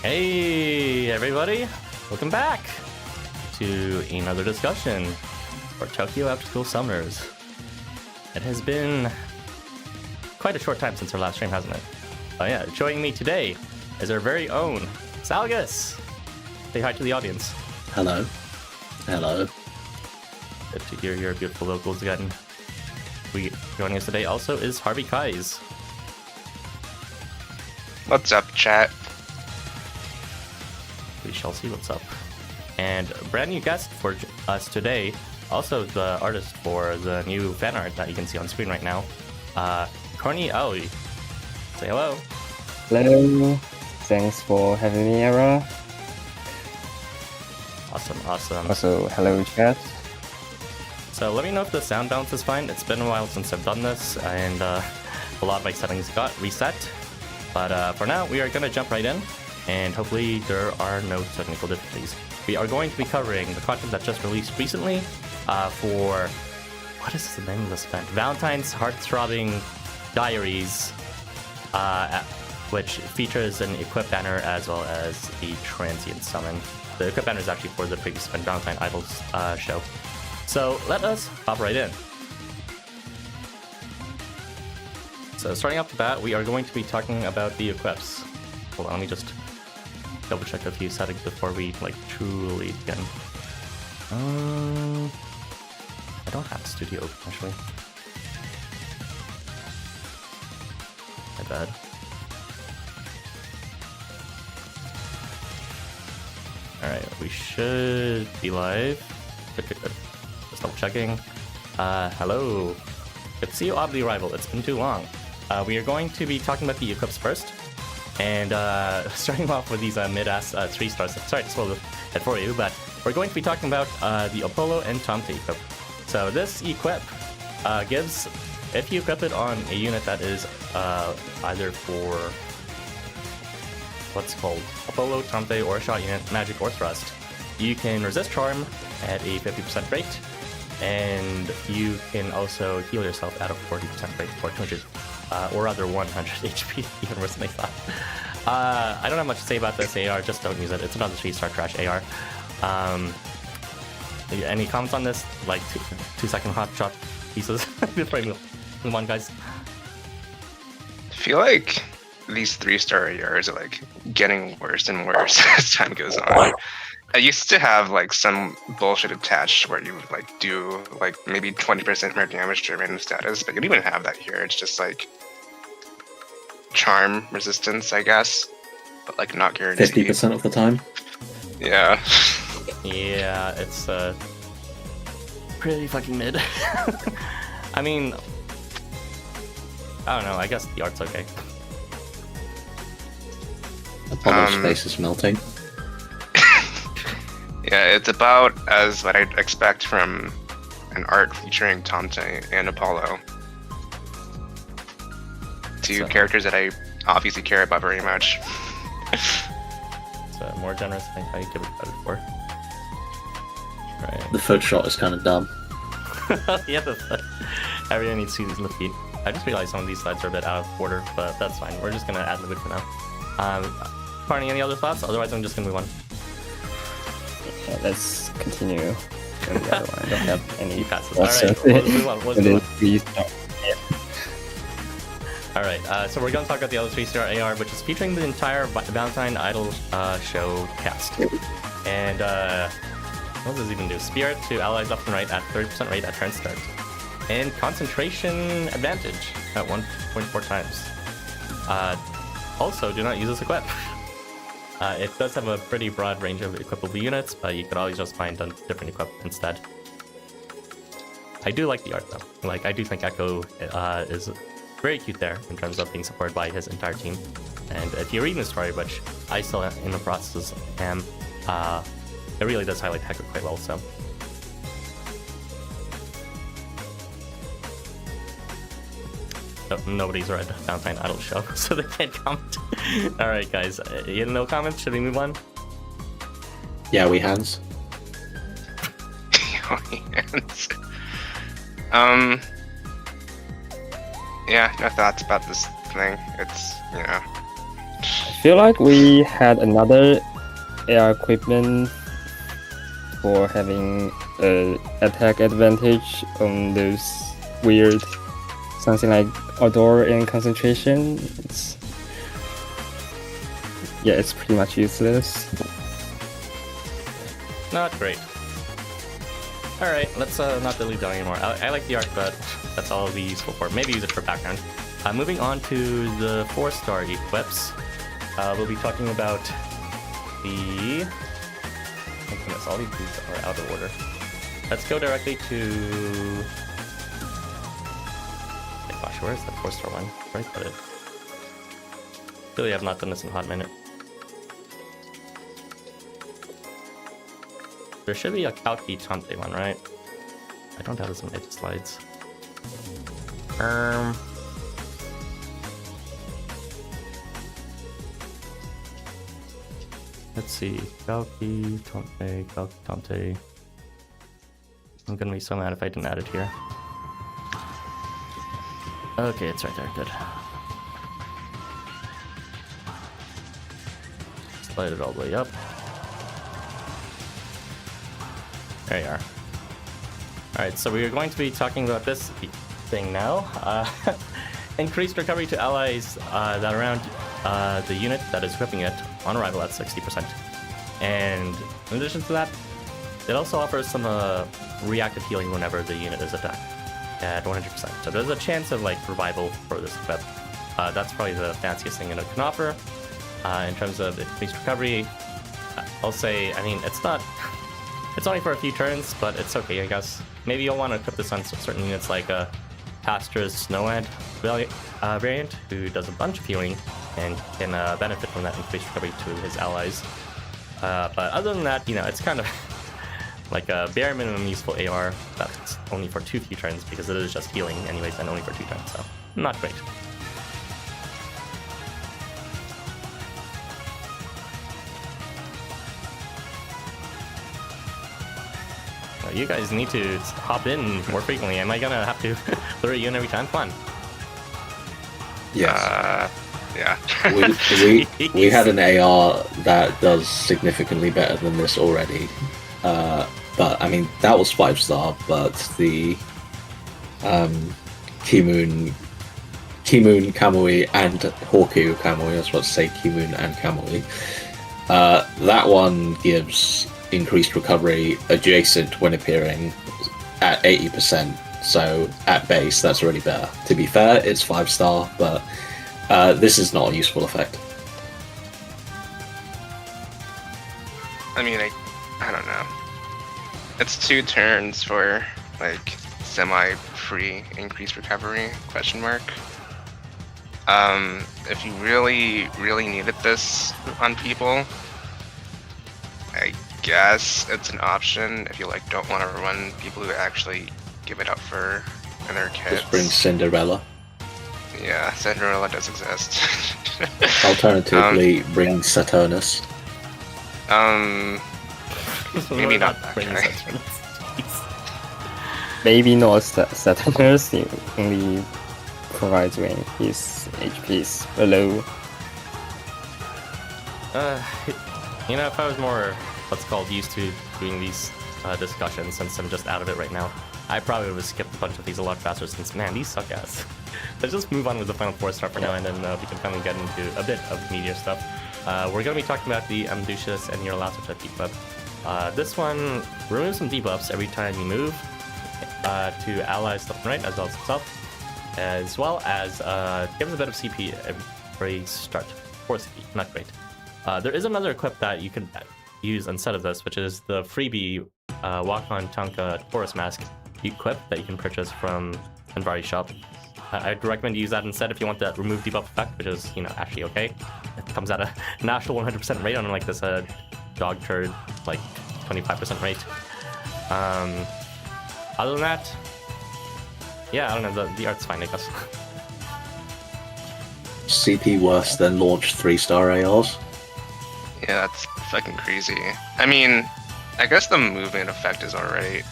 Hey everybody, welcome back to another discussion for Tokyo After School Summers. It has been quite a short time since our last stream, hasn't it? Oh yeah, joining me today is our very own Zalgus. Say hi to the audience. Hello. Hello. Good to hear your beautiful vocals again. Joining us today also is Harvey Kais. What's up, chat? We shall see what's up. And a brand new guest for us today, also the artist for the new fan art that you can see on screen right now, Carni Aoii. Say hello. Hello. Thanks for having me, Era. Awesome. Also, hello, chat. So let me know if the sound balance is fine. It's been a while since I've done this, and a lot of my settings got reset. But for now, we are going to jump right in, and hopefully there are no technical difficulties. We are going to be covering the content that just released recently for, what is the name of this event? Valentine's Heart-Throbbing Diaries, which features an equip banner as well as a transient summon. The equip banner is actually for the previous event, Valentine Idols show. So let us hop right in. So starting off the bat, we are going to be talking about the equips. Hold on, let me just double check a few settings before we truly begin. I don't have Studio open actually. My bad. Alright, we should be live. Good. Just double checking. Hello. Good to see you, Oddly Rival. It's been too long. We are going to be talking about the equips first. And starting off with these mid-ass 3 stars. Sorry to spoil it for you, but we're going to be talking about the Apollo and Tomte equip. So this equip gives, if you equip it on a unit that is either for what's called Apollo, Tomte, or a shot unit, magic or thrust, you can resist charm at a 50% rate, and you can also heal yourself at a 40% rate for 200, or rather 100 HP, even worse than I thought. I don't have much to say about this AR, just don't use it. It's another 3-star trash AR. Any comments on this? Like 2-second hot shot pieces before we move on, guys? I feel like these 3-star ARs are getting worse and worse as time goes on. I used to have some bullshit attached where you would do maybe 20% more damage to random status, but you don't even have that here. It's just charm resistance, I guess, but not guaranteed. 50% of the time. Yeah. Yeah, it's pretty fucking mid. I mean, I don't know. I guess the art's okay. Apollo's face is melting. Yeah, it's about as what I'd expect from an art featuring Tomte and Apollo. Two characters that I obviously care about very much. So more generous than I give it credit for. Right. The foot shot is kind of dumb. Yeah, everyone needs to see these lip feet. I just realized some of these slides are a bit out of order, but that's fine. We're just gonna add the bit for now. Carni, any other thoughts? Otherwise, I'm just gonna move on. Yeah, let's continue. And the other one. I don't have any. You pass this. Alright, let's move on. Alright, so we're going to talk about the other 3-star AR, which is featuring the entire Valentine Idol show cast. And, what does this even do? Spirit to allies left and right at 30% rate at turn start. And concentration advantage at 1.4 times. Also, do not use this equip. It does have a pretty broad range of equipable units, but you could always just find a different equip instead. I do like the art though. I do think Echo is very cute there in terms of being supported by his entire team. And if you read the story, which I still in the process am, it really does highlight Echo quite well. So. Nobody's read Valentine Idol show, so they can't comment. Alright guys, no comments? Should we move on? Yeah, we hands. Hands. Yeah, no thoughts about this thing. It's, I feel like we had another AR equipment for having a attack advantage on those weird something like odor and concentration. It's pretty much useless. Not great. Alright, let's not delete that anymore. I like the art, but that's all it'll be useful for. Maybe use it for background. Moving on to the 4-star equips. We'll be talking about the... Oh goodness, all these are out of order. Let's go directly to... Oh gosh, where's the 4-star one? Where did I put it? Really, I've not done this in a hot minute. There should be a Kalki Tomte one, right? I don't have this in my slides. Let's see. Kalki, Tomte, Kalki, Tomte. I'm gonna be so mad if I didn't add it here. Okay, it's right there. Good. Slide it all the way up. There you are. Alright, so we are going to be talking about this thing now. Increased recovery to allies that are around the unit that is equipping it on arrival at 60%. And in addition to that, it also offers some reactive healing whenever the unit is attacked at 100%. So there's a chance of like revival for this equip. That's probably the fanciest thing it can offer. In terms of increased recovery, I'll say, I mean, it's not... It's only for a few turns, but it's okay, I guess. Maybe you'll want to equip this on certain units like Pastra's Snowland variant, who does a bunch of healing and can benefit from that increased recovery to his allies. But other than that, you know, it's kind of like a bare minimum useful AR that's only for few turns because it is just healing anyways and only for 2 turns, so not great. You guys need to hop in more frequently. Am I gonna have to lure you in every time? Come on. Yes. Yeah. we had an AR that does significantly better than this already. But I mean that was 5-star, but the Kimoon Kamui and Hawku Kamui, I was about to say Kimoon and Kamui. That one gives increased recovery adjacent when appearing at 80%, so at base that's already better. To be fair, it's 5-star, but this is not a useful effect. I mean, I don't know. It's 2 turns for like semi-free increased recovery, question mark. If you really needed this on people, I guess it's an option if you like don't want to run people who actually give it up for and their kids. Just bring Cinderella. Yeah, Cinderella does exist. Alternatively, bring Saturnus. Maybe not that guy. Maybe not Saturnus, he only provides when his HP is below. You know, if I was more, what's called, used to doing these discussions, since I'm just out of it right now, I probably would have skipped a bunch of these a lot faster since, man, these suck ass. Let's just move on with the final 4-star for now, and then we can finally get into a bit of meteor stuff. We're going to be talking about the Amduscias and Nyarlathotep debuff. This one removes some debuffs every time you move to allies left and right, as well as gives a bit of CP every start. 4 CP, not great. There is another equip that you can use instead of this, which is the freebie Wakon Tanka Taurus Mask equip that you can purchase from Anvari's shop. I'd recommend you use that instead if you want that remove debuff effect, which is, you know, actually okay. It comes at a natural 100% rate on like this dog turd, like 25% rate. Other than that, yeah, I don't know, the art's fine, I guess. CP worse than launch 3-star ARs. Yeah, that's fucking crazy. I mean, I guess the movement effect is alright.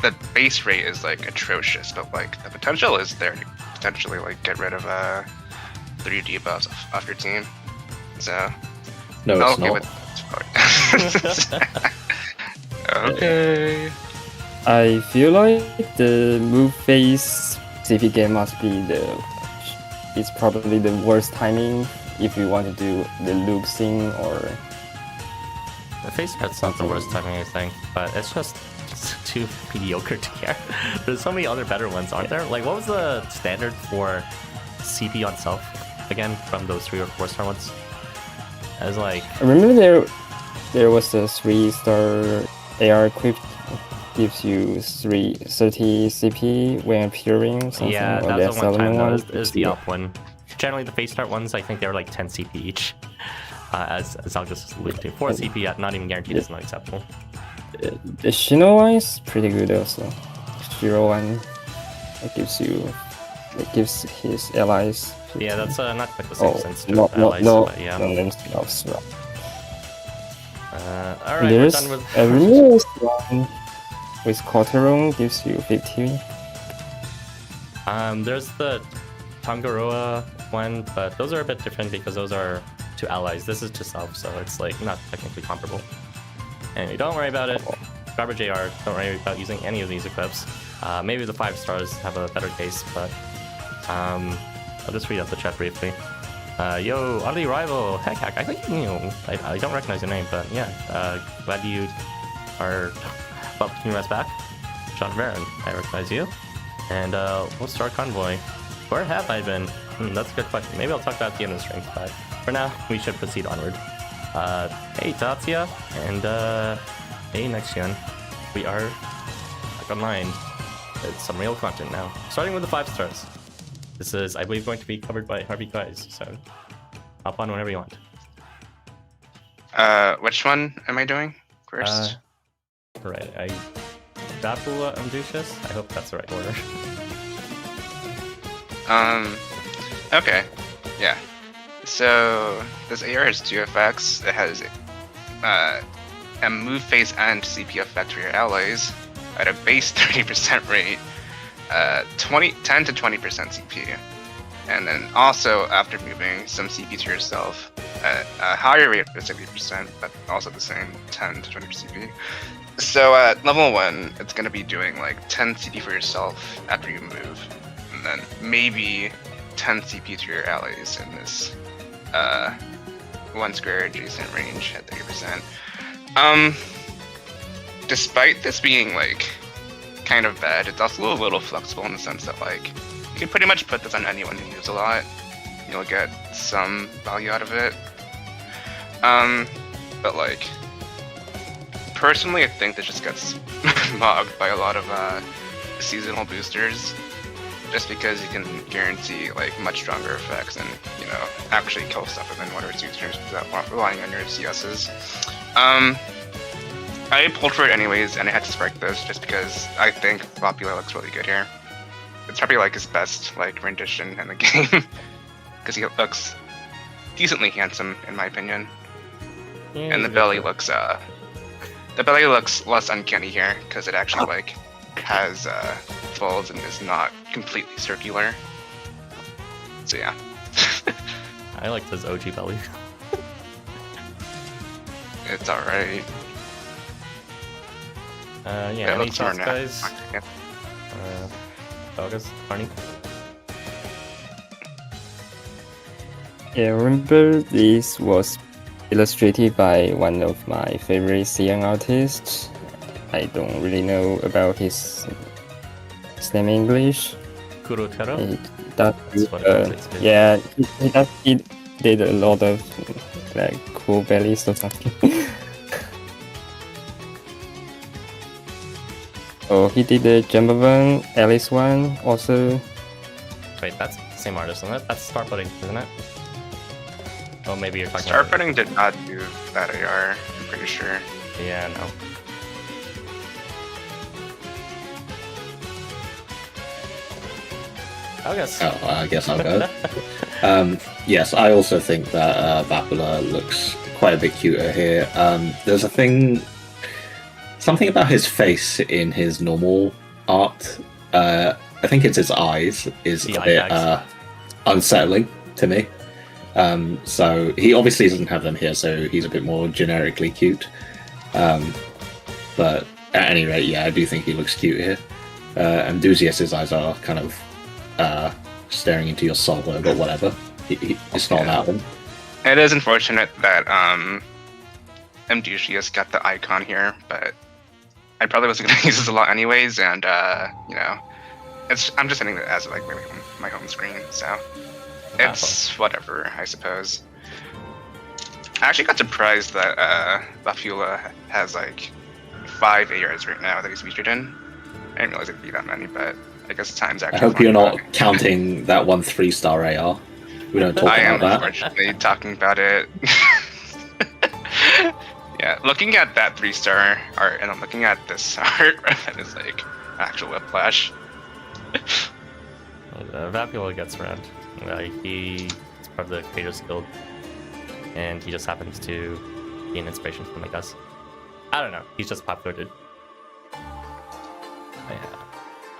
The base rate is like atrocious, but like the potential is there to potentially like get rid of 3 debuffs off your team. So No, it's okay not. with okay. I feel like the move phase CP game must be it's probably the worst timing if you want to do the loop thing or. The face start's not the worst timing, I think, but it's just too mediocre to care. There's so many other better ones, aren't there? Like, what was the standard for CP on self again from those 3 or 4-star ones? I was like, I remember there was a 3-star AR equipped gives you 30 CP when appearing. Something, yeah, or that's the one time one that is the up one. Generally, the face start ones, I think they were like 10 CP each. As Zalgus alluded to, 4 CP not even guaranteed is not acceptable. The Shino one is pretty good also. Shiro one, it gives his allies. Yeah, that's not quite the same sense to no, allies, no, but yeah. no, spin-offs, right. Alright, we're There's done with... a removed one with Koteron gives you 50. There's the Tangaroa one, but those are a bit different because those are to allies. This is to self, so it's like not technically comparable. Anyway, don't worry about it. Garbage AR, don't worry about using any of these equips. Maybe the 5 stars have a better case, but I'll just read out the chat briefly. Yo, oddly rival, heck, I think you knew. I don't recognize your name, but yeah, glad you are. Well, can you rest back? John Varen, I recognize you. And we'll start convoy. Where have I been? That's a good question. Maybe I'll talk about the end of the stream, but for now, we should proceed onward. Hey, Tatsuya, and hey, Nexion. We are back online. It's some real content now. Starting with the 5 stars. This is, I believe, going to be covered by Harvey guys, so hop on whenever you want. Which one am I doing first? Right, Vapula, Amduscias? I hope that's the right order. Okay, yeah. So this AR has 2 effects. It has a move phase and CP effect for your allies at a base 30% rate, 10 to 20% CP, and then also after moving some CP to yourself at a higher rate of 70%, but also the same 10 to 20% CP. So at level 1, it's going to be doing like 10 CP for yourself after you move, and then maybe 10 CP to your allies in this 1 square adjacent range at 30%. Despite this being like kind of bad, it's also a little flexible in the sense that like you can pretty much put this on anyone who moves a lot. You'll get some value out of it. But like personally, I think this just gets mogged by a lot of seasonal boosters, just because you can guarantee like much stronger effects and, you know, actually kill stuff within 1 or 2 turns without relying on your CSs. I pulled for it anyways, and I had to spark this just because I think Vapula looks really good here. It's probably like his best like rendition in the game, because he looks decently handsome in my opinion. Yeah, and the belly looks less uncanny here because it actually like has folds and is not completely circular. So yeah. I like this OG belly. It's alright. Yeah, any chance, guys? Zalgus, Carni? Yeah, I remember this was illustrated by one of my favorite CN artists. I don't really know about his name in English. Kurotero? Yeah, he did a lot of like cool bellies or something. Oh, he did the Jumbovan, Alice one also. Wait, that's the same artist, isn't it? That's Star Pudding, isn't it? Oh, maybe you're talking Star about... Pudding did not do that AR, I'm pretty sure. Yeah, no. I guess. Oh, I guess I'll go. Yes, I also think that Vapula looks quite a bit cuter here. There's something about his face in his normal art. I think it's his eyes is a bit unsettling. to me. So he obviously doesn't have them here, so he's a bit more generically cute. But at any rate, yeah, I do think he looks cute here. Amduscias' eyes are kind of staring into your soul, but whatever. It's not that one. It is unfortunate that Amduscias got the icon here, but I probably wasn't going to use this a lot anyways, and you know, I'm just setting it as like my home screen, so it's whatever, I suppose. I actually got surprised that Vapula has like 5 ARs right now that he's featured in. I didn't realize it'd be that many, but I guess time's actually. I hope you're not counting that one 3-star AR. We don't talk about that. I am unfortunately talking about it. Yeah, looking at that 3-star art, and I'm looking at this art, that is like actual whiplash. Vapula gets around. He's part of the Creators Guild, and he just happens to be an inspiration for them, I guess. I don't know. He's just popular, dude. Yeah.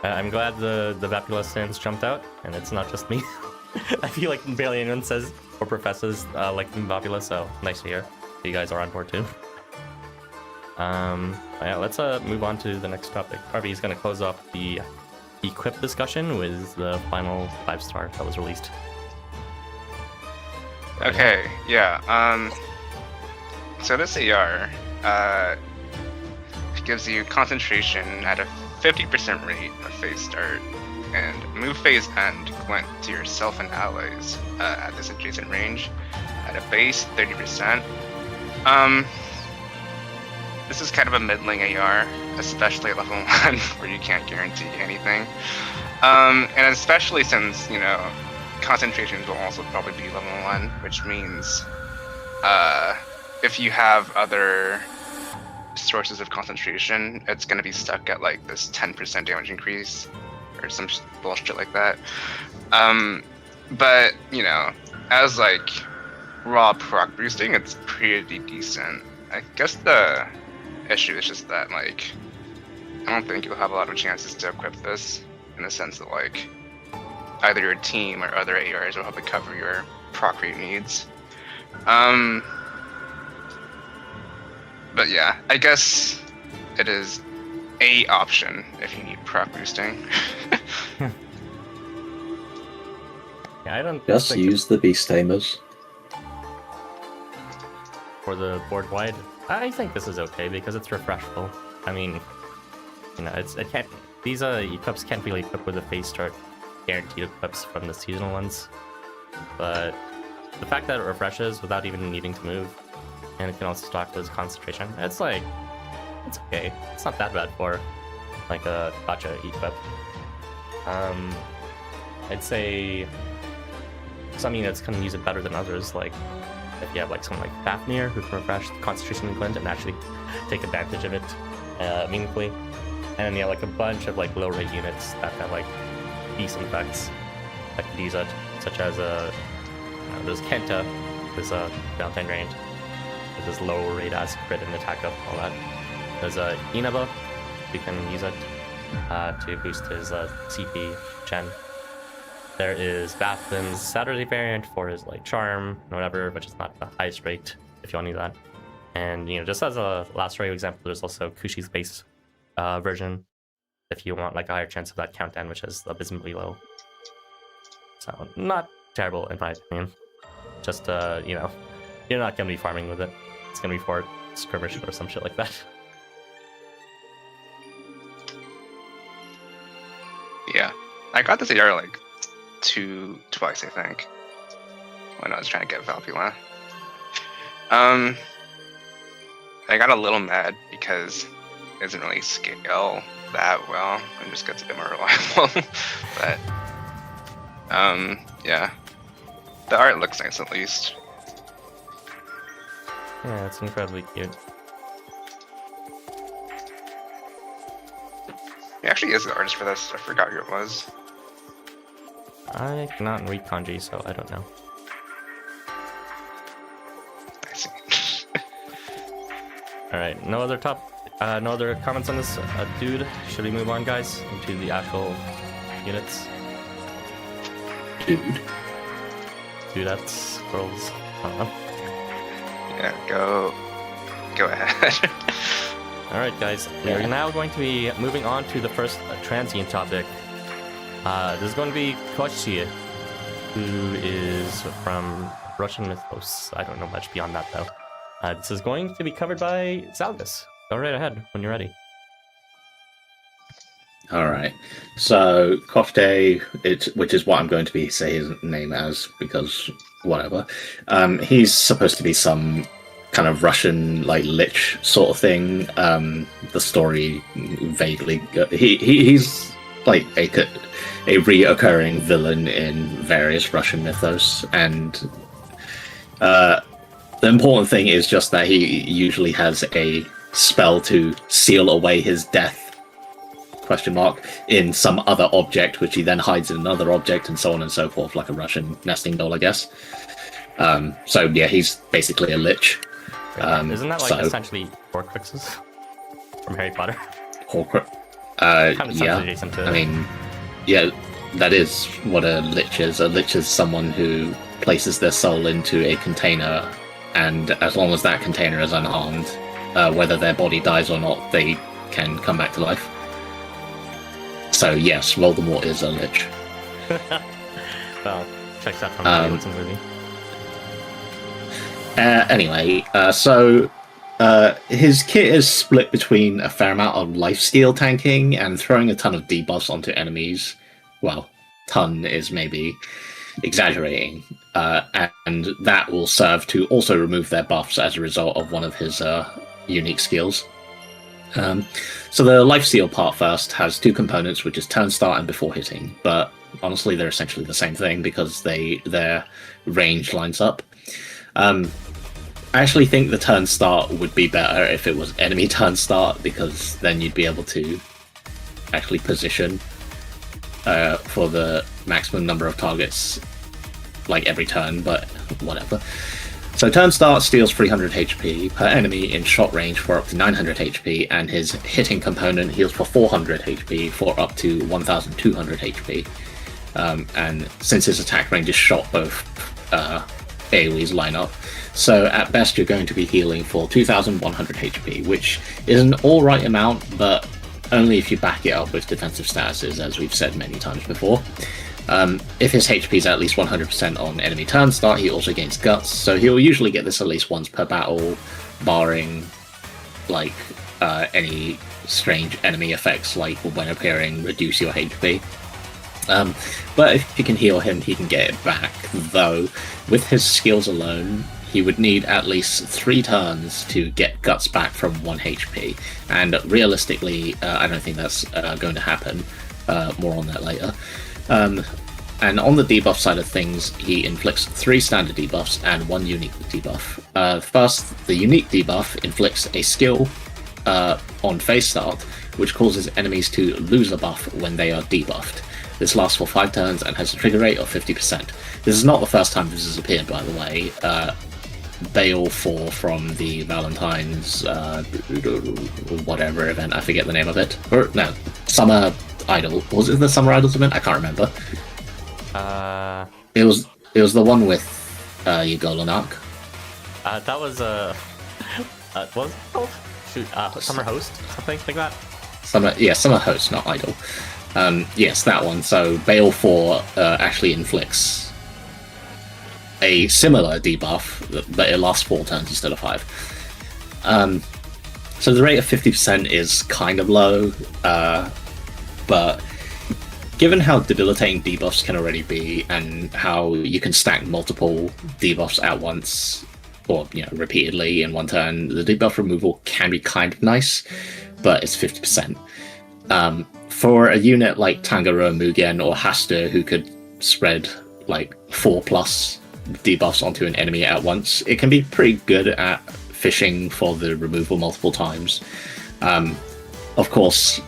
I'm glad the Vapula stands jumped out, and it's not just me. I feel like barely anyone says or professes like Vapula, so nice to hear. You guys are on board too. Yeah, let's move on to the next topic. Harvey is going to close off the equip discussion with the final 5-star that was released. Okay, yeah. So this AR gives you concentration at a 50% rate of phase start, and move phase end equivalent to yourself and allies at this adjacent range at a base 30%. This is kind of a middling AR, especially at level 1, where you can't guarantee anything. And especially since, you know, concentrations will also probably be level 1, which means if you have other sources of concentration, it's going to be stuck at like this 10% damage increase or some bullshit like that. But, you know, as like raw proc boosting, it's pretty decent. I guess the issue is just that, like, I don't think you'll have a lot of chances to equip this, in the sense that, like, either your team or other ARs will help to cover your proc rate needs. But yeah, I guess it is a option if you need proc boosting. Yeah, I don't just use the beast tamers for the board wide. I think this is okay because it's refreshable. I mean, you know, it can't. These equips can't really equip with a phase start guaranteed equips from the seasonal ones. But the fact that it refreshes without even needing to move, and it can also stock with concentration, it's like, it's okay. It's not that bad for like a gotcha equip. I'd say some units can use it better than others, like if you have like someone like Fafnir who can refresh the concentration in Glint and actually take advantage of it meaningfully. And then you have like a bunch of like low rate units that have like decent effects that can use it, such as there's Kenta, there's a Valentine range, there's this low rate as crit and attack up, all that. There's Inaba, who can use it to boost his CP gen. There is Bathin's Saturday variant for his like charm and whatever, which is not the highest rate if you want to use that. And you know, just as a last rate example, there's also Koshchei's base version if you want like a higher chance of that countdown, which is abysmally low. So not terrible in my opinion. Just you know, you're not gonna be farming with it. It's gonna be for skirmish or some shit like that. Yeah, I got this AR like twice, I think, when I was trying to get Vapula. I got a little mad because it doesn't really scale that well and just gets a bit more reliable. But yeah, the art looks nice at least. Yeah, it's incredibly cute. He actually is the artist for this. I forgot who it was. I cannot read kanji, so I don't know. I see. Alright, no other comments on this dude? Should we move on, guys, into the actual units? Dude. do that, girls. I don't know. Yeah, go ahead. Alright, guys. We're now going to be moving on to the first transient topic. This is going to be Koshchei, who is from Russian mythos. I don't know much beyond that, though. This is going to be covered by Zalgus. Go right ahead when you're ready. All right. So Koshchei, which is what I'm going to be say his name as because whatever. He's supposed to be some kind of Russian like lich sort of thing. The story vaguely he's like a reoccurring villain in various Russian mythos, and the important thing is just that he usually has a spell to seal away his death in some other object, which he then hides in another object, and so on and so forth, like a Russian nesting doll, I guess. So yeah, he's basically a lich. Isn't that like essentially Horcruxes from Harry Potter? Yeah. I mean, yeah, that is what a lich is. A lich is someone who places their soul into a container, and as long as that container is unharmed, whether their body dies or not, they can come back to life. So yes, Voldemort is a lich. Well, checks out from the movie. Anyway, so his kit is split between a fair amount of lifesteal tanking and throwing a ton of debuffs onto enemies. Well, ton is maybe exaggerating, and that will serve to also remove their buffs as a result of one of his unique skills. So the lifesteal part first has two components, which is turn start and before hitting, but honestly they're essentially the same thing because their range lines up. I actually think the turn start would be better if it was enemy turn start, because then you'd be able to actually position for the maximum number of targets like every turn, but whatever. So turn start steals 300 HP per enemy in shot range for up to 900 HP, and his hitting component heals for 400 HP for up to 1200 HP. And since his attack range is shot, both Aoi's line up. So at best you're going to be healing for 2100 HP, which is an alright amount, but only if you back it up with defensive statuses, as we've said many times before. If his HP is at least 100% on enemy turn start, he also gains guts, so he'll usually get this at least once per battle, barring like any strange enemy effects like when appearing reduce your HP. But if you can heal him, he can get it back, though with his skills alone he would need at least 3 turns to get guts back from 1 HP, and realistically I don't think that's going to happen. More on that later. And on the debuff side of things, he inflicts 3 standard debuffs and 1 unique debuff. First, the unique debuff inflicts a skill on phase start, which causes enemies to lose a buff when they are debuffed. This lasts for 5 turns and has a trigger rate of 50%. This is not the first time this has appeared, by the way. Bale 4 from the Valentine's whatever event, I forget the name of it. Or no, Summer Idol. Was it the Summer Idols event? I can't remember. It was the one with Yagolanak. That was what was it called? Shoot, Summer Host, something like that. Summer Host, not Idol. Yes, that one. So Bale 4 actually inflicts a similar debuff, but it lasts 4 turns instead of 5. So the rate of 50% is kind of low, but given how debilitating debuffs can already be, and how you can stack multiple debuffs at once, or repeatedly in one turn, the debuff removal can be kind of nice, but it's 50%. For a unit like Tangaroa Mugen or Hasta, who could spread like 4+ debuffs onto an enemy at once, it can be pretty good at fishing for the removal multiple times. Of course,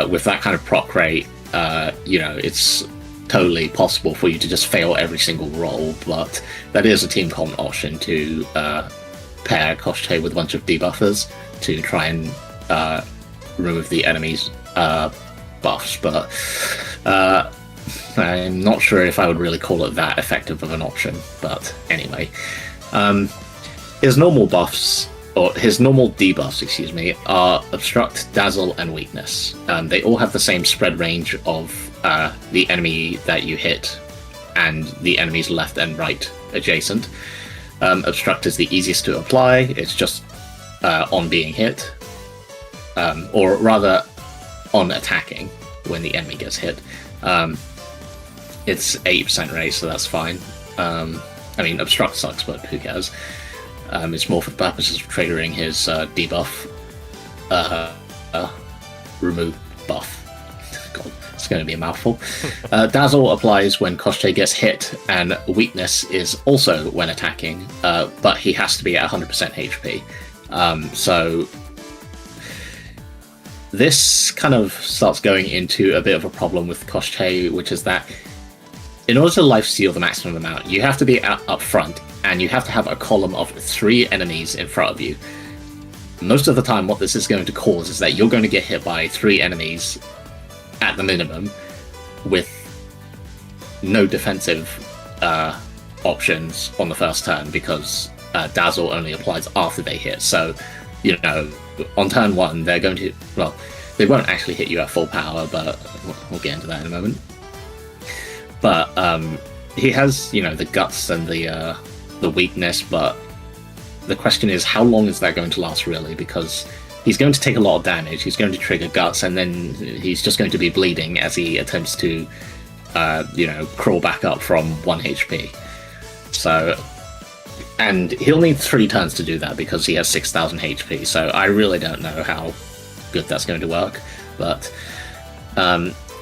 with that kind of proc rate, it's totally possible for you to just fail every single roll, but that is a team comp option to pair Koshchei with a bunch of debuffers to try and remove the enemy's buffs. But I'm not sure if I would really call it that effective of an option, but anyway. His normal buffs, or his normal debuffs, excuse me, are Obstruct, Dazzle, and Weakness. They all have the same spread range of the enemy that you hit and the enemies left and right adjacent. Obstruct is the easiest to apply. It's just on being hit, or rather on attacking when the enemy gets hit. It's 80% raise, so that's fine. I mean, Obstruct sucks, but who cares? It's more for the purposes of triggering his debuff, remove buff. God, it's going to be a mouthful. Dazzle applies when Koshchei gets hit, and Weakness is also when attacking, but he has to be at 100% HP. So this kind of starts going into a bit of a problem with Koshchei, which is that in order to lifesteal the maximum amount, you have to be up front, and you have to have a column of 3 enemies in front of you. Most of the time, what this is going to cause is that you're going to get hit by 3 enemies at the minimum, with no defensive options on the first turn, because Dazzle only applies after they hit. So, you know, on turn 1, they're going to... Well, they won't actually hit you at full power, but we'll get into that in a moment. But he has, you know, the guts and the weakness, but the question is, how long is that going to last, really? Because he's going to take a lot of damage, he's going to trigger guts, and then he's just going to be bleeding as he attempts to, you know, crawl back up from 1 HP. So, and he'll need 3 turns to do that because he has 6,000 HP, so I really don't know how good that's going to work, but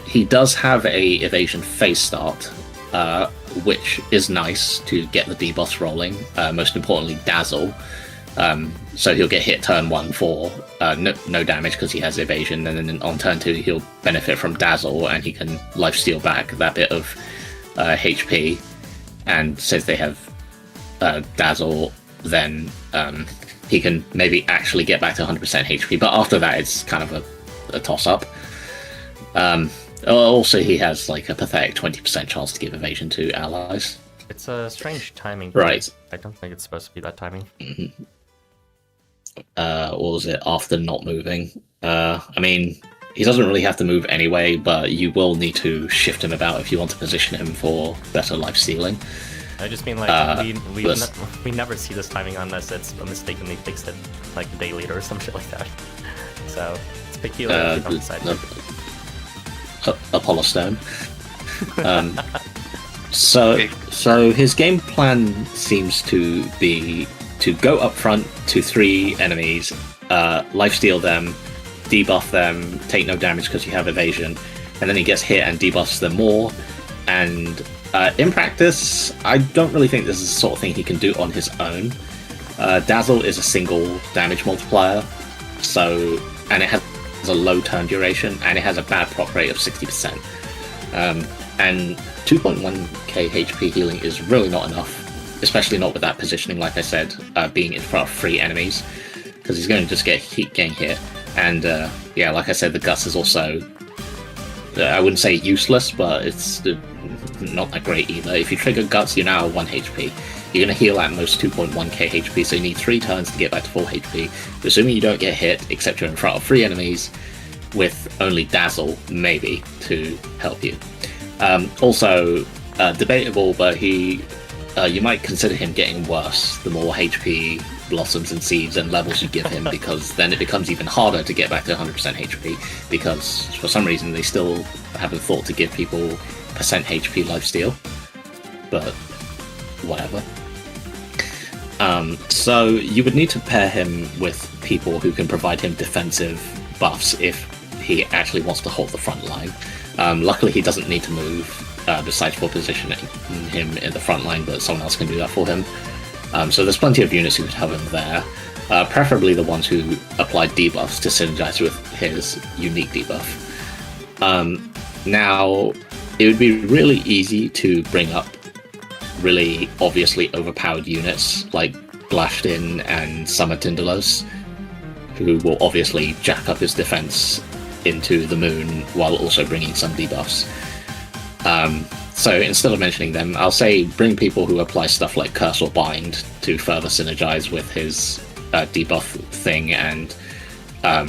he does have a evasion phase start, which is nice to get the debuffs rolling, most importantly Dazzle. So he'll get hit turn 1 for no damage because he has evasion, and then on turn 2 he'll benefit from Dazzle and he can lifesteal back that bit of HP, and since they have Dazzle, then he can maybe actually get back to 100% HP, but after that it's kind of a toss-up. Also, he has like a pathetic 20% chance to give evasion to allies. It's a strange timing. Right. I don't think it's supposed to be that timing. Mm-hmm. What was it? After not moving. I mean, he doesn't really have to move anyway, but you will need to shift him about if you want to position him for better life stealing. I just mean, like, we never see this timing unless it's mistakenly fixed it like a day later or some shit like that. So it's peculiar from the side. Apollo Stone. So his game plan seems to be to go up front to 3 enemies, lifesteal them, debuff them, take no damage because you have evasion, and then he gets hit and debuffs them more. And in practice, I don't really think this is the sort of thing he can do on his own. Dazzle is a single damage multiplier, so, and it has a low turn duration, and it has a bad proc rate of 60%. And 2.1k HP healing is really not enough, especially not with that positioning, like I said, being in front of 3 enemies, because he's going to just keep getting hit. And yeah, like I said, the guts is also, I wouldn't say useless, but it's not that great either. If you trigger guts, you're now at 1 HP. You're going to heal at most 2.1k HP, so you need 3 turns to get back to full HP. Assuming you don't get hit, except you're in front of 3 enemies, with only Dazzle, maybe, to help you. Also, debatable, but you might consider him getting worse the more HP, blossoms and seeds and levels you give him, because then it becomes even harder to get back to 100% HP, because for some reason they still haven't thought to give people percent HP lifesteal, but whatever. So you would need to pair him with people who can provide him defensive buffs if he actually wants to hold the front line. Luckily he doesn't need to move, besides for positioning him in the front line, but someone else can do that for him. So there's plenty of units who could have him there, preferably the ones who apply debuffs to synergize with his unique debuff. Now, it would be really easy to bring up really obviously overpowered units like Glashtin and Summer Tindalos, who will obviously jack up his defense into the moon while also bringing some debuffs. So instead of mentioning them, I'll say bring people who apply stuff like Curse or Bind to further synergize with his debuff thing and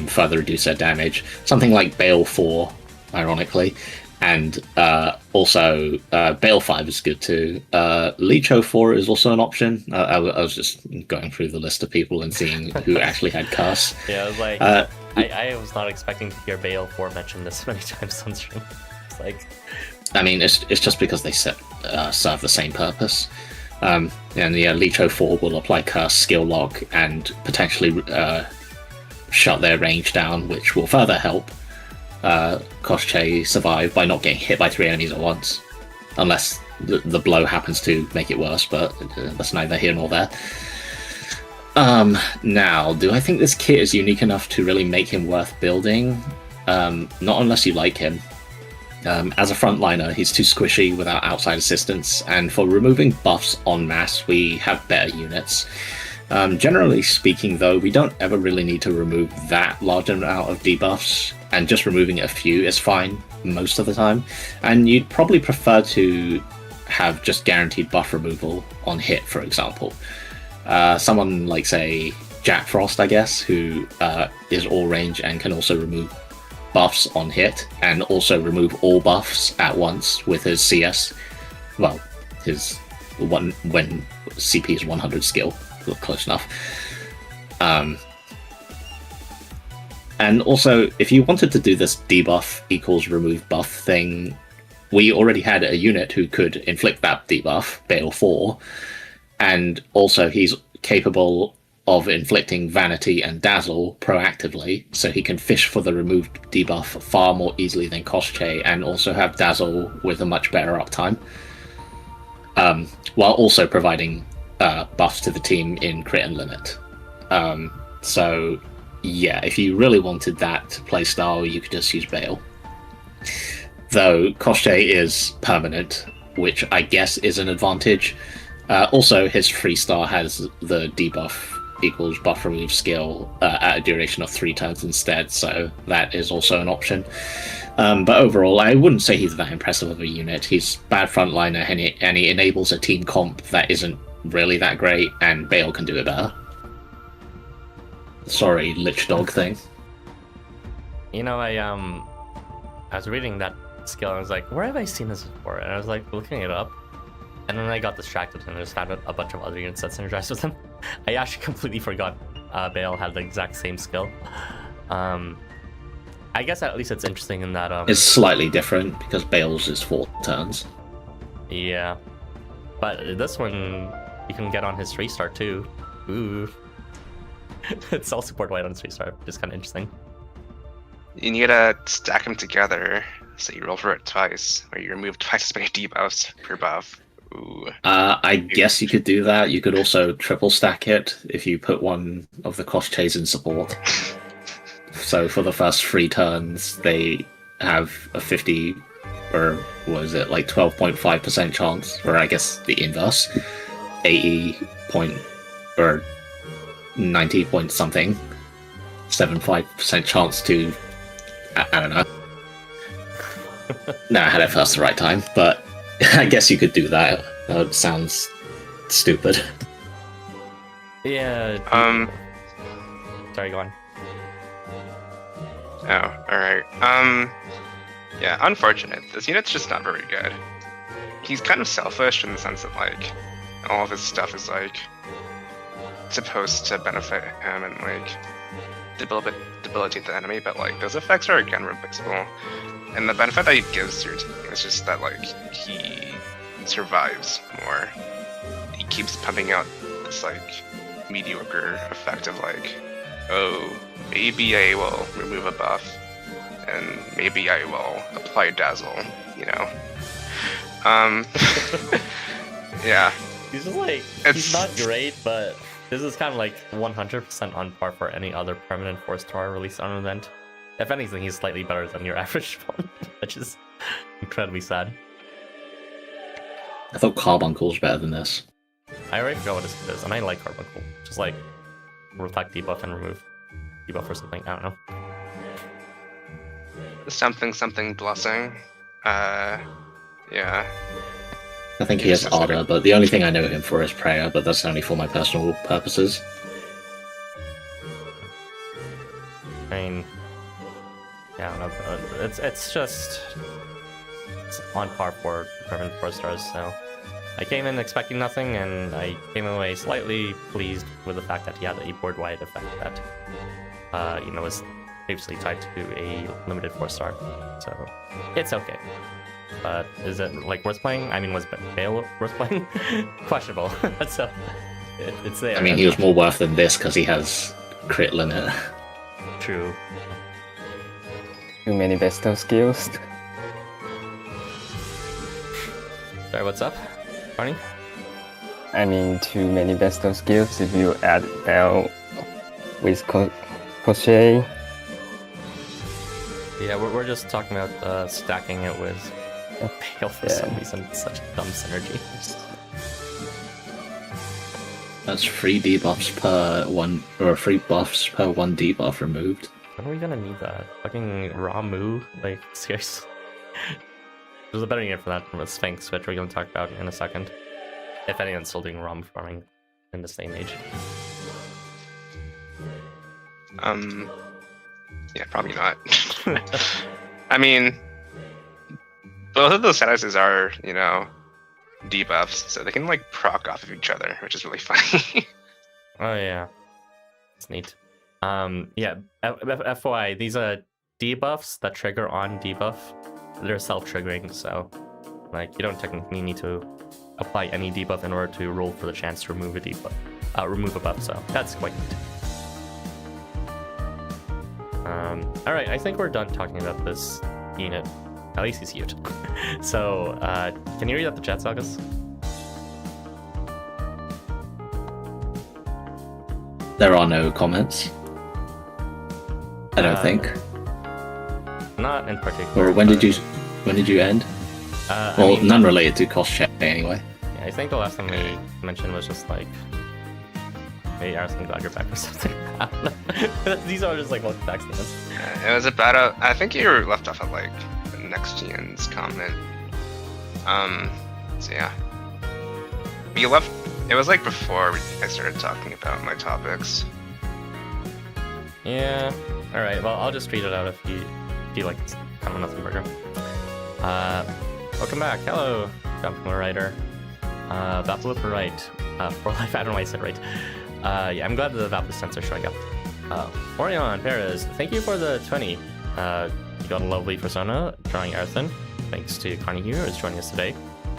further reduce their damage. Something like Bale 4, ironically. And also Bale 5 is good too. Licho 4 is also an option. I was just going through the list of people and seeing who actually had Curse. Yeah, I was like, I was not expecting to hear Bale 4 mentioned this many times on stream. It's like... I mean, it's just because they serve the same purpose. And yeah, Licho 4 will apply Curse, Skill Lock, and potentially shut their range down, which will further help Koshchei survive by not getting hit by 3 enemies at once. Unless the blow happens to make it worse, but that's neither here nor there. Now, do I think this kit is unique enough to really make him worth building? Not unless you like him. As a frontliner, he's too squishy without outside assistance, and for removing buffs en masse, we have better units. Generally speaking, though, we don't ever really need to remove that large amount of debuffs, and just removing a few is fine most of the time. And you'd probably prefer to have just guaranteed buff removal on hit, for example. Someone like, say, Jack Frost, I guess, who is all range and can also remove buffs on hit, and also remove all buffs at once with his CS. Well, his one when CP is 100 skill. Close enough. And also, if you wanted to do this debuff equals remove buff thing, we already had a unit who could inflict that debuff, Bale 4, and also he's capable of inflicting Vanity and Dazzle proactively, so he can fish for the removed debuff far more easily than Koshchei, and also have Dazzle with a much better uptime, while also providing buffs to the team in crit and limit. So yeah, if you really wanted that playstyle, you could just use Bale. Though Koshchei is permanent, which I guess is an advantage. Also, his 3-star has the debuff equals buff remove skill at a duration of 3 turns instead, so that is also an option. But overall, I wouldn't say he's that impressive of a unit. He's bad frontliner, and he enables a team comp that isn't really that great, and Bale can do it better. Sorry, Lich Dog thing. You know, I was reading that skill and I was like, where have I seen this before? And I was like looking it up, and then I got distracted and I just found a bunch of other units that synergized with him. I actually completely forgot Bale had the exact same skill. I guess at least it's interesting in that it's slightly different because Bale's is 4 turns. Yeah, but this one you can get on his 3-star too. Ooh. It's all support white on his 3-star, which is kind of interesting. You need to stack them together, so you roll for it twice, or you remove twice as many debuffs per buff. Ooh. I guess you could do that. You could also triple stack it if you put one of the Koshcheis in support. So for the first 3 turns, they have a 50, or was it like 12.5% chance, or I guess the inverse, 80 point, or 90 point something, 75% chance to, I don't know. No, I had it first the right time, but I guess you could do that. That sounds stupid. Yeah. Sorry, go on. Oh, alright. Yeah, unfortunate. This unit's just not very good. He's kind of selfish in the sense that, like, all of his stuff is, like, supposed to benefit him and, like, debilitate the enemy, but, like, those effects are, again, replaceable. And the benefit that he gives to your team is just that, like, he survives more. He keeps pumping out this, like, mediocre effect of, like, oh, maybe I will remove a buff, and maybe I will apply Dazzle, you know? Yeah. He's just like, he's not great, but this is kind of like 100% on par for any other permanent 4-star release on an event. If anything, he's slightly better than your average one, which is incredibly sad. I thought Carbuncle's better than this. I already forgot what this is, and I like Carbuncle. Just like reflect debuff and remove debuff or something. I don't know. Something blessing. Yeah. I think he has Ardor, but the only thing I know him for is Prayer, but that's only for my personal purposes. I mean, yeah, I don't know. It's just it's on par for Permanent 4 stars. So I came in expecting nothing, and I came away slightly pleased with the fact that he had a board-wide effect that was previously tied to a limited 4-star. So it's okay. But is it like worth playing? I mean, was Bale worth playing? Questionable. So it's there. I mean, he was more worth than this because he has crit limit. True. Too many besto skills. Sorry, what's up, Carni? I mean, too many besto skills if you add Bell with Koshchei. Yeah, we're just talking about stacking it with Bale for some reason. It's such a dumb synergy. That's 3 debuffs per 1, or 3 buffs per 1 debuff removed. When are we gonna need that? Fucking Ramu? Like, seriously? There's a better unit for that from a Sphinx, which we're gonna talk about in a second. If anyone's still doing Ram farming in this day and age. Yeah, probably not. I mean, both of those statuses are, debuffs, so they can like proc off of each other, which is really funny. Oh yeah, it's neat. Yeah, FYI, these are debuffs that trigger on debuff. They're self-triggering, so like you don't technically need to apply any debuff in order to roll for the chance to remove a debuff, remove a buff. So that's quite neat. All right, I think we're done talking about this unit. At least he's huge. So, can you read out the chat, Zalgus? There are no comments. I don't think. Not in particular. Or when did you end? Well, none related to Koshchei anyway. Yeah, I think the last thing we mentioned was just like, hey, Arathun, glad you're back or something. I don't know. These are just like welcome back statements. It was about I think you were left off at like the next gen's comment. So yeah. You left. It was like before I started talking about my topics. Yeah. All right. Well, I'll just read it out if you like kind of nothing burger. Welcome back. Hello, Vapula writer. Vapula for right. For life. I don't know why I said right. Yeah, I'm glad the Vapula sensor showing up. Orion Perez, thank you for the 20. You got a lovely fursona drawing Arathun. Thanks to Carni here who's joining us today.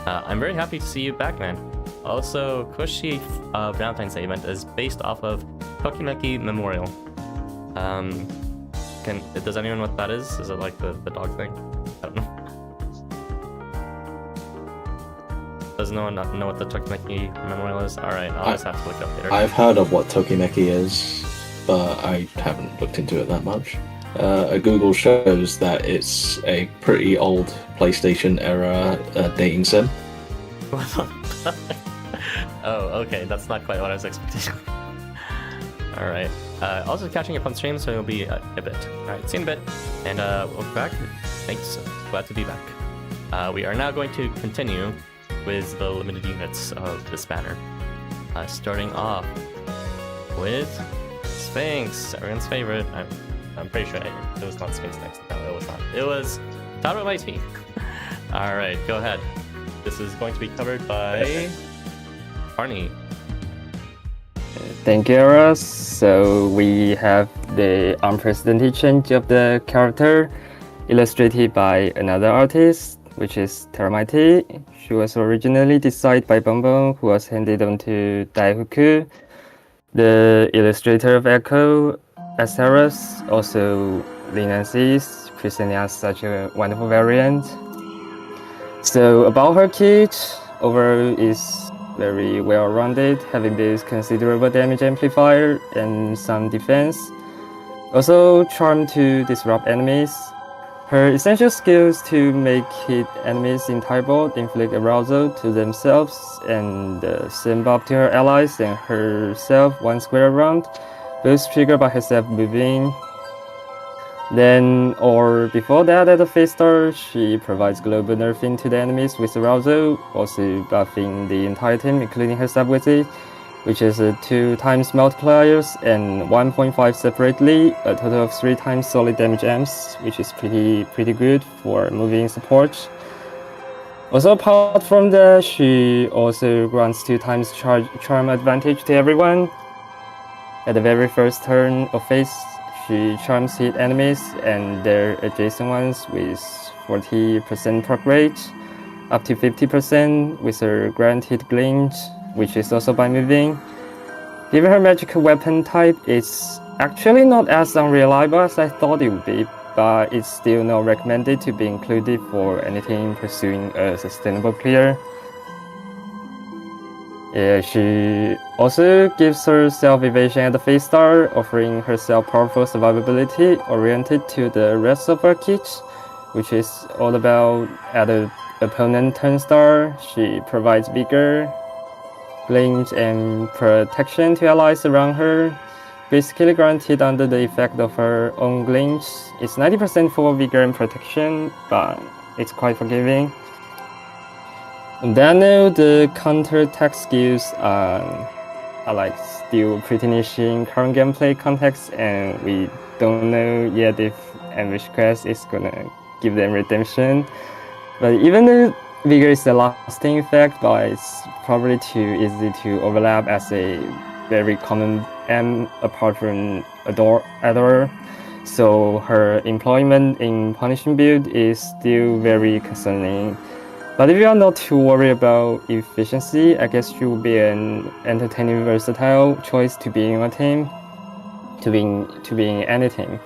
I'm very happy to see you back, man. Also, Koshchei Valentine's Day event is based off of Tokimeki Memorial. Does anyone know what that is? Is it like the dog thing? I don't know. Does no one know what the Tokimeki Memorial is? Alright, I'll just have to look it up later. I've heard of what Tokimeki is, but I haven't looked into it that much. A Google shows that it's a pretty old PlayStation era dating sim. Oh, okay, that's not quite what I was expecting. Alright. Also catching up on stream, so it'll be a bit. Alright, see you in a bit. And welcome back. Thanks, glad to be back. We are now going to continue with the limited units of this banner. Starting off with Sphinx, everyone's favorite. I'm pretty sure it was not Sphinx next. No, it was not. It was Taromaiti. Alright, go ahead. This is going to be covered by Carni. Thank you, Eros. So we have the unprecedented change of the character illustrated by another artist, which is Taromaiti. She was originally designed by Bonbon, who was handed on to Daifuku. The illustrator of Echo, Asteros, also Linensis, presenting us such a wonderful variant. So about her kit, overall is very well-rounded, having this considerable damage amplifier and some defense. Also charm to disrupt enemies. Her essential skills to make hit enemies in Thai board, inflict arousal to themselves, and send buff to her allies and herself one square around, both triggered by herself moving. Then, or before that, at the phase start, she provides global nerfing to the enemies with arousal, also buffing the entire team, including herself with it, which is 2 times multipliers and 1.5 separately, a total of 3 times solid damage amps, which is pretty good for moving support. Also, apart from that, she also grants 2 times charm advantage to everyone. At the very first turn of phase, she charms hit enemies and their adjacent ones with 40% proc rate, up to 50% with her guaranteed glint, which is also by moving. Given her magical weapon type, it's actually not as unreliable as I thought it would be, but it's still not recommended to be included for anything pursuing a sustainable clear. Yeah, she also gives herself evasion at the phase start, offering herself powerful survivability oriented to the rest of her kit, which is all about at the opponent turn start. She provides vigor, glint, and protection to allies around her, basically guaranteed under the effect of her own glint. It's 90% for vigor and protection, but it's quite forgiving. Then the counter-attack skills are like still pretty niche in current gameplay context, and we don't know yet if Ambush Quest is gonna give them redemption. But even though Vigor is a lasting effect, but it's probably too easy to overlap as a very common M apart from Adore. So her employment in Punishing build is still very concerning. But if you are not too worried about efficiency, I guess she will be an entertaining, versatile choice to be in a team, to be in any team.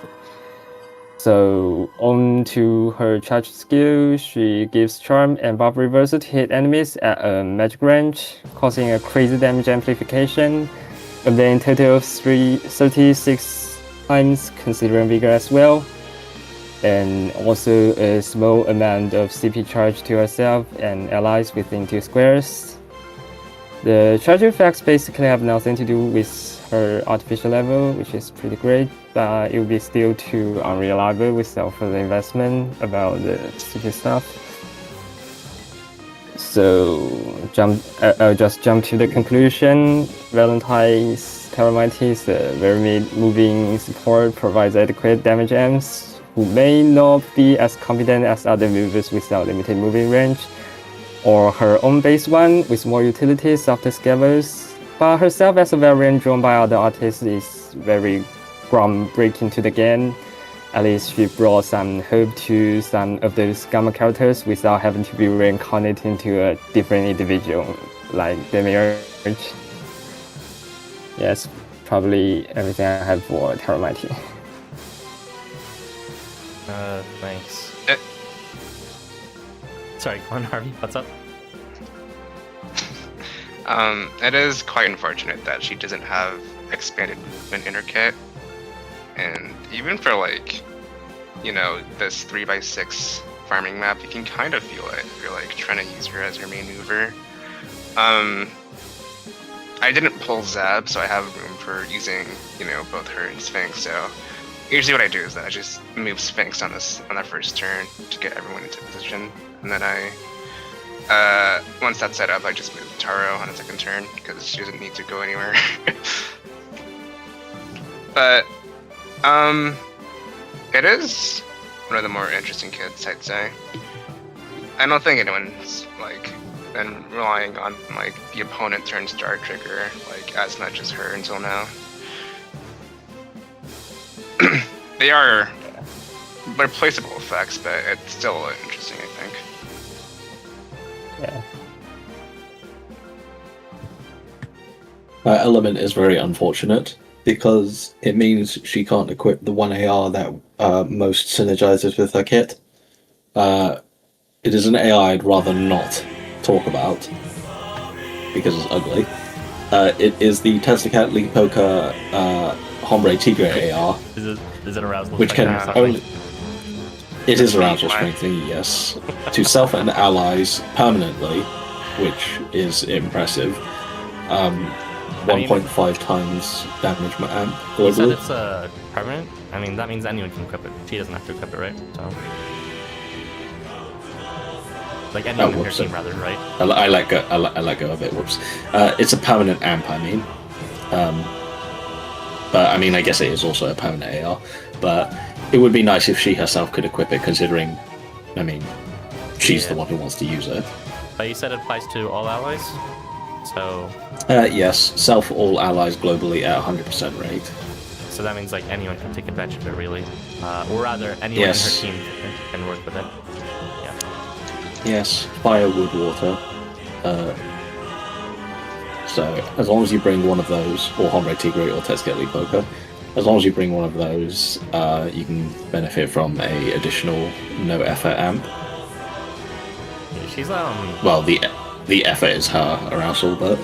So on to her charge skill, she gives charm and buff reversal to hit enemies at a magic range, causing a crazy damage amplification, and then total of 36 times considering vigor as well. And also a small amount of CP charge to herself and allies within 2 squares. The charge effects basically have nothing to do with her artificial level, which is pretty great, but it will be still too unreliable without further investment about the CP stuff. So I'll just jump to the conclusion. Valentine's Taromaiti is a very moving support, provides adequate damage amps, who may not be as confident as other movers without limited moving range, or her own base one with more utility softer scalers, but herself as a variant drawn by other artists is very groundbreaking to the game. At least she brought some hope to some of those Gamma characters without having to be reincarnated into a different individual, like Demiurge. Yes, probably everything I have for Taromaiti. Thanks. Sorry, go on, Harvey. What's up? It is quite unfortunate that she doesn't have expanded movement in her kit, and even for like, you know, this 3x6 farming map, you can kind of feel it if you're like trying to use her as your main mover. I didn't pull Zab, so I have room for using, you know, both her and Sphinx. So usually what I do is that I just move Sphinx on that first turn to get everyone into position, and then once that's set up, I just move Taro on the second turn because she doesn't need to go anywhere. But it is one of the more interesting kits, I'd say. I don't think anyone's like been relying on like the opponent turn star trigger like as much as her until now. They are replaceable effects, but it's still interesting, I think. Yeah. That element is very unfortunate because it means she can't equip the one AR that most synergizes with her kit. It is an AI I'd rather not talk about because it's ugly. It is the Cipactli Poker Hombre Tigre AR. Is it arousal? Which can only... It is arousal strengthening, yes. To self and allies permanently, which is impressive. 1.5 times damage per amp You said globally. it's permanent? I mean, that means anyone can equip it. She doesn't have to equip it, right? So... Like anyone in your whoops. team, rather, right? I let go of it. Whoops. It's a permanent amp. I mean, but I mean, I guess it is also a permanent AR. But it would be nice if she herself could equip it, considering, I mean, she's the one who wants to use it. But you said it applies to all allies, so Yes, self all allies globally at 100% rate. so that means like anyone can take advantage of it, really, or rather, anyone Yes. in her team can work with it. Yeah. Yes, fire, wood, water. So as long as you bring one of those, or Hombre Tigre or Tezcatli Poker, as long as you bring one of those, you can benefit from a additional no effort amp. She's Well, the effort is her arousal, but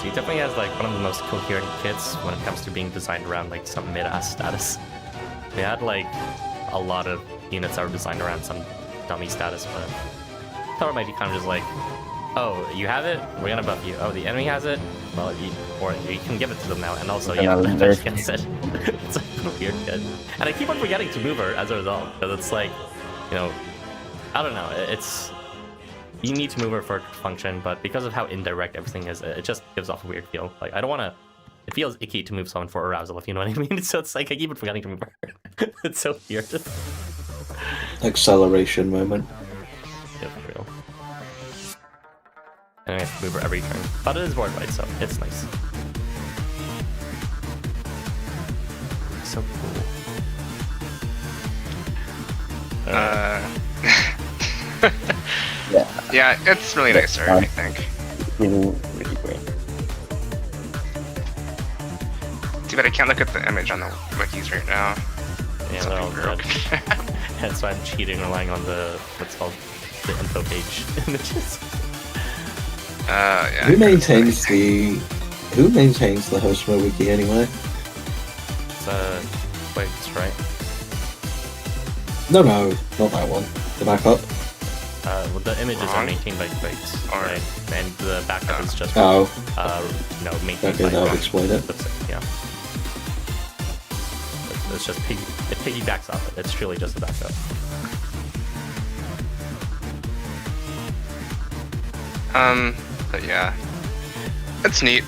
she definitely has like one of the most coherent kits when it comes to being designed around like some mid-ass status. They had like a lot of units that were designed around some dummy status, but Taromaiti kind of just like, oh, you have it, we're gonna buff you. Oh, the enemy has it, well, or you can give it to them now, and also Yeah, the very- bench gets it. It's like a weird kit, and I keep on forgetting to move her as a result, because it's like, you know, I don't know, it's you need to move her for it to function, but because of how indirect everything is, it just gives off a weird feel. Like I don't want to. It feels icky to move someone for arousal, if you know what I mean. So it's like I keep on forgetting to move her. It's so weird. acceleration moment. Yeah, for real. And I have to move her every turn. But it is board white, so it's nice. So cool. Yeah, it's really nice art, I think. Really, really great. Too bad I can't look at the image on the wikis right now. Yeah, Something they're all broke. good. That's why I'm cheating, relying on the what's called the info page images. Yeah. Who maintains the Housamo wiki anyway? It's Twigs, right? No, not that one. The backup. Well, the images are Wrong. maintained by Twigs, Or- right? And the backup is just Oh, maintained okay, by that would explain it. Yeah. It's just it piggybacks off it. It's truly just a backup. But yeah, it's neat.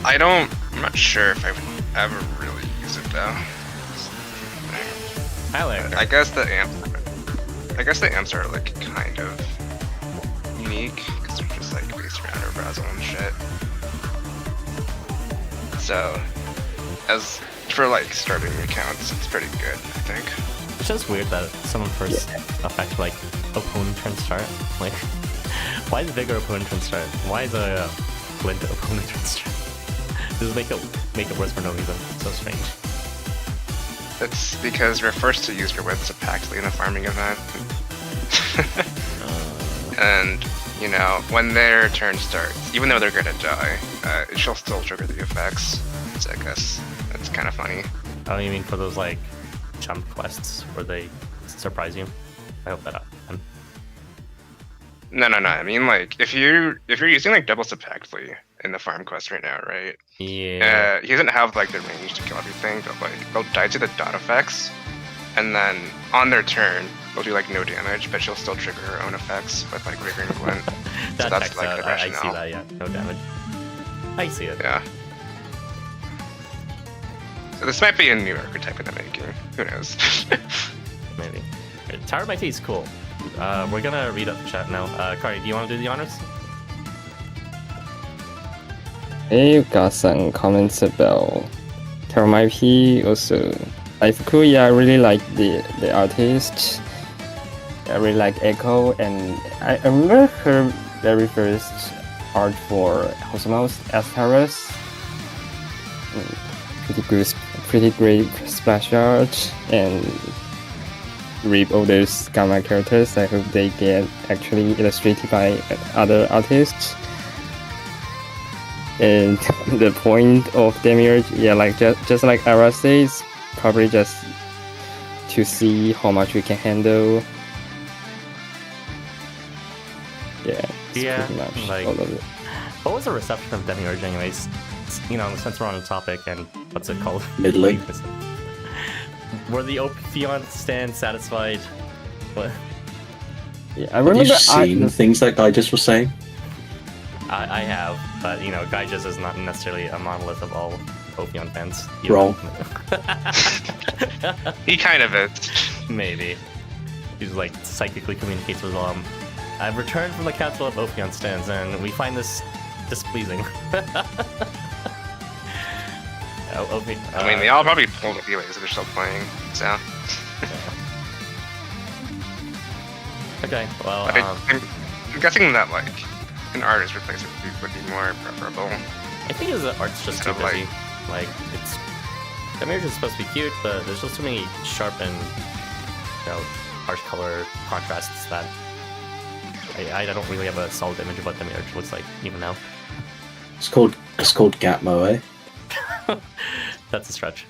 I'm not sure if I would ever really use it though. I like her. I guess the amps are like kind of unique because they're just like based around her browser and shit. So, as for like starting accounts, it's pretty good, I think. It's just weird that someone first affect like opponent turn start. Like, why is bigger opponent turn start? Why is a flint opponent turn start? Just make it worse for no reason. It's so strange. It's because we're forced to use her with Cipactli in a farming event. And, you know, when their turn starts, even though they're gonna die, she'll still trigger the effects. So I guess that's kind of funny. Oh, you mean for those like jump quests where they surprise you? I hope that happens. No. I mean, like, if you're using like double Cipactli in the farm quest right now, right? Yeah. He doesn't have like the range to kill everything, but like they'll die to the dot effects, and then on their turn they'll do like no damage, but she'll still trigger her own effects with like Rigor and Glint. That so that's checks like out. the I see rationale. that. Yeah, no damage. I see it. Yeah. So this might be a new archetype in the making. Who knows? Maybe. Taromaiti is cool. We're gonna read up the chat now. Carni, do you want to do the honors? Hey, you've got some comments about Taromaiti also. Cool, yeah, I really like the artist. I really like Echo, and I remember her very first art for Housamos Astaros. Pretty great splash art, and read all those gamma characters. I hope they get actually illustrated by other artists. And the point of Demiurge, yeah, like just like Ara says, probably just to see how much we can handle. Yeah, it's Yeah, pretty much like- all of it. What was the reception of Demiurge anyways? You know, since we're on the topic, and what's it called? Middling. Were the Ophion stands satisfied? What? Yeah, I Have remember. you seen things like I just was saying? I have, but you know, Gaijus is not necessarily a monolith of all Ophion fans. Wrong. He kind of is. Maybe. He's like psychically communicates with I've returned from the Council of Ophion stands, and we find this displeasing. I mean, they all probably pulled it anyways if they're still playing, so. Okay, well, I'm guessing that, like, an artist replacement would be more preferable. I think the art's just too Kind of busy. Like, it's... Demiurge is supposed to be cute, but there's just too many sharp and, you know, harsh color contrasts that I don't really have a solid image of what Demiurge looks like, even now. It's called Gatmo, eh? That's a stretch.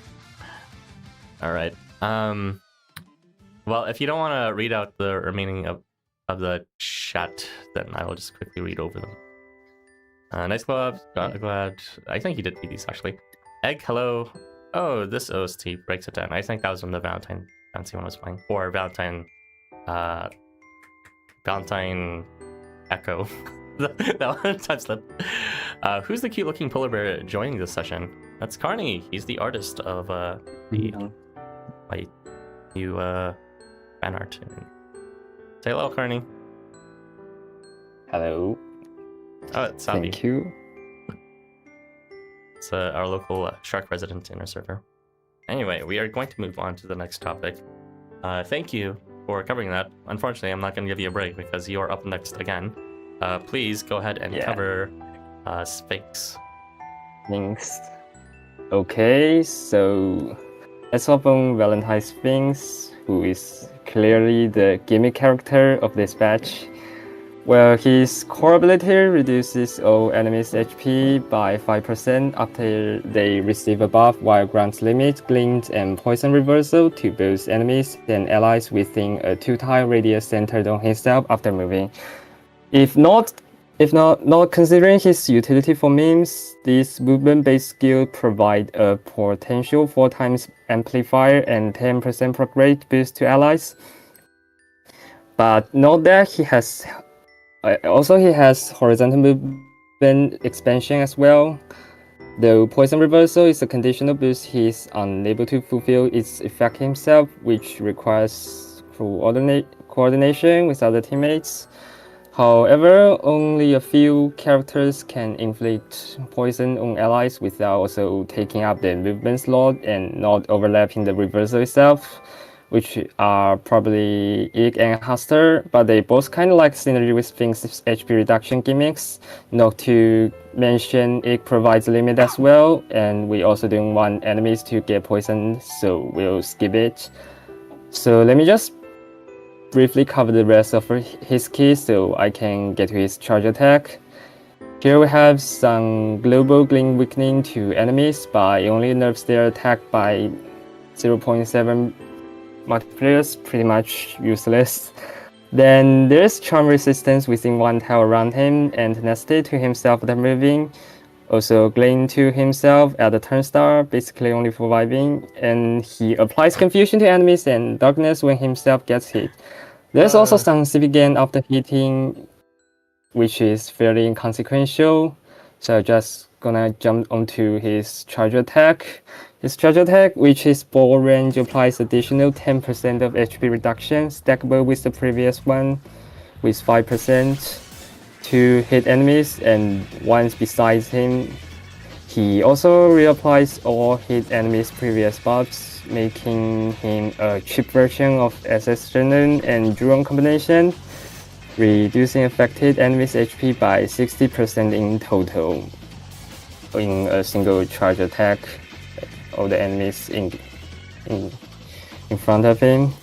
Alright. Well, if you don't want to read out the remaining of the chat, then I will just quickly read over them. Nice club. Glad. I think you did read these, actually. Egg, hello. Oh, this OST breaks it down. I think that was when the Valentine fancy one was playing. Or Valentine... Valentine Echo. That one time slip. Who's the cute looking polar bear joining this session? That's Carni. He's the artist of the my new fan art. Say hello, Carni. Hello. Oh, it's Sabi. Thank you. It's our local shark resident in our server. Anyway, we are going to move on to the next topic. Thank you for covering that. Unfortunately, I'm not going to give you a break because you are up next again. Please go ahead and cover Sphinx. Thanks. Okay, so let's open Valentine Sphinx, who is clearly the gimmick character of this batch. Well, his core ability reduces all enemies' HP by 5% after they receive a buff, while grants limit, glint, and poison reversal to both enemies and allies within a 2-tile radius centered on himself after moving. If not considering his utility for memes, this movement-based skill provide a potential 4x amplifier and 10% proc rate boost to allies. But note that he has horizontal movement expansion as well. Though poison reversal is a conditional boost, he is unable to fulfill its effect himself, which requires coordination with other teammates. However, only a few characters can inflict poison on allies without also taking up the movement slot and not overlapping the reversal itself, which are probably Ig and Haster, but they both kind of like synergy with Sphinx's HP reduction gimmicks. Not to mention, Ig provides a limit as well, and we also don't want enemies to get poisoned, so we'll skip it. So let me just briefly cover the rest of his keys so I can get to his charge attack. Here we have some global glint weakening to enemies, but it only nerfs their attack by 0.7 multipliers, pretty much useless. Then there's charm resistance within 1 tile around him and tenacity to himself after moving. Also glint to himself at the turn start, basically only for vibing, and he applies confusion to enemies and darkness when himself gets hit. There's also some civic gain after hitting, which is fairly inconsequential, so just gonna jump onto his charge attack. His charge attack, which is ball range, applies additional 10% of HP reduction, stackable with the previous one, with 5% to hit enemies and once besides him. He also reapplies all hit enemies' previous buffs, making him a cheap version of SS Genon and Juron combination, reducing affected enemies' HP by 60% in total in a single charge attack. All the enemies in front of him.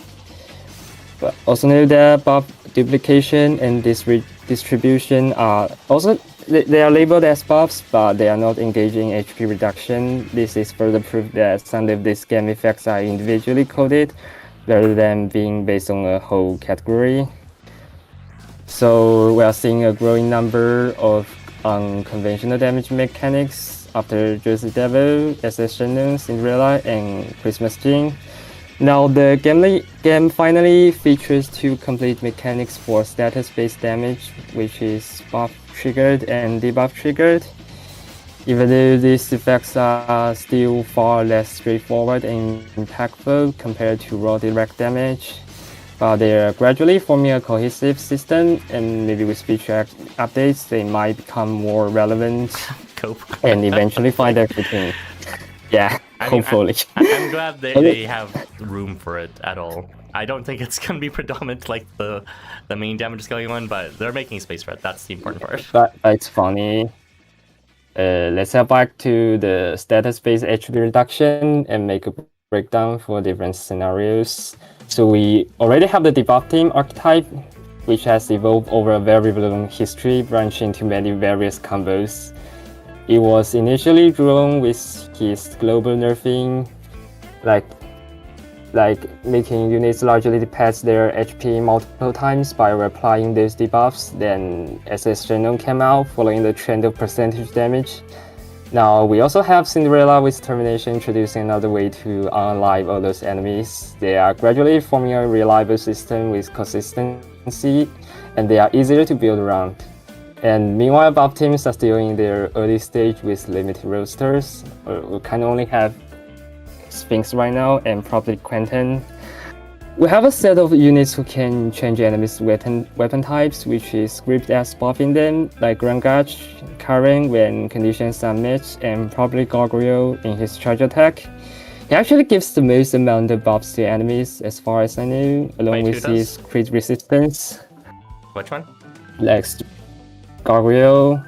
But also know that buff duplication and distribution are also they are labeled as buffs, but they are not engaging HP reduction. This is further proof that some of these game effects are individually coded rather than being based on a whole category. So we are seeing a growing number of unconventional damage mechanics after Jersey Devil, SS Shino, Cinderella, and Christmas Jean. Now the game finally features 2 complete mechanics for status-based damage, which is buff triggered and debuff triggered. Even though these effects are still far less straightforward and impactful compared to raw direct damage, but they are gradually forming a cohesive system, and maybe with feature updates they might become more relevant Cope. and eventually find their footing. Yeah, hopefully. I'm glad they have room for it at all. I don't think it's going to be predominant like the main damage scaling one, but they're making space for it. That's the important part. But it's funny. Let's head back to the status-based HP reduction and make a breakdown for different scenarios. So we already have the debuff team archetype, which has evolved over a very long history, branching into many various combos. It was initially drawn with his global nerfing, like making units largely pass their HP multiple times by reapplying those debuffs. Then SS Shino came out, following the trend of percentage damage. Now we also have Cinderella with Termination, introducing another way to unalive all those enemies. They are gradually forming a reliable system with consistency, and they are easier to build around. And meanwhile, buff teams are still in their early stage with limited rosters. We kind of only have Sphinx right now and probably Quentin. We have a set of units who can change enemies' weapon types, which is scripted as buffing them, like Grangach, Karen when conditions are met, and probably Gargoyle in his charge attack. He actually gives the most amount of buffs to enemies, as far as I know, along with his crit resistance. Which one? Like Gargoyle,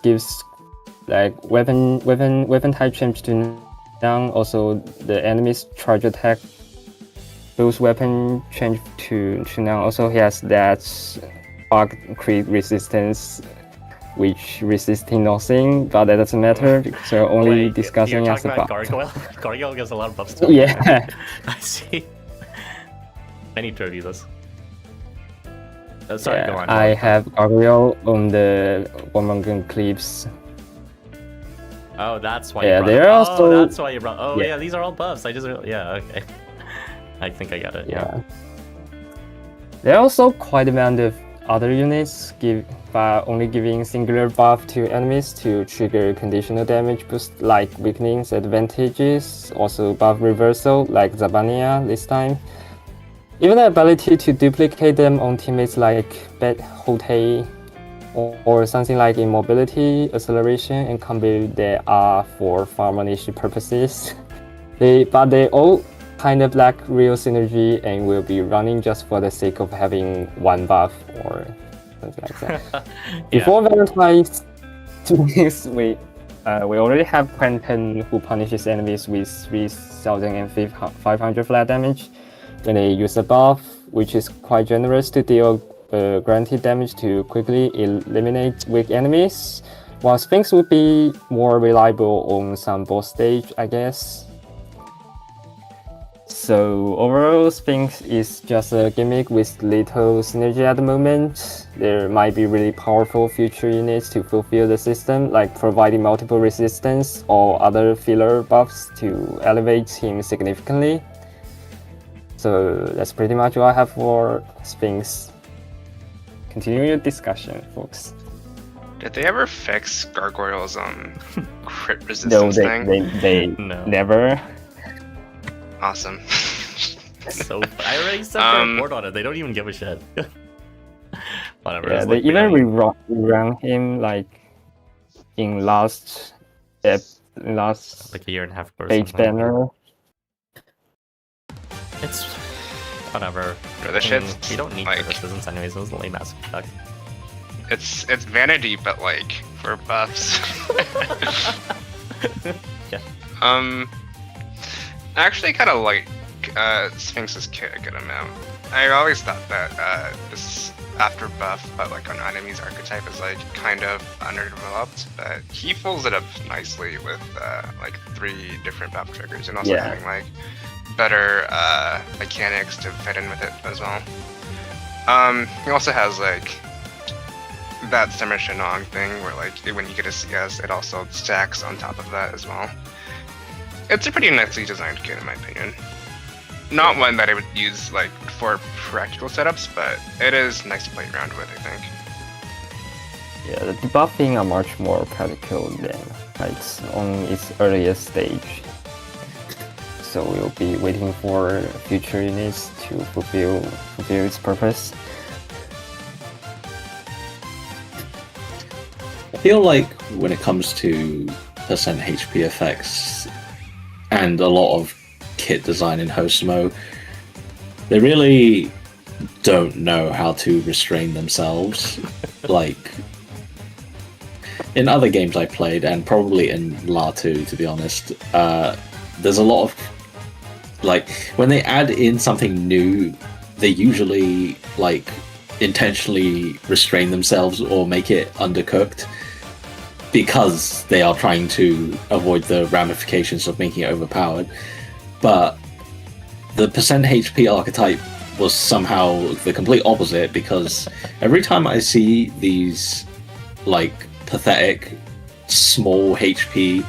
gives weapon type change to down. Also, the enemy's charge attack, those weapon change to now. Also, he has that bug crit resistance, which resisting nothing, but that doesn't matter because we're only discussing as a buff. Gargoyle? Gargoyle gives a lot of buffs too. Yeah. I see. I need to review this. Sorry, go on. I have Gargoyle on the Womangan clips. Oh, that's why. Yeah, you they're also. Oh, that's why you brought. Oh, yeah, these are all buffs. I just. Yeah, okay. I think I got it. Yeah. There are also quite a amount of other units only giving singular buff to enemies to trigger conditional damage boost, like weakenings, advantages. Also buff reversal, like Zabaniyya this time. Even the ability to duplicate them on teammates like Hote or something like immobility, acceleration, and combo that are for farm niche purposes. But they all kind of lack real synergy and will be running just for the sake of having one buff or something like that. Before Valentine's, we already have Quentin, who punishes enemies with 3,500 flat damage when they use a buff, which is quite generous to deal guaranteed damage to quickly eliminate weak enemies, while Sphinx would be more reliable on some boss stage, I guess. So overall, Sphinx is just a gimmick with little synergy at the moment. There might be really powerful future units to fulfill the system, like providing multiple resistance or other filler buffs to elevate him significantly. So that's pretty much all I have for Sphinx. Continue your discussion, folks. Did they ever fix Gargoyle's crit resistance thing? They No. never. Awesome. So I already set their report on it. They don't even give a shit. Whatever. Yeah, they even rerun him like in last like a year and a half or page something. banner. It's whatever. Bro, the shit's You don't need like resistance anyways. It was a lame ass effect. it's vanity, but like for buffs. Yeah. I actually kind of like Sphinx's kit a good amount. I always thought that this after buff, but like on enemies archetype is like kind of underdeveloped, but he pulls it up nicely with like 3 different buff triggers and also having like better mechanics to fit in with it as well. He also has like that Summer Shinong thing where like when you get a CS, it also stacks on top of that as well. It's a pretty nicely designed kit in my opinion. Not one that I would use like for practical setups, but it is nice to play around with, I think. Yeah, the debuffing are much more practical than like on its earliest stage. So we'll be waiting for future units to fulfill its purpose. I feel like when it comes to percent HP effects and a lot of kit design in Housamo, they really don't know how to restrain themselves. Like, in other games I played, and probably in La 2, to be honest, there's a lot of, like, when they add in something new, they usually, like, intentionally restrain themselves or make it undercooked because they are trying to avoid the ramifications of making it overpowered. But the percent HP archetype was somehow the complete opposite, because every time I see these, like, pathetic small HP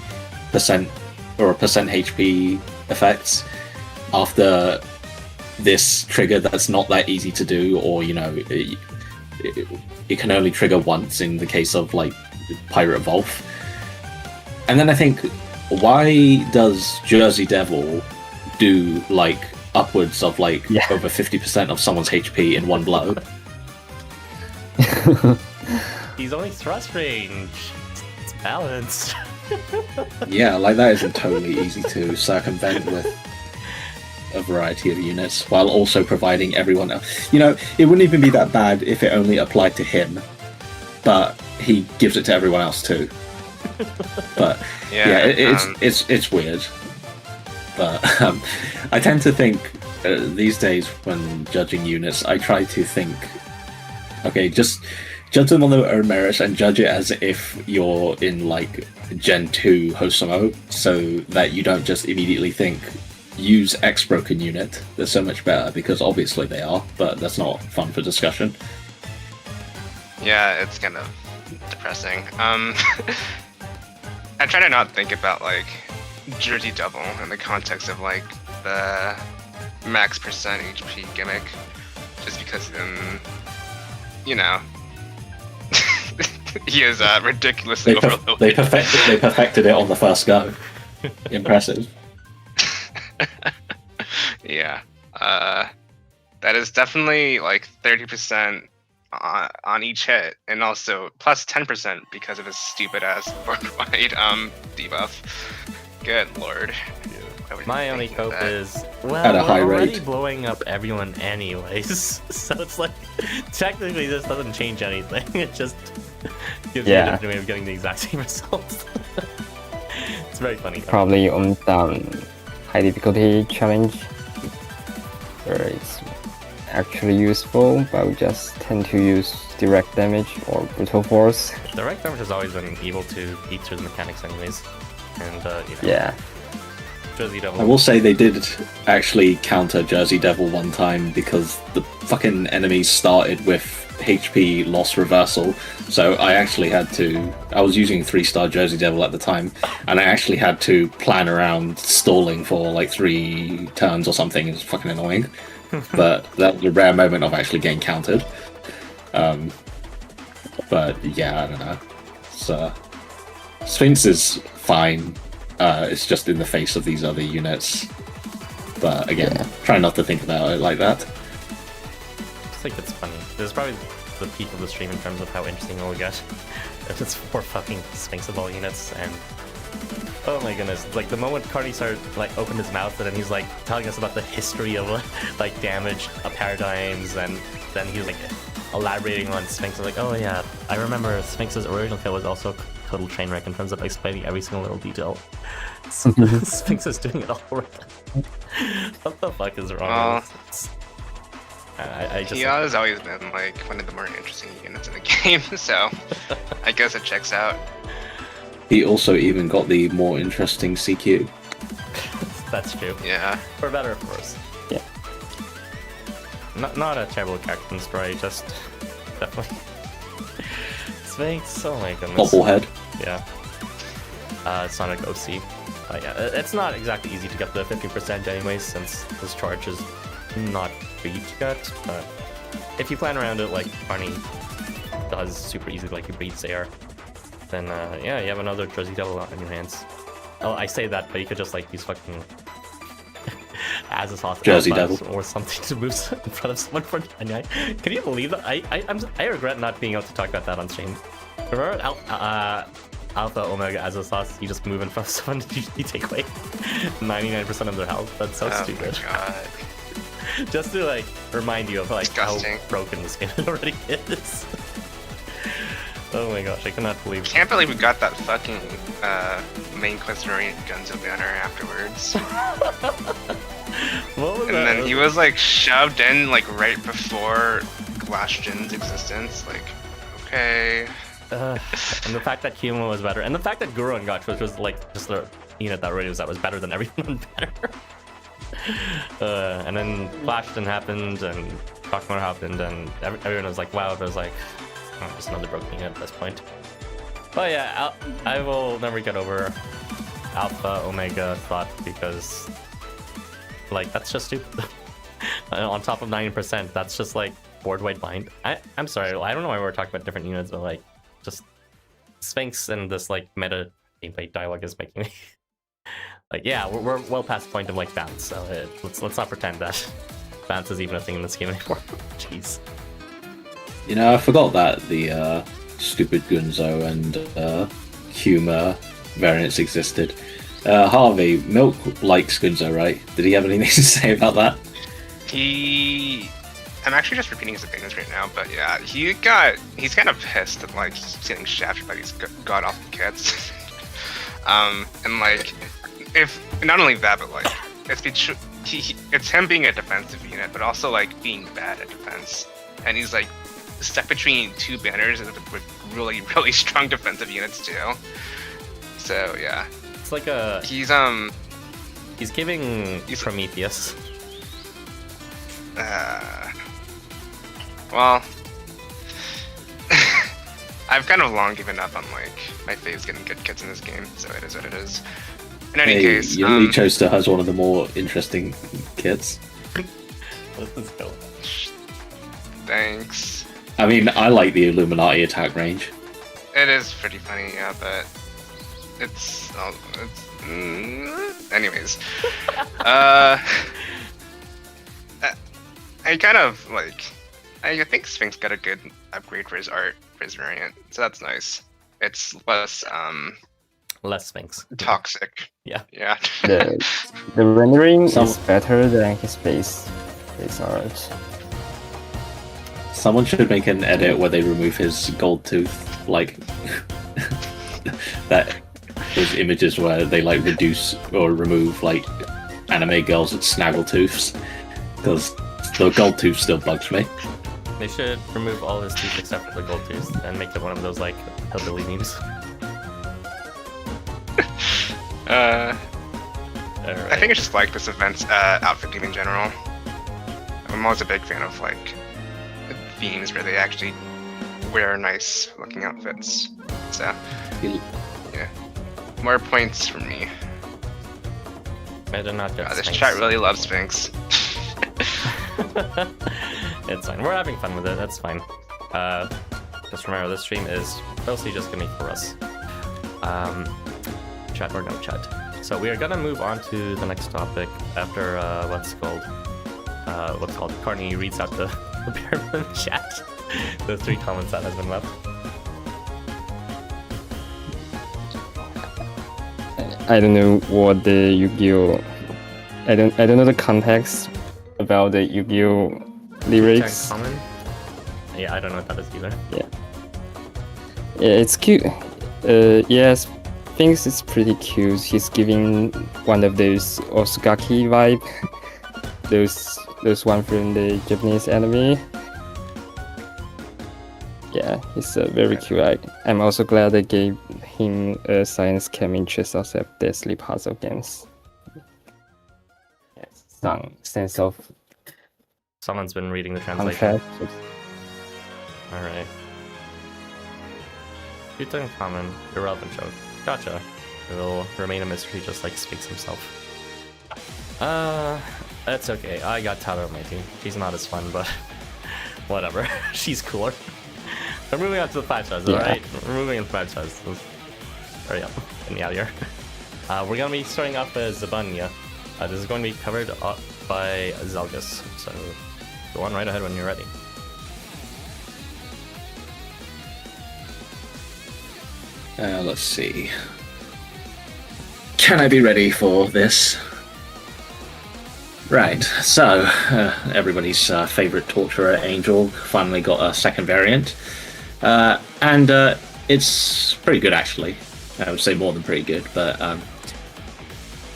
percent or percent HP effects after this trigger that's not that easy to do, or you know, it can only trigger once in the case of like Pirate Volf. And then I think, why does Jersey Devil do like upwards of like over 50% of someone's HP in one blow? He's only thrust range. It's balanced. Yeah, like that isn't totally easy to circumvent with a variety of units, while also providing everyone else. You know, it wouldn't even be that bad if it only applied to him, but he gives it to everyone else too. But it's weird. But I tend to think these days when judging units, I try to think, okay, just judge them on their own merits and judge it as if you're in like Gen 2 Housamo, so that you don't just immediately think, use X broken unit, they're so much better, because obviously they are, but that's not fun for discussion. Yeah, it's kind of depressing. I try to not think about like Jersey Devil in the context of like the max percent HP gimmick, just because you know, he is ridiculously overloaded. They perfected it on the first go. Impressive. Yeah, that is definitely like 30% on each hit, and also plus 10% because of his stupid ass board-wide debuff. Good lord. My only hope is, well, at a high we're already rate. blowing up everyone anyways, so it's like, technically this doesn't change anything, it just gives you a different way of getting the exact same results. It's very funny. Probably on some high difficulty challenge where it's actually useful, but we just tend to use direct damage or brutal force. Direct damage has always been able to beat through the mechanics anyways, and you know. Yeah. Jersey Devil. I will say they did actually counter Jersey Devil one time, because the fucking enemies started with HP loss reversal, so I actually had to, I was using 3-star Jersey Devil at the time, and I actually had to plan around stalling for like 3 turns or something. It's fucking annoying. But that was a rare moment of actually getting countered. But yeah, I don't know. So Sphinx is fine. It's just in the face of these other units. But again, try not to think about it like that. I just think it's funny. This is probably the peak of the stream in terms of how interesting it will get. It's 4 fucking Sphinx of all units, and oh my goodness, like the moment Carni started, like, opened his mouth, and then he's like telling us about the history of like damage paradigms, and then he was like elaborating on Sphinx. I was like, oh yeah, I remember Sphinx's original kill was also total train wreck in terms of explaining every single little detail. Sphinx is doing it all right. What the fuck is wrong with this? I just... He has always been like one of the more interesting units in the game, so I guess it checks out. He also even got the more interesting CQ. That's true. Yeah. For better, of course. Yeah. Not a terrible character in the story, just definitely Sphinx, oh my goodness. Bobblehead. Yeah. Sonic OC. Yeah, it's not exactly easy to get the 50% anyways, since this charge is not free to get, but if you plan around it like Carni does super easily, like he breeds AR, then yeah, you have another Jersey Devil in your hands. Oh, I say that, but you could just like use fucking as a sauce Jersey Devil or something to move in front of someone for 99. Can you believe that? I regret not being able to talk about that on stream. Remember Alpha Omega as a sauce, you just move in front of someone and you take away 99% of their health. That's so stupid. Oh my god. Just to like remind you of like Disgusting. how broken this game already is. Oh my gosh, I cannot believe. Can't believe we got that fucking main quest variant Gunzo banner afterwards. What was And that? then he was like shoved in like right before Glass Jin's existence. Like, okay. And the fact that Humo was better, and the fact that Gurun got, which was like just the unit that was better than everyone better. And then Flashton happened, and Rockmore happened, and everyone was like, wow, there's like, oh, just another broken unit at this point. But yeah, I will never get over Alpha Omega thought, because like that's just stupid. On top of 90%, that's just like board wide blind. I'm sorry, I don't know why we're talking about different units, but like just Sphinx and this like meta gameplay dialogue is making me like, yeah, we're well past the point of like bounce, so let's not pretend that bounce is even a thing in this game anymore. Jeez. You know, I forgot that the stupid Gunzo and Humor variants existed. Harvey, Milk likes Gunzo, right? Did he have anything to say about that? I'm actually just repeating his opinions right now, but yeah, he's kind of pissed that like he's getting shafted by these god awful kids. And like, if not only that, but like it's him being a defensive unit, but also like being bad at defense, and he's like stuck between two banners with really really strong defensive units too. So yeah, It's like he's giving Prometheus. Well, I've kind of long given up on like my faves getting good kits in this game, so it is what it is. In any case, your Licho still has one of the more interesting kits. Let's go. Thanks. I mean, I like the Illuminati attack range. It is pretty funny, yeah, but anyways. I kind of like. I think Sphinx got a good upgrade for his art for his variant, so that's nice. It's less Sphinx. toxic. Yeah. Yeah. The rendering is better than his base art. Someone should make an edit where they remove his gold tooth, like that. Those images where they like reduce or remove like anime girls with snaggle tooths, because the gold tooth still bugs me. They should remove all his teeth except for the gold tooth and make it one of those like hillbilly memes. I Alright. think I just like this event's outfit theme in general. I'm always a big fan of like themes where they actually wear nice looking outfits. So yeah, more points for me. Better not get This Sphinx. chat really loves Sphinx. It's fine. We're having fun with it. That's fine. Just remember, this stream is mostly just gonna be for us. Chat or no chat. So we are gonna move on to the next topic after what's called Carni reads out the pyramid chat. The 3 comments that has been left. I don't know what the Yu-Gi-Oh. I don't know the context about the Yu-Gi-Oh lyrics. Common? Yeah, I don't know what that is either. Yeah, it's cute. Yes, Sphinx is pretty cute. He's giving one of those Osugaki vibe. Those one from the Japanese anime. Yeah, he's very cute. I'm also glad they gave him a science chem interest also at the Sleep Puzzle games. Yes, some sense of Someone's been reading the translation. contrast. Alright. Tutankhamun, irrelevant joke. Gotcha. It will remain a mystery just like Sphinx himself. That's okay. I got Taromaiti. She's not as fun, but whatever. She's cooler. We're moving on to the 5 stars, alright? We're moving into 5 stars. Hurry up. Get me out of here. We're gonna be starting off as Zabaniyya. This is going to be covered up by Zalgus. So go on right ahead when you're ready. Let's see. Can I be ready for this? Right, so everybody's favorite torturer angel finally got a second variant, and it's pretty good actually. I would say more than pretty good, but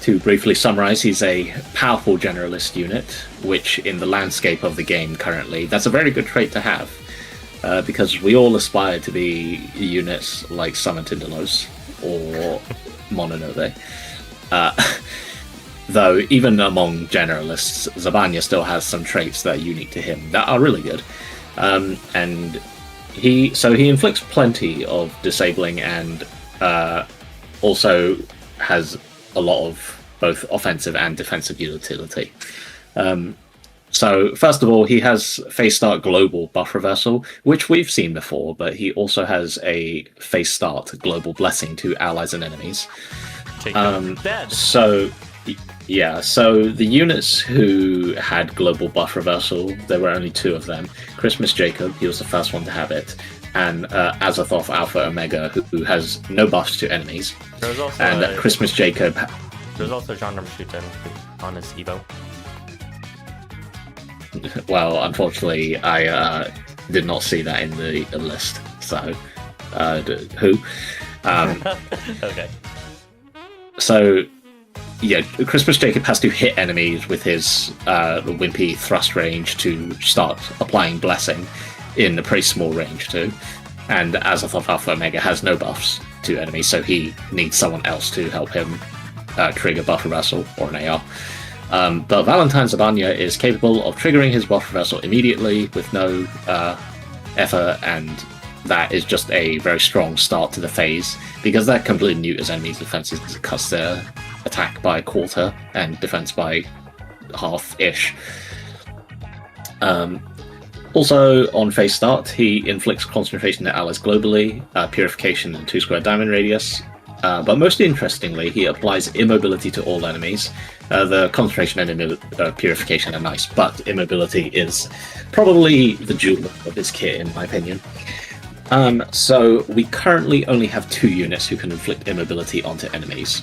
to briefly summarize, he's a powerful generalist unit, which in the landscape of the game currently, that's a very good trait to have, because we all aspire to be units like Summon Tindalos or Mononobe. Though, even among generalists, Zabaniyya still has some traits that are unique to him that are really good. And he inflicts plenty of disabling and also has a lot of both offensive and defensive utility. So, first of all, he has Phase Start Global Buff Reversal, which we've seen before, but he also has a Phase Start Global Blessing to allies and enemies. Dead. So the units who had Global Buff Reversal, there were only 2 of them. Christmas Jacob, he was the first one to have it, and Azathoth Alpha Omega, who has no buffs to enemies. There's also and Christmas Jacob... There's also Genre Shooten on his Evo. Well, unfortunately, I did not see that in the list, so... who? Okay. So, yeah, Christmas Jacob has to hit enemies with his wimpy thrust range to start applying Blessing in a pretty small range too. And Azathoth Alpha Omega has no buffs to enemies, so he needs someone else to help him trigger Buff Reversal or an AR. But Valentine Zabaniyya is capable of triggering his Buff Reversal immediately with no effort, and that is just a very strong start to the phase, because that completely neuters enemies' defenses because it cuts their attack by a quarter and defense by half-ish. Also, on phase start, he inflicts concentration to allies globally, purification and 2 square diamond radius, but most interestingly, he applies immobility to all enemies. The concentration and purification are nice, but immobility is probably the jewel of his kit, in my opinion. So we currently only have 2 units who can inflict immobility onto enemies,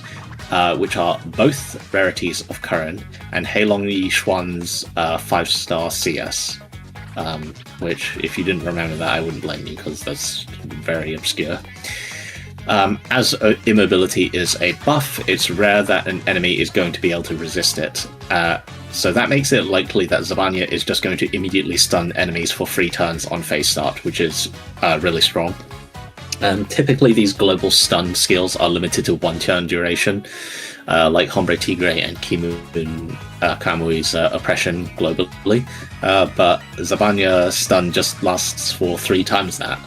which are both rarities of Curran and Heilong Yi Xuan's 5-star CS, which, if you didn't remember that, I wouldn't blame you, because that's very obscure. As immobility is a buff, it's rare that an enemy is going to be able to resist it. So that makes it likely that Zabaniyya is just going to immediately stun enemies for 3 turns on phase start, which is really strong. Typically these global stun skills are limited to 1 turn duration, like Hombre Tigre and Kimun Kamui's Oppression globally, but Zabaniyya stun just lasts for 3 times that.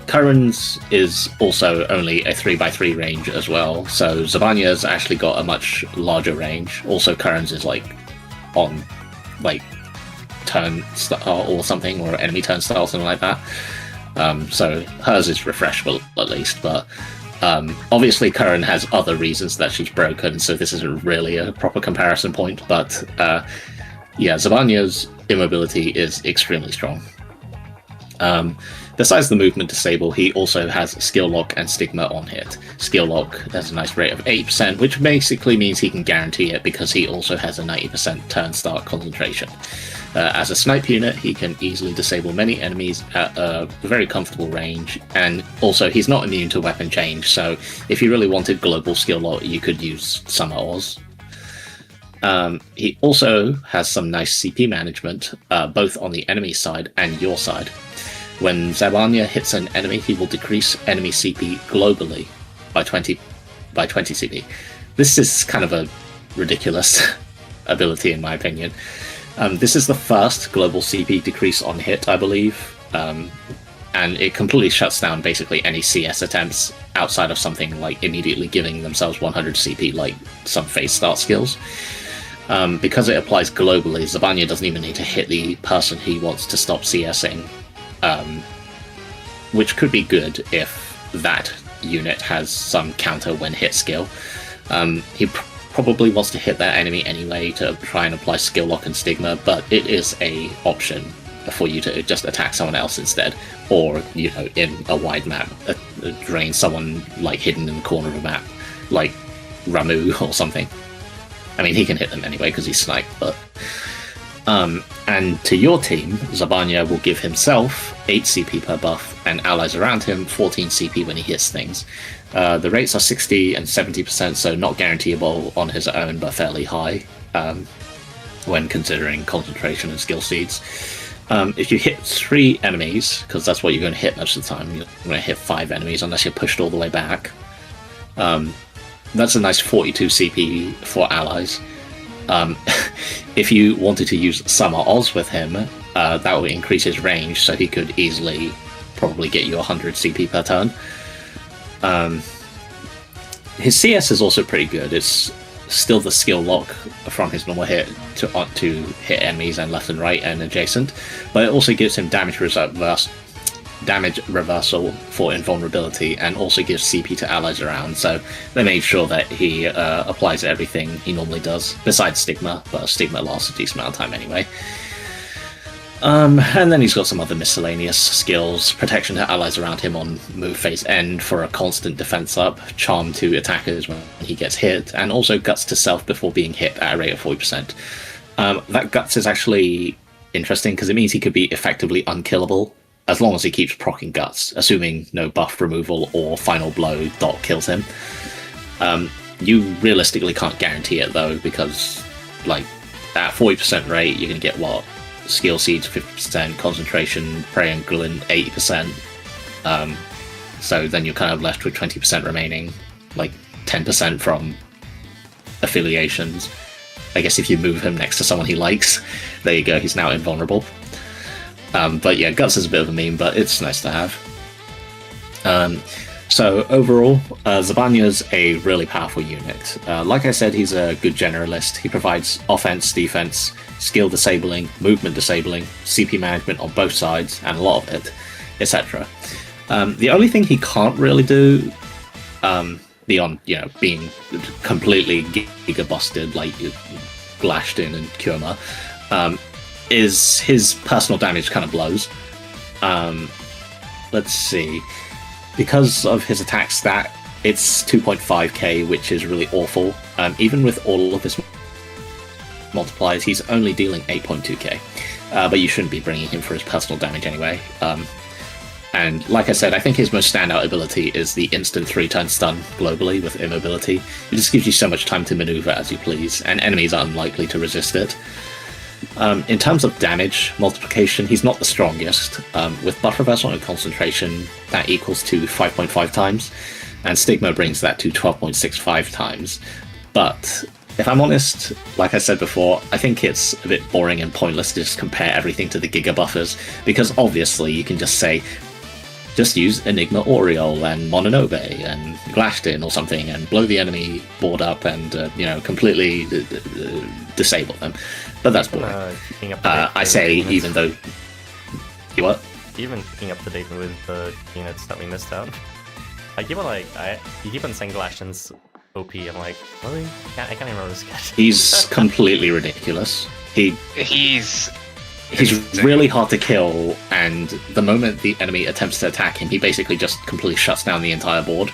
Curran's is also only a 3x3 range as well, so Zabaniyya's actually got a much larger range. Also, Curran's is on turn style or something, or enemy turn style, something like that. So hers is refreshable at least, but obviously Curran has other reasons that she's broken, so this isn't really a proper comparison point. But Zabaniyya's immobility is extremely strong. Besides the movement disable, he also has Skill Lock and Stigma on hit. Skill Lock has a nice rate of 8%, which basically means he can guarantee it because he also has a 90% turn start concentration. As a snipe unit, he can easily disable many enemies at a very comfortable range, and also he's not immune to weapon change, so if you really wanted global Skill Lock, you could use Summer Oz. He also has some nice CP management, both on the enemy side and your side. When Zabaniyya hits an enemy, he will decrease enemy CP globally by 20 CP. This is kind of a ridiculous ability in my opinion. This is the first global CP decrease on hit, I believe, and it completely shuts down basically any CS attempts outside of something like immediately giving themselves 100 CP, like some phase start skills. Because it applies globally, Zabaniyya doesn't even need to hit the person he wants to stop CSing, which could be good if that unit has some counter when hit skill. He probably wants to hit that enemy anyway to try and apply skill lock and stigma, but it is a option for you to just attack someone else instead, or, you know, in a wide map, drain someone like hidden in the corner of a map, like Ramu or something. I mean, he can hit them anyway because he's sniped, but... and to your team, Zabaniyya will give himself 8 CP per buff, and allies around him 14 CP when he hits things. The rates are 60 and 70%, so not guaranteeable on his own, but fairly high when considering concentration and skill seeds. If you hit 3 enemies, because that's what you're going to hit most of the time, you're going to hit 5 enemies unless you're pushed all the way back. That's a nice 42 CP for allies. If you wanted to use Summer Oz with him, that would increase his range, so he could easily probably get you 100 CP per turn. His CS is also pretty good. It's still the skill lock from his normal hit to hit enemies and left and right and adjacent, but it also gives him damage reversal for invulnerability, and also gives CP to allies around, so they made sure that he applies everything he normally does, besides Stigma, but Stigma lasts a decent amount of time anyway. And then he's got some other miscellaneous skills: protection to allies around him on move phase end for a constant defense up, charm to attackers when he gets hit, and also guts to self before being hit at a rate of 40%. That guts is actually interesting because it means he could be effectively unkillable as long as he keeps proccing guts, assuming no buff removal or final blow dot kills him. You realistically can't guarantee it though, because like at 40% rate you're going to get what? Skill seeds 50%, concentration, prey and glint 80%. So then you're kind of left with 20% remaining, like 10% from affiliations. I guess if you move him next to someone he likes, there you go, he's now invulnerable. But yeah, Guts is a bit of a meme, but it's nice to have. So overall, Zabaniyya's a really powerful unit. Like I said, he's a good generalist. He provides offense, defense, skill disabling, movement disabling, CP management on both sides, and a lot of it, etc. The only thing he can't really do, beyond, you know, being completely giga busted like Glashtin and Kurma, is his personal damage kind of blows. Let's see. Because of his attack stat, it's 2.5k, which is really awful. Even with all of his multipliers, he's only dealing 8.2k. But you shouldn't be bringing him for his personal damage anyway. And like I said, I think his most standout ability is the instant 3-turn stun globally with immobility. It just gives you so much time to maneuver as you please, and enemies are unlikely to resist it. In terms of damage multiplication, he's not the strongest. With buff reversal and concentration, that equals to 5.5 times, and Stigma brings that to 12.65 times. But if I'm honest, like I said before, I think it's a bit boring and pointless to just compare everything to the Giga buffers, because obviously you can just say, just use Enigma Oriole and Mononobe and Glashtin or something and blow the enemy board up and, you know, completely disable them. But that's boring. I say, even though... You what? Even keeping up to date with the units that we missed out. I keep on like, you keep on saying Glashtin's OP. I'm like, really? I can't even remember this guy. He's completely ridiculous. He's really hard to kill, and the moment the enemy attempts to attack him, he basically just completely shuts down the entire board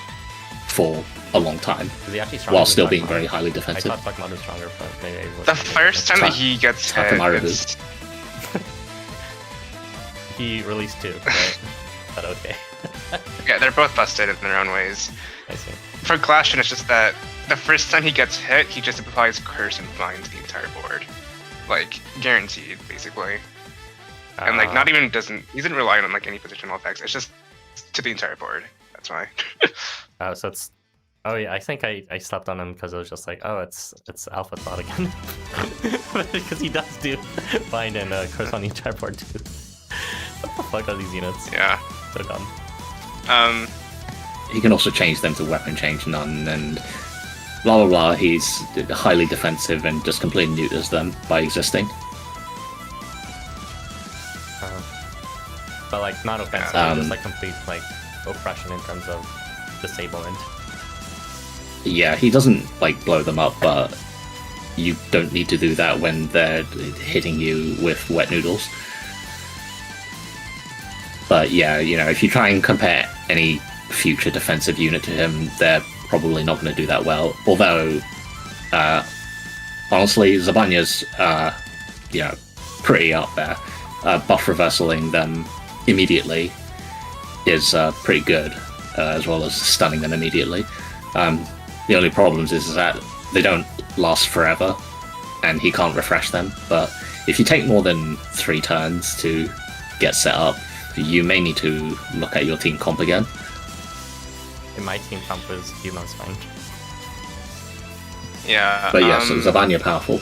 for a long time, while still being very highly defensive. I thought Takamaru was stronger, but maybe the first time that he gets hit, he released 2, right? But okay. Yeah, they're both busted in their own ways. I see. For Glashtin, it's just that the first time he gets hit, he just applies Curse and Blind to the entire board. Like, guaranteed, basically. And like, not even he doesn't rely on like any positional effects, it's just to the entire board. That's why. So it's... Oh yeah, I think I slept on him because it was just like, oh, it's Alpha Thought again. Because he does do Bind and Curse on the entire board too. What the fuck are these units? Yeah. So dumb. He can also change them to weapon change none and blah blah blah. He's highly defensive and just completely neuters them by existing. But like not offensive, just like complete like oppression in terms of disablement. Yeah, he doesn't like blow them up, but you don't need to do that when they're hitting you with wet noodles. But yeah, you know, if you try and compare any future defensive unit to him, they're probably not going to do that well. Although, honestly, Zabaniyya's, you know, pretty up there. Buff reversaling them immediately is pretty good, as well as stunning them immediately. The only problems is that they don't last forever, and he can't refresh them. But if you take more than 3 turns to get set up, you may need to look at your team comp again. In my team comp was Humo's fine. Yeah. But yes, Zabaniyya powerful.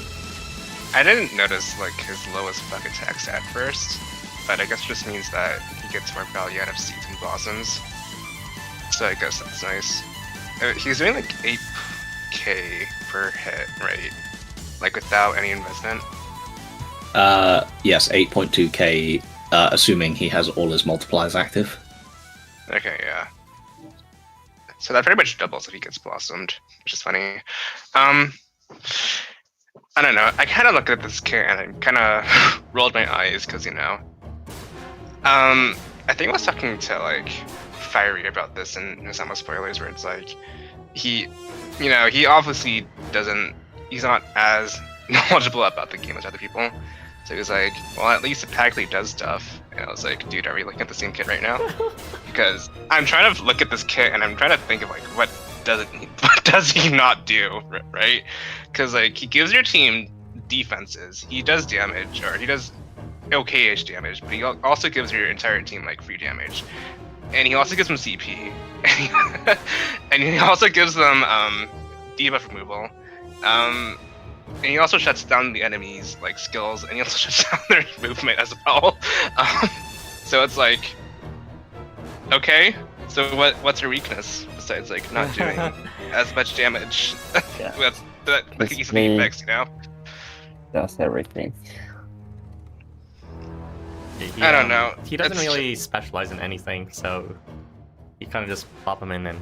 I didn't notice like his lowest bug attacks at first, but I guess it just means that he gets more value out of seeds and blossoms. So I guess that's nice. He's doing like 8k per hit, right? Like without any investment. Yes, 8.2k, assuming he has all his multipliers active. Okay, yeah. So that pretty much doubles if he gets blossomed, which is funny. I don't know. I kind of looked at this kit and I kind of rolled my eyes because, you know. I think I was talking to like Fiery about this in Housamo spoilers, where it's like he obviously doesn't. He's not as knowledgeable about the game as other people. So he was like, well, at least Cipactli does stuff. And I was like, dude, are we looking at the same kit right now? Because I'm trying to look at this kit and I'm trying to think of like, what does he not do, right? Because like he gives your team defenses, he does damage, or he does okay-ish damage, but he also gives your entire team like free damage. And he also gives them CP. And he also gives them debuff removal. And he also shuts down the enemy's like skills, and he also shuts down their movement as well. So it's like, okay, so what's your weakness besides like not doing as much damage? Yeah. that can easily be fixed, you know? That's everything. I don't know. He doesn't really specialize in anything, so you kind of just pop him in and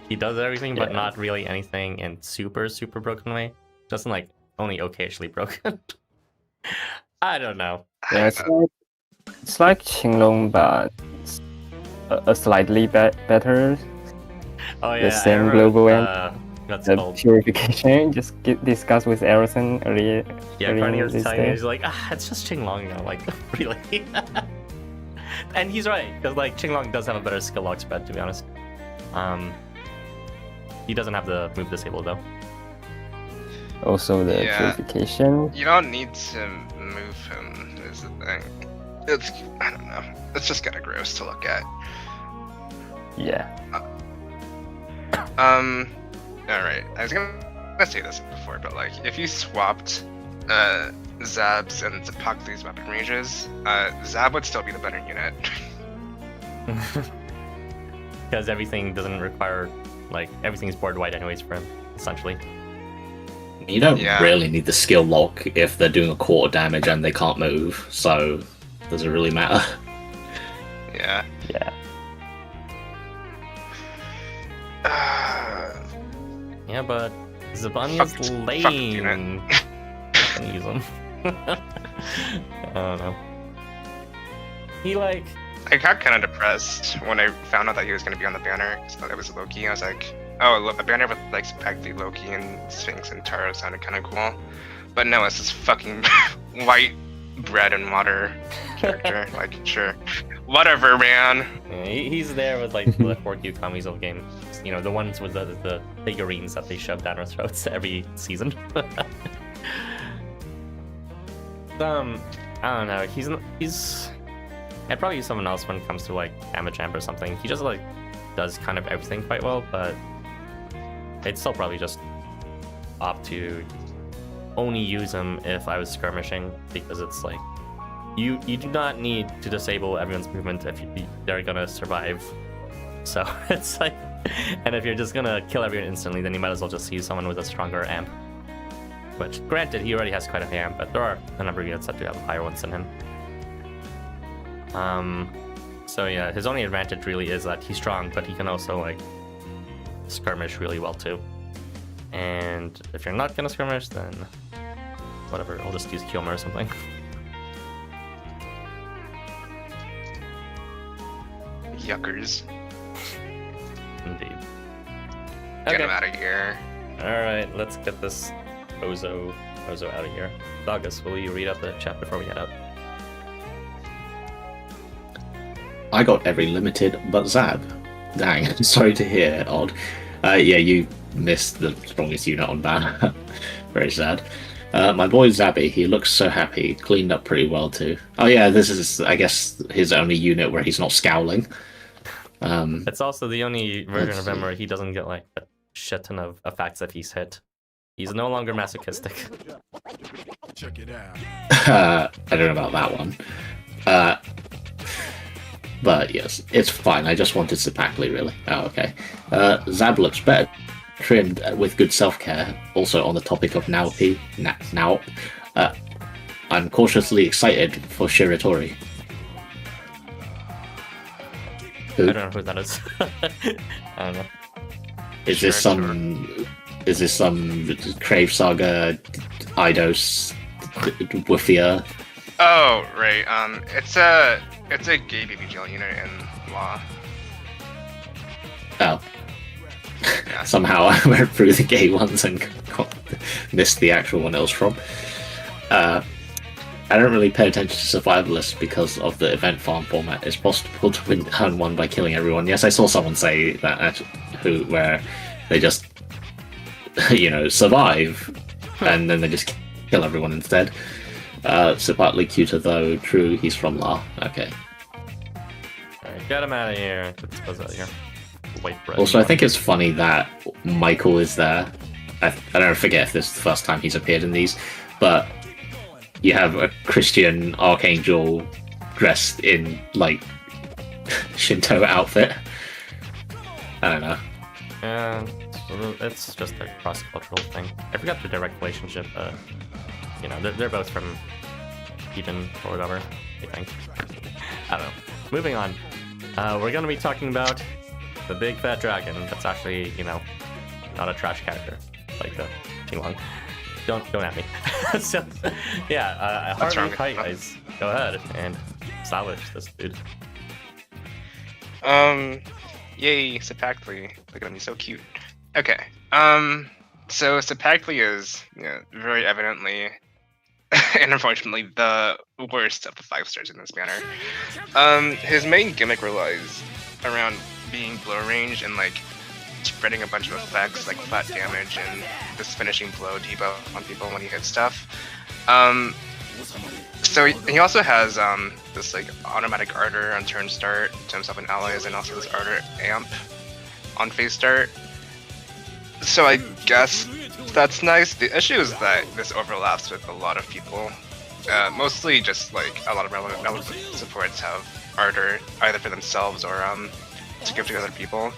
he does everything, but not really anything in super broken way. Doesn't like only occasionally broken. I don't know. Yeah, it's like Qinglong, but a slightly better. Oh yeah, the same global and the purification. Just discussed with Arathun earlier. Yeah, Carni was telling me, he's like, it's just Qinglong, you know, like really. And he's right, because like Qinglong does have a better skill log spread, to be honest. He doesn't have the move disabled though. Also the purification. You don't need to move him, is the thing. I don't know. It's just kind of gross to look at. Yeah. Alright. I was gonna say this before, but like, if you swapped Zab's and Cipactli's weapon ranges, Zab would still be the better unit. Because everything doesn't require, like, everything's board wide anyways for him, essentially. You don't really need the skill lock if they're doing a quarter damage and they can't move, so does it really matter? Yeah. Yeah. Yeah, but Zabaniyya's lame. I'm gonna use him. I don't know. He like... I got kind of depressed when I found out that he was going to be on the banner. I thought it was Loki. I was like, oh, a banner with like Cipactli, Loki, and Sphinx and Taro sounded kind of cool. But no, it's this fucking white bread and water character. Like, sure. Whatever, man. Yeah, he's there with like the 4 Kyukamis of game. You know, the ones with the figurines that they shove down our throats every season. I don't know. He's. I'd probably use someone else when it comes to like Amachamp or something. He just like does kind of everything quite well, but I'd still probably just opt to only use him if I was skirmishing, because it's like you do not need to disable everyone's movement if they're gonna survive. So it's like, and if you're just gonna kill everyone instantly, then you might as well just use someone with a stronger amp. Which, granted, he already has quite a high amp, but there are a number of units that do have higher ones than him. So yeah, his only advantage really is that he's strong, but he can also like skirmish really well too. And if you're not gonna skirmish, then whatever, I'll just use Kyoma or something. Yuckers. Indeed. Get Okay. him out of here. Alright, let's get this Ozo out of here. Zalgus, will you read out the chat before we head out? I got every limited but Zab. Dang, sorry to hear, Odd. Yeah, you missed the strongest unit on ban. Very sad. My boy Zabby, he looks so happy. Cleaned up pretty well too. Oh yeah, this is, I guess, his only unit where he's not scowling. It's also the only version of him where he doesn't get like a shit ton of effects if he's hit. He's no longer masochistic. Check it out. I don't know about that one. But yes, it's fine. I just wanted Cipactli, really. Oh, okay. Zab looks better, trimmed with good self-care. Also on the topic of Naopi, I'm cautiously excited for Shiratori. Who? I don't know who that is. I don't know. Is this some Crave Saga Eidos Wufia? Oh, right. It's a gay BBGL unit in Law. Oh. Yeah. Somehow I went through the gay ones and missed the actual one it was from. I don't really pay attention to survivalists because of the event farm format. It's possible to win turn one by killing everyone. Yes, I saw someone say that where they just survive and then they just kill everyone instead. Cipactli cuter though. True, he's from La. Okay. Alright, get him out of here. Get this buzz out of here. White bread. Also, I think it's funny that Michael is there. I don't forget if this is the first time he's appeared in these, but you have a Christian archangel dressed in like Shinto outfit. I don't know. Yeah, it's just a cross-cultural thing. I forgot the direct relationship. They're both from Eden or whatever, I think. I don't know. Moving on. We're going to be talking about the big fat dragon that's actually, not a trash character, like the Qinglong. Don't at me. So, yeah, What's wrong Harvey, with hi guys. Go ahead and salvage this dude. Yay, Cipactli. Look at him, he's so cute. Okay. So Cipactli is, very evidently and unfortunately the worst of the 5 stars in this banner. His main gimmick relies around being blow range and like spreading a bunch of effects like flat damage and this finishing blow debuff on people when he hits stuff. So he also has this like automatic ardor on turn start to himself and allies, and also this ardor amp on phase start. So I guess that's nice. The issue is that this overlaps with a lot of people. Mostly just like a lot of relevant supports have ardor either for themselves or to give to other people.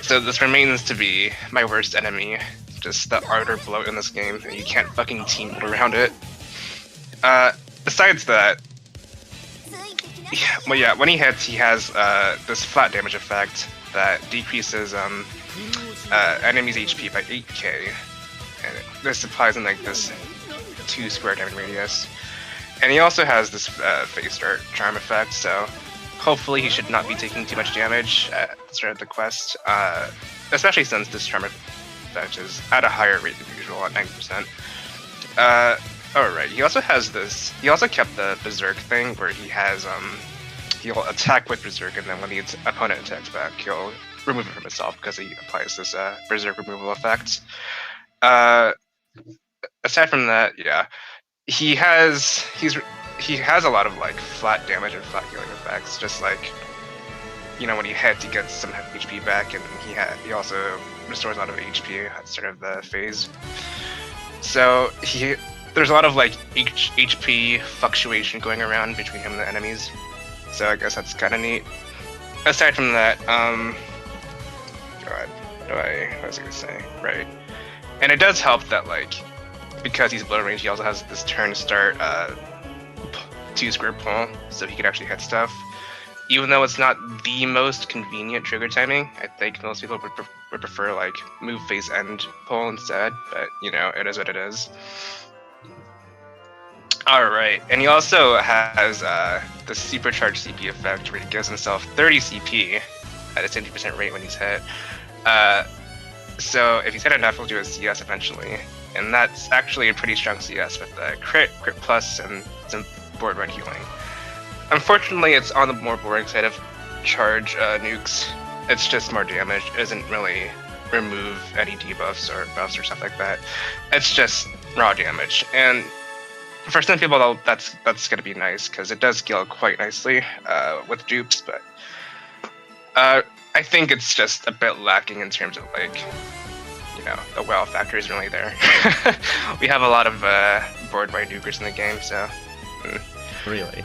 So this remains to be my worst enemy, just the ardor bloat in this game, and you can't fucking team around it. Besides that, when he hits, he has this flat damage effect that decreases enemies' HP by 8k, and this applies in like this 2 square damage radius. And he also has this phase start charm effect, so hopefully he should not be taking too much damage at the start of the quest, especially since this charm effect is at a higher rate than usual at 90%. Alright, he also has this, he also kept the Berserk thing where he has, he'll attack with Berserk and then when the opponent attacks back, he'll remove it from himself because he applies this Berserk removal effect. Aside from that, yeah, he has a lot of like flat damage and flat healing effects, just like, when he hits, he gets some HP back, and he also restores a lot of HP at the start of the phase. So there's a lot of like HP fluctuation going around between him and the enemies. So I guess that's kind of neat. Aside from that, God, what was I gonna say? Right. And it does help that like, because he's below range, he also has this turn start 2-square pull, so he can actually hit stuff. Even though it's not the most convenient trigger timing, I think most people would prefer like move phase end pull instead. But you know, it is what it is. All right, and he also has the supercharged CP effect, where he gives himself 30 CP at a 70% rate when he's hit. So if he's hit enough, he'll do a CS eventually, and that's actually a pretty strong CS with the crit plus, and some board run healing. Unfortunately, it's on the more boring side of charge nukes. It's just more damage. It doesn't really remove any debuffs or buffs or stuff like that. It's just raw damage, and for some people, though, that's gonna be nice because it does scale quite nicely with dupes, but I think it's just a bit lacking in terms of like, you know, the wow factor isn't really there. We have a lot of board-wide nukers in the game, so. Really?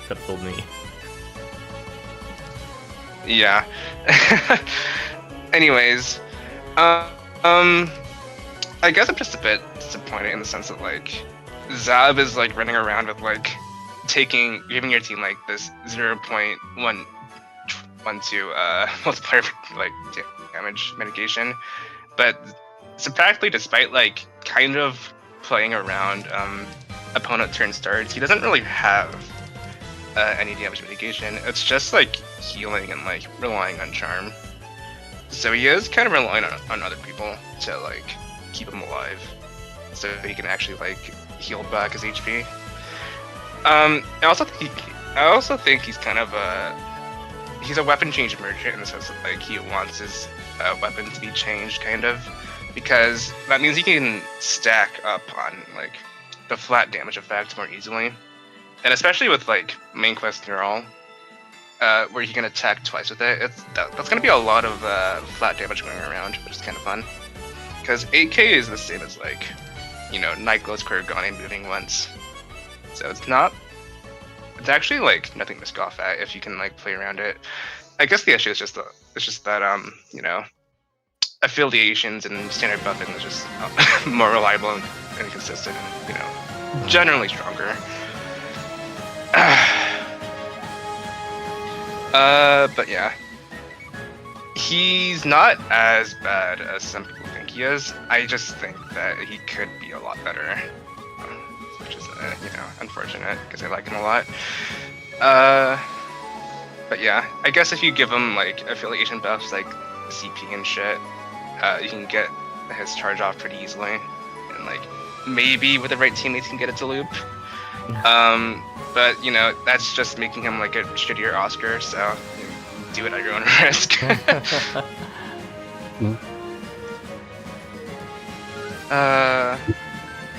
That fooled me. Yeah. Anyways, I guess I'm just a bit disappointed in the sense that like, Zab is like running around with like giving your team like this 0.112 multiplier like damage mitigation, but Cipactli, despite like kind of playing around opponent turn starts, he doesn't really have any damage mitigation. It's just like healing and like relying on charm. So he is kind of relying on other people to like keep him alive, so he can actually like heal back his HP. I also think he's kind of he's a weapon change merchant in the sense that like he wants his weapon to be changed, kind of, because that means he can stack up on like the flat damage effect more easily, and especially with like main quest Neural, where you can attack twice with it. That's gonna be a lot of flat damage going around, which is kind of fun, because 8K is the same as like, you know, Nyarlathotep Kurgani moving once, so it's actually like nothing to scoff at if you can like play around it. I guess the issue is just that you know, affiliations and standard buffing is just more reliable and consistent, and you know, generally stronger. But yeah, he's not as bad as some people think he is. I just think that he could be a lot better, which is you know, unfortunate because I like him a lot. But yeah, I guess if you give him like affiliation buffs like CP and shit, you can get his charge off pretty easily, and like maybe with the right teammates you can get it to loop. But you know, that's just making him like a shittier Oscar, so you know, do it at your own risk.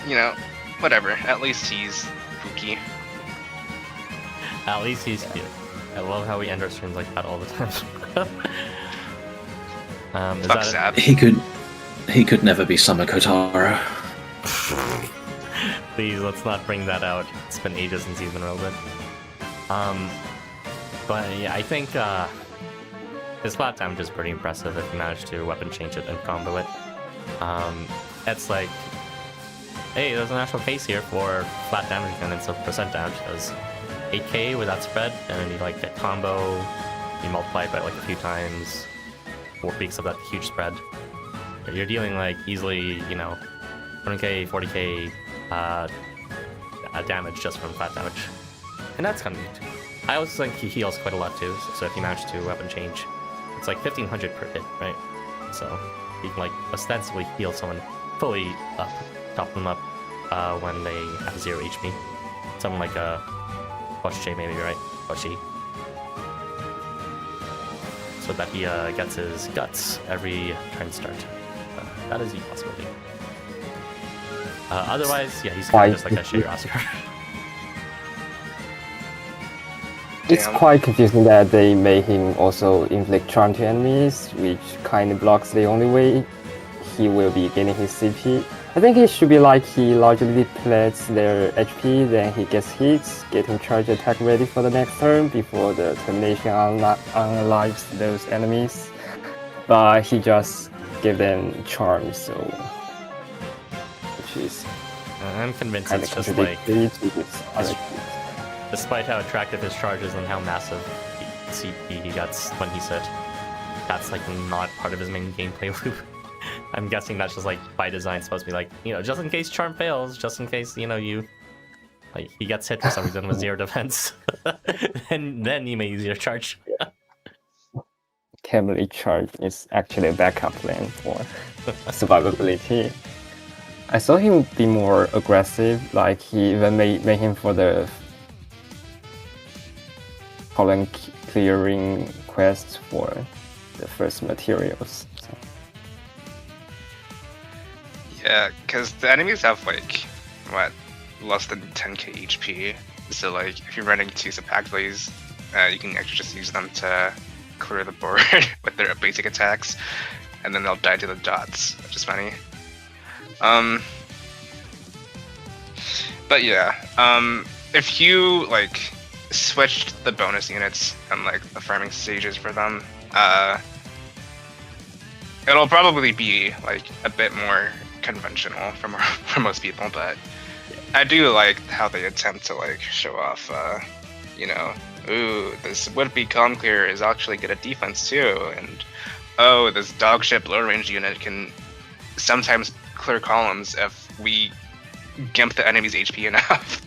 You know, whatever. At least he's spooky. At least he's cute. I love how we end our streams like that all the time. Is Fuck that Zab. He could never be Summer Kotaro. Please, let's not bring that out. It's been ages since he's been relevant. But yeah, I think his flat damage is pretty impressive if you manage to weapon change it and combo it. It's like, hey, there's an actual case here for flat damage and then some percent damage. Does 8k with that spread, and then you like get combo, you multiply it by like a few times, 4 peaks of that huge spread. You're dealing like easily, you know, 20k, 40k damage just from flat damage, and that's kind of neat. I also think he heals quite a lot too, so if you manage to weapon change, it's like 1500 per hit, right? So you can like ostensibly heal someone fully up, top them up when they have 0 HP. Someone like a Koshchei, maybe, right? Koshchei. So that he gets his guts every turn start. That is a possibility. Otherwise, yeah, he's kind of just like a shitty Oscar. It's quite confusing that they made him also inflict charm to enemies, which kind of blocks the only way he will be gaining his CP. I think it should be like he largely depletes their HP, then he gets hits, getting charge attack ready for the next turn before the termination unalives those enemies. But he just give them charm, so which is I'm convinced kind it's of just like, contradictory to his other despite how attractive his charge is and how massive CP he gets when he's hit, that's like not part of his main gameplay loop. I'm guessing that's just like by design supposed to be like, you know, just in case charm fails, just in case, you know, you like he gets hit for some reason with 0 defense, then you may use your charge. Camely charge is actually a backup plan for survivability. I saw him be more aggressive, like he even made him for the column clearing quest for the first materials. So. Yeah, because the enemies have like, what, less than 10k HP. So like, if you're running 2 Cipactlis, you can actually just use them to clear the board with their basic attacks, and then they'll die to the dots, which is funny. But yeah, if you like switched the bonus units and like the farming stages for them, it'll probably be like a bit more conventional for most people, but I do like how they attempt to like show off, you know, ooh, this would-be column clear is actually good at defense too, and oh, this dogship low range unit can sometimes clear columns if we gimp the enemy's HP enough.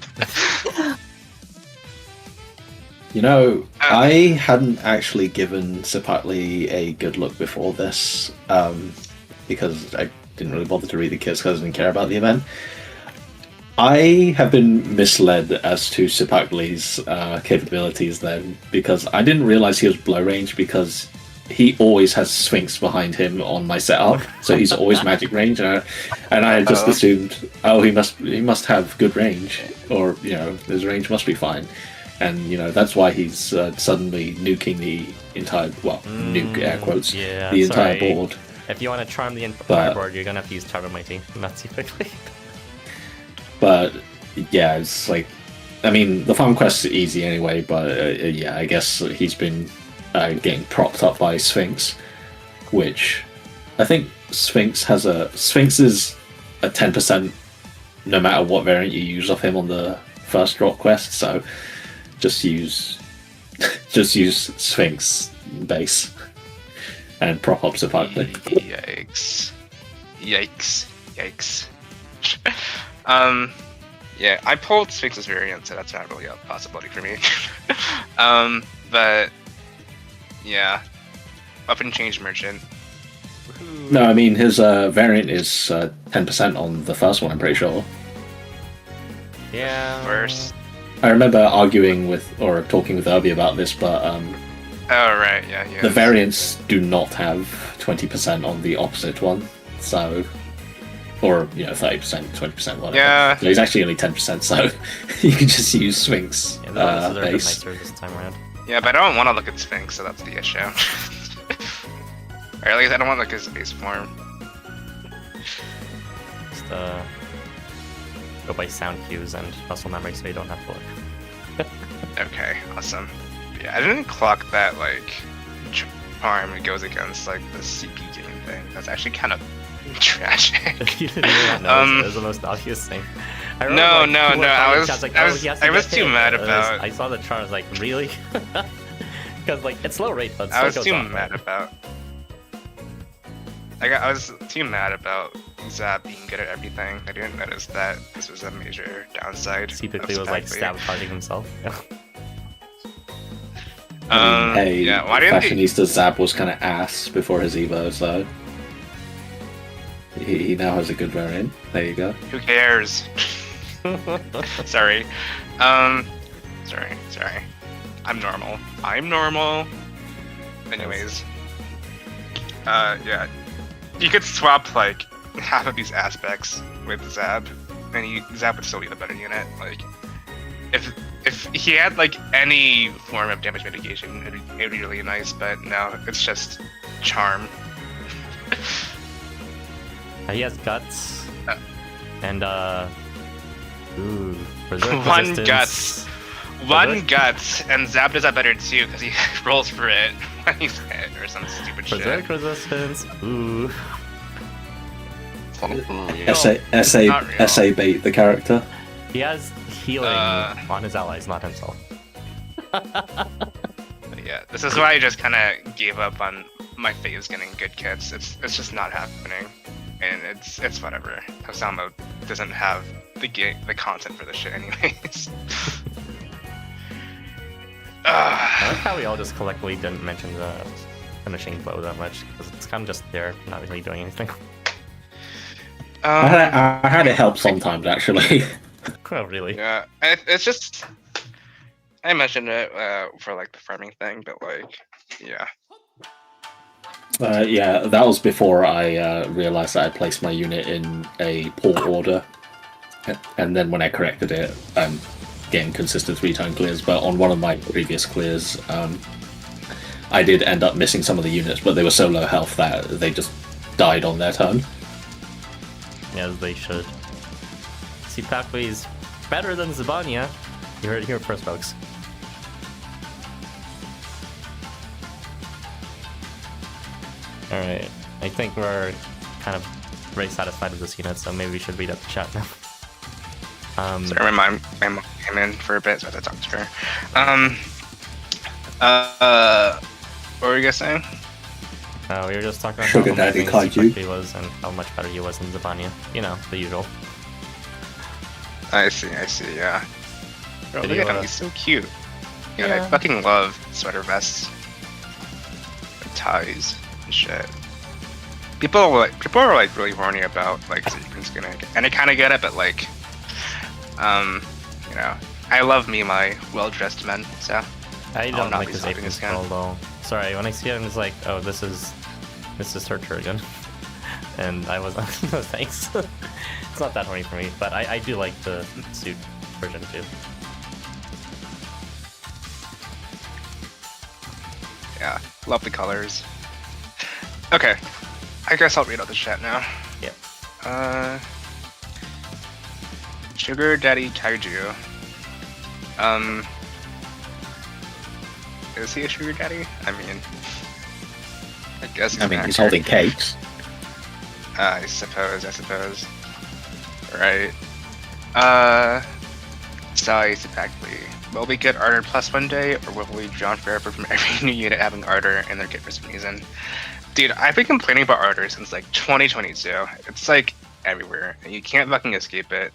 You know, I hadn't actually given Cipactli a good look before this, because I didn't really bother to read the kits because I didn't care about the event. I have been misled as to Cipactli's capabilities then, because I didn't realize he was blow range because he always has Sphinx behind him on my setup, so he's always magic range, and I just assumed, oh, he must have good range, or you know, his range must be fine. And you know that's why he's suddenly nuking the entire, nuke air quotes, the entire board. If you want to charm the entire board, you're gonna have to use Taromaiti, not Cipactli. But yeah, it's like, I mean, the farm quest is easy anyway. But yeah, I guess he's been getting propped up by Sphinx, which I think Sphinx is a 10% no matter what variant you use of him on the first drop quest. So. Just use Sphinx base and prop up Cipactli. Yikes. Yeah, I pulled Sphinx's variant, so that's not really a possibility for me. But yeah, up and change merchant. Woo-hoo. No, I mean his variant is 10% on the first one. I'm pretty sure. Yeah. First. I remember arguing with or talking with Harvey about this, but oh right, yeah. The variants do not have 20% on the opposite one, so, or you know, 30%, 20%, whatever. Yeah. So he's actually only 10%, so you can just use Sphinx Yeah, the bonuses are a bit base. nicer this time around. Yeah, but I don't want to look at Sphinx, so that's the issue. Or at least I don't want to look at his base form. Just go by sound cues and muscle memory so you don't have to look. Okay, awesome. Yeah, I didn't clock that like charm goes against like the CP game thing. That's actually kind of tragic. You didn't even know it was the most obvious thing. I No, remember, no, I was too too mad about. I saw the chart, I was like, really? Because like it's low rate, but I was still too goes off, mad right? about. I was too mad about Zab being good at everything. I didn't notice that this was a major downside. Cipactli was like sabotaging himself. Hey, yeah, why didn't Fashionista Zab was kind of ass before his Evo, so he now has a good variant. There you go. Who cares? Sorry. Sorry. I'm normal. Anyways. Yeah. You could swap like half of these aspects with Zab, and Zab would still be the better unit. Like, if he had like any form of damage mitigation, it'd be really nice. But no, it's just charm. He has guts. And ooh, Berserk One resistance. guts. One guts, and Zab does that better too because he rolls for it when he's hit or some stupid Berserk shit. resistance. Ooh. SA bait the character. He has healing on his allies, not himself. Yeah, this is why I just kind of gave up on my faves getting good kits. It's just not happening, and it's whatever. Housamo doesn't have the content for the shit anyways. I like how we all just collectively didn't mention the finishing blow that much, because it's kind of just there, not really doing anything. I had it help sometimes, actually. Oh, really? Yeah, it's just I mentioned it for like the farming thing, but like, yeah. Yeah, that was before I realized that I placed my unit in a poor order, and then when I corrected it, getting consistent 3-time clears. But on one of my previous clears, I did end up missing some of the units, but they were so low health that they just died on their turn. As they should. Cipactli is better than Zabaniyya. You heard it here first, folks. Alright, I think we're kind of very satisfied with this unit, so maybe we should read out the chat now. Sorry, my mom came in for a bit, so I had to talk to her. What were you guys saying? We were just talking about Sugar how Daddy amazing Kaiju. Cipactli was and how much better he was than Zabaniyya. You know, the usual. I see, yeah. Bro, Did look you, at him, he's so cute. Yeah, I Yeah. fucking love sweater vests. And ties and shit. People are like really horny about like green skinning, and I kind of get it, but like, you know, I love me my well-dressed men, so I I'll don't not like be his stopping apron this guy. scroll though. Sorry, when I see it, I'm just like, oh, this is torture again. And I was no thanks. It's not that horny for me, but I do like the suit version too. yeah, love the colors. Okay, I guess I'll read out the chat now. Yep. Sugar Daddy Kaiju. Is he a sugar daddy? I mean, I guess he's I an mean, he's actor. holding cakes. I suppose. Right. Sorry, Cipactli. Will we get Ardor Plus one day, or will we drown forever from every new unit having Ardor in their kit for some reason? Dude, I've been complaining about Ardor since like 2022. It's like everywhere, and you can't fucking escape it.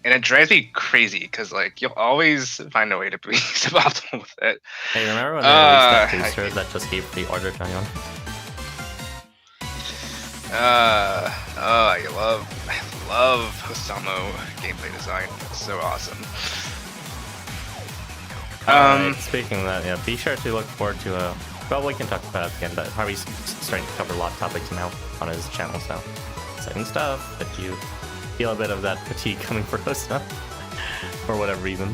And it drives me crazy, because like you'll always find a way to be suboptimal with it. Hey, remember when they released that I booster hate- that just gave free order Gion? I love Housamo gameplay design. It's so awesome. Alright, speaking of that, yeah, be sure to look forward to well, we can talk about it again, but Harvey's starting to cover a lot of topics now on his channel, so exciting stuff. If you feel a bit of that fatigue coming for us now, for whatever reason.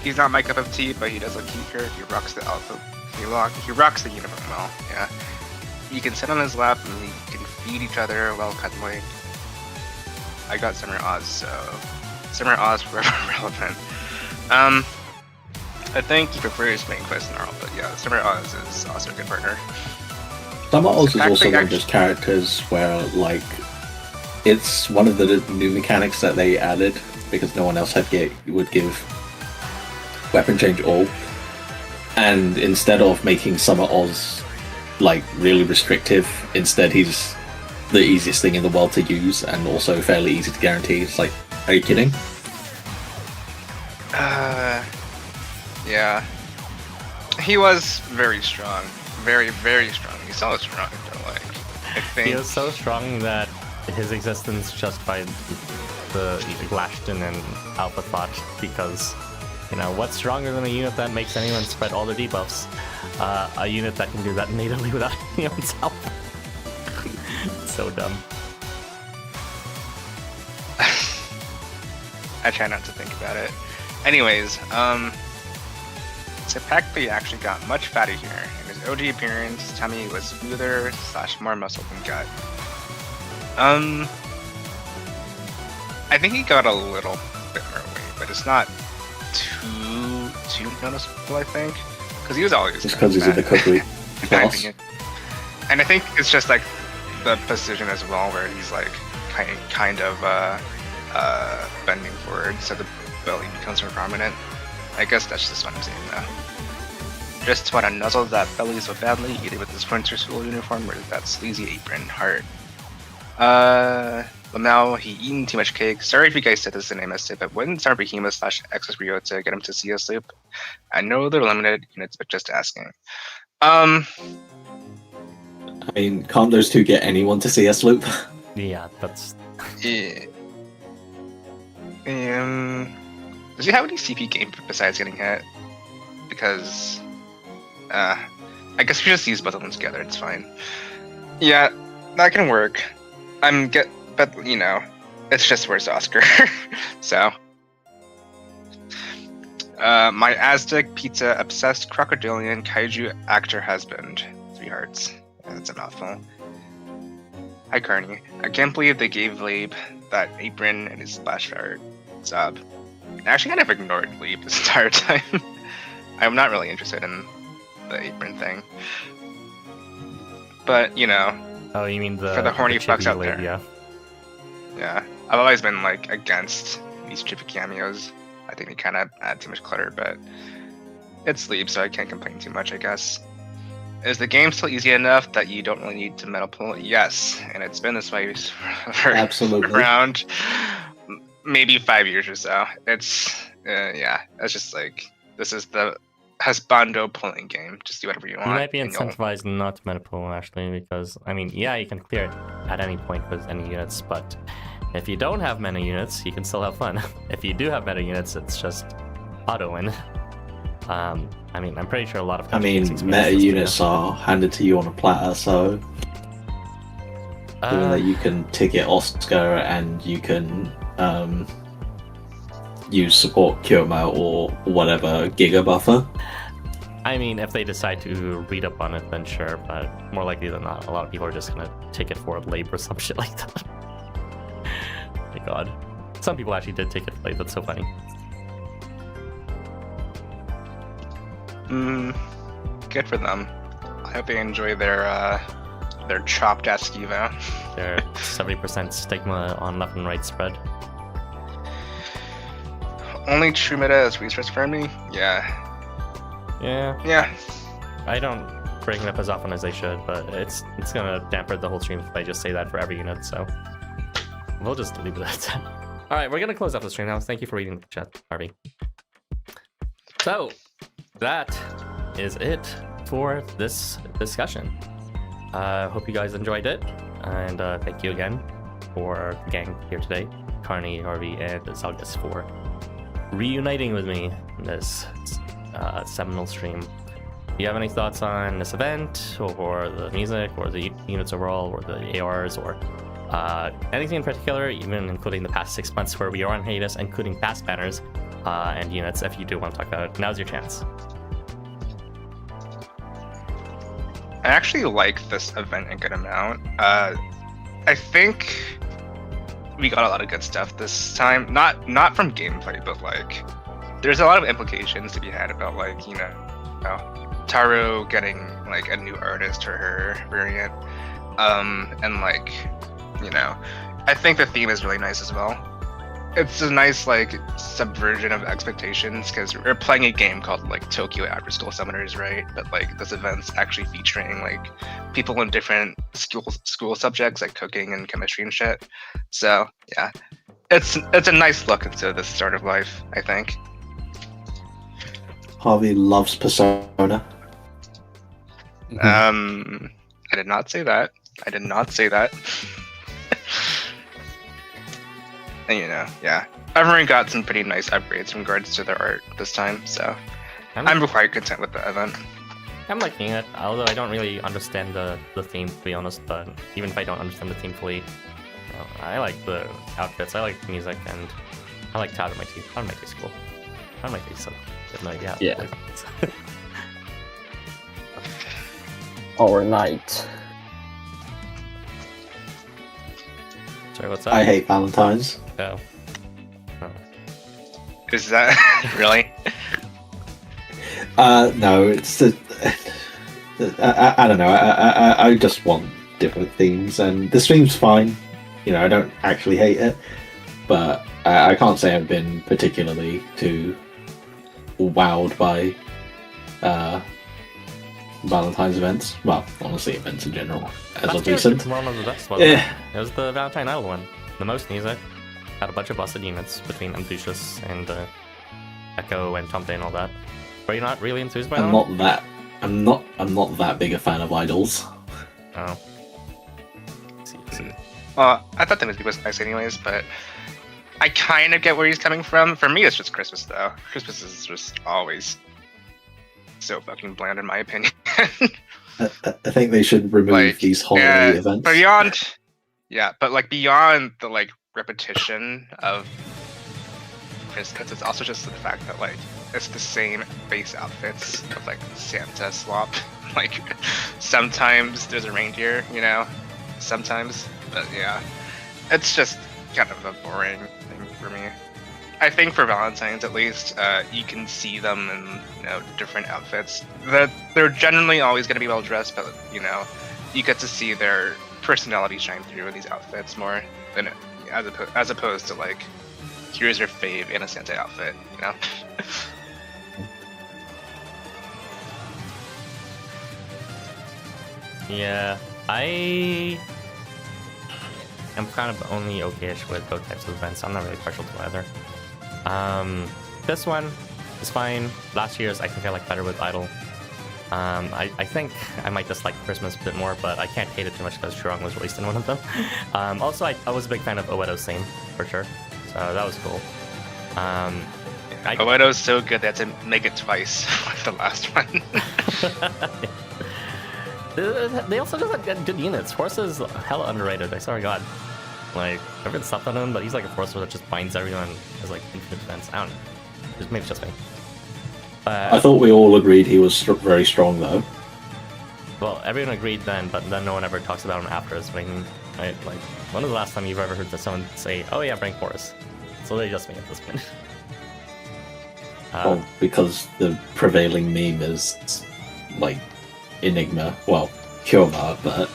He's not my cup of tea, but he does look cute here. He rocks the outfit. He rocks the uniform well. Yeah. You can sit on his lap and you can feed each other while cuddling. I got Summer Oz, so Summer Oz forever relevant. I think he prefers main quest and Arl, but yeah, Summer Oz is also a good partner. Summer Oz is also Actually, one of those characters where, like, it's one of the new mechanics that they added because no one else would give weapon change all. And instead of making Summer Oz like really restrictive, instead he's the easiest thing in the world to use and also fairly easy to guarantee. It's like, are you kidding? Yeah. He was very strong. Very, very strong. He's so strong, but like, I think... He was so strong that his existence justified the Glashton and Alpha thought, because, you know, what's stronger than a unit that makes anyone spread all their debuffs? A unit that can do that natively without anyone's help. So dumb. I try not to think about it. Anyways, Cipactli actually got much fatty here. In his OG appearance, tummy was smoother / more muscle than gut. I think he got a little bit more weight, but it's not too noticeable. I think because he was always Just because he's in the cookery class. And I think it's just like the position as well, where he's like kind of bending forward, so the belly becomes more prominent. I guess that's just what I'm saying though. Just want to nuzzle that belly so badly, either with his winter school uniform or that sleazy apron. Heart. Lamau, he eating too much cake. Sorry if you guys said this in MST, but wouldn't Star Behemoth / Excess Ryota get him to CS loop? I know they're limited units, but just asking. I mean, can't those two get anyone to CS loop? Yeah, that's... Yeah. Does he have any CP game besides getting hit? Because, I guess we just use both of them together. It's fine. Yeah, that can work. But you know, it's just where's Oscar. So, my Aztec pizza obsessed crocodilian kaiju actor husband. 3 hearts. Yeah, that's a mouthful. Hi Carni. I can't believe they gave Labe that apron and his splash art. Sub. Actually, I kind of ignored Labe this entire time. I'm not really interested in the apron thing. But, you know. Oh, you mean for the horny fucks out Labe, there. yeah. Yeah. I've always been, like, against these chippy cameos. I think they kind of add too much clutter, but it's Labe, so I can't complain too much, I guess. Is the game still easy enough that you don't really need to meta pull? Yes, and it's been this way for Absolutely. around maybe 5 years or so. It's yeah, it's just like this is the husbando pulling game. Just do whatever you want. You might be and incentivized not to meta pull actually, because I mean, yeah, you can clear it at any point with any units, but if you don't have meta units, you can still have fun. If you do have meta units, it's just auto win. I mean, I'm pretty sure a lot of. I mean, meta units are handed to you on a platter, so given that you can ticket Oscar and you can use support Housamo or whatever Giga buffer. I mean, if they decide to read up on it, then sure, but more likely than not, a lot of people are just gonna ticket for Labe or some shit like that. My god. Some people actually did ticket for Labe, that's so funny. Good for them. I hope they enjoy their chopped ass Evo. Their 70% stigma on left and right spread. Only true meta is resource farming? Yeah. Yeah. I don't bring it up as often as I should, but it's gonna dampen the whole stream if I just say that for every unit, so we'll just leave it at that. Alright, we're gonna close out the stream now. Thank you for reading the chat, Harvey. So, that is it for this discussion. Hope you guys enjoyed it, and thank you again for the gang here today, Carni, Harvey, and Zalgus for reuniting with me in this seminal stream. If you have any thoughts on this event, or the music, or the units overall, or the ARs, or anything in particular, even including the past 6 months where we are on hiatus, including past banners and units, if you do want to talk about it, now's your chance. I actually like this event a good amount. I think we got a lot of good stuff this time. Not from gameplay, but like there's a lot of implications to be had about like, you know, Taro getting like a new artist for her variant. And like, you know, I think the theme is really nice as well. It's a nice like subversion of expectations because we're playing a game called like Tokyo After School Summoners, right? But like this event's actually featuring like people in different school subjects like cooking and chemistry and shit. So yeah, it's a nice look into this sort of life, I think. Harvey loves Persona. I did not say that. I did not say that. And you know, yeah, everyone got some pretty nice upgrades in regards to their art this time, so I'm quite content with the event. I'm liking it, although I don't really understand the theme, to be honest, but even if I don't understand the theme fully, you know, I like the outfits, I like the music, and I like Taromaiti. Taromaiti's cool. Taromaiti's so good. No idea. Yeah. Our night. Sorry, what's up? I hate Valentines. Oh. Is that really? No, it's I don't know. I just want different themes, and this theme's fine. You know, I don't actually hate it, but I can't say I've been particularly too wowed by Valentine's events. Well, honestly, events in general as Last of year recent. was one of the best ones. Yeah. It was the Valentine Idol one. The most music. Had a bunch of busted units between Amduscias and Echo and Tomte and all that. Were you not really enthused by that? I'm not that big a fan of idols. Oh. Well, I thought the music was nice anyways, but I kind of get where he's coming from. For me, it's just Christmas, though. Christmas is just always so fucking bland, in my opinion. I think they should remove these holiday events. But beyond the repetition of Christmas, it's also just the fact that it's the same base outfits of Santa swap. Sometimes there's a reindeer, sometimes, but yeah, it's just kind of a boring thing for me. I think for Valentine's, at least, you can see them in different outfits. They're generally always going to be well dressed, but you get to see their personality shine through in these outfits more than as opposed to here's your fave in a Santa outfit, Yeah, I am kind of only okayish with both types of events. I'm not really partial to either. This one is fine. Last year's I think I like better with Idol. I think I might dislike Christmas a bit more, but I can't hate it too much because Churong was released in one of them. Also, I was a big fan of Oedo's theme, for sure. So that was cool. Oedo's so good they had to make it twice with the last one. They also just have good units. Horse is hella underrated, I swear to God. Everyone slept on him, but he's like a forcer that just binds everyone as infinite defense. I don't know. Maybe it's just me. I thought we all agreed he was very strong, though. Well, everyone agreed then, but then no one ever talks about him after his wing. Right? When was the last time you've ever heard someone say, "Oh yeah, bring Horus"? So they just me at this point. Well, because the prevailing meme is Enigma. Well, Kyoma, but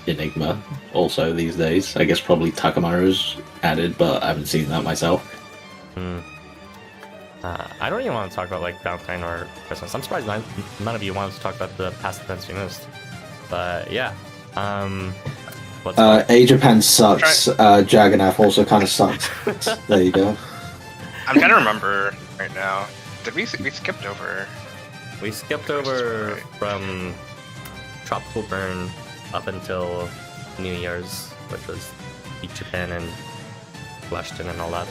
Enigma also these days. I guess probably Takamaru's added, but I haven't seen that myself. I don't even want to talk about Valentine or Christmas. I'm surprised none of you wanted to talk about the past events we missed. But yeah, A Japan sucks. Jagannath also kind of sucks. There you go. I'm trying to remember right now. Did we skipped over? We skipped over from Tropical Burn up until New Year's, which was Eat Japan and Washington and all that.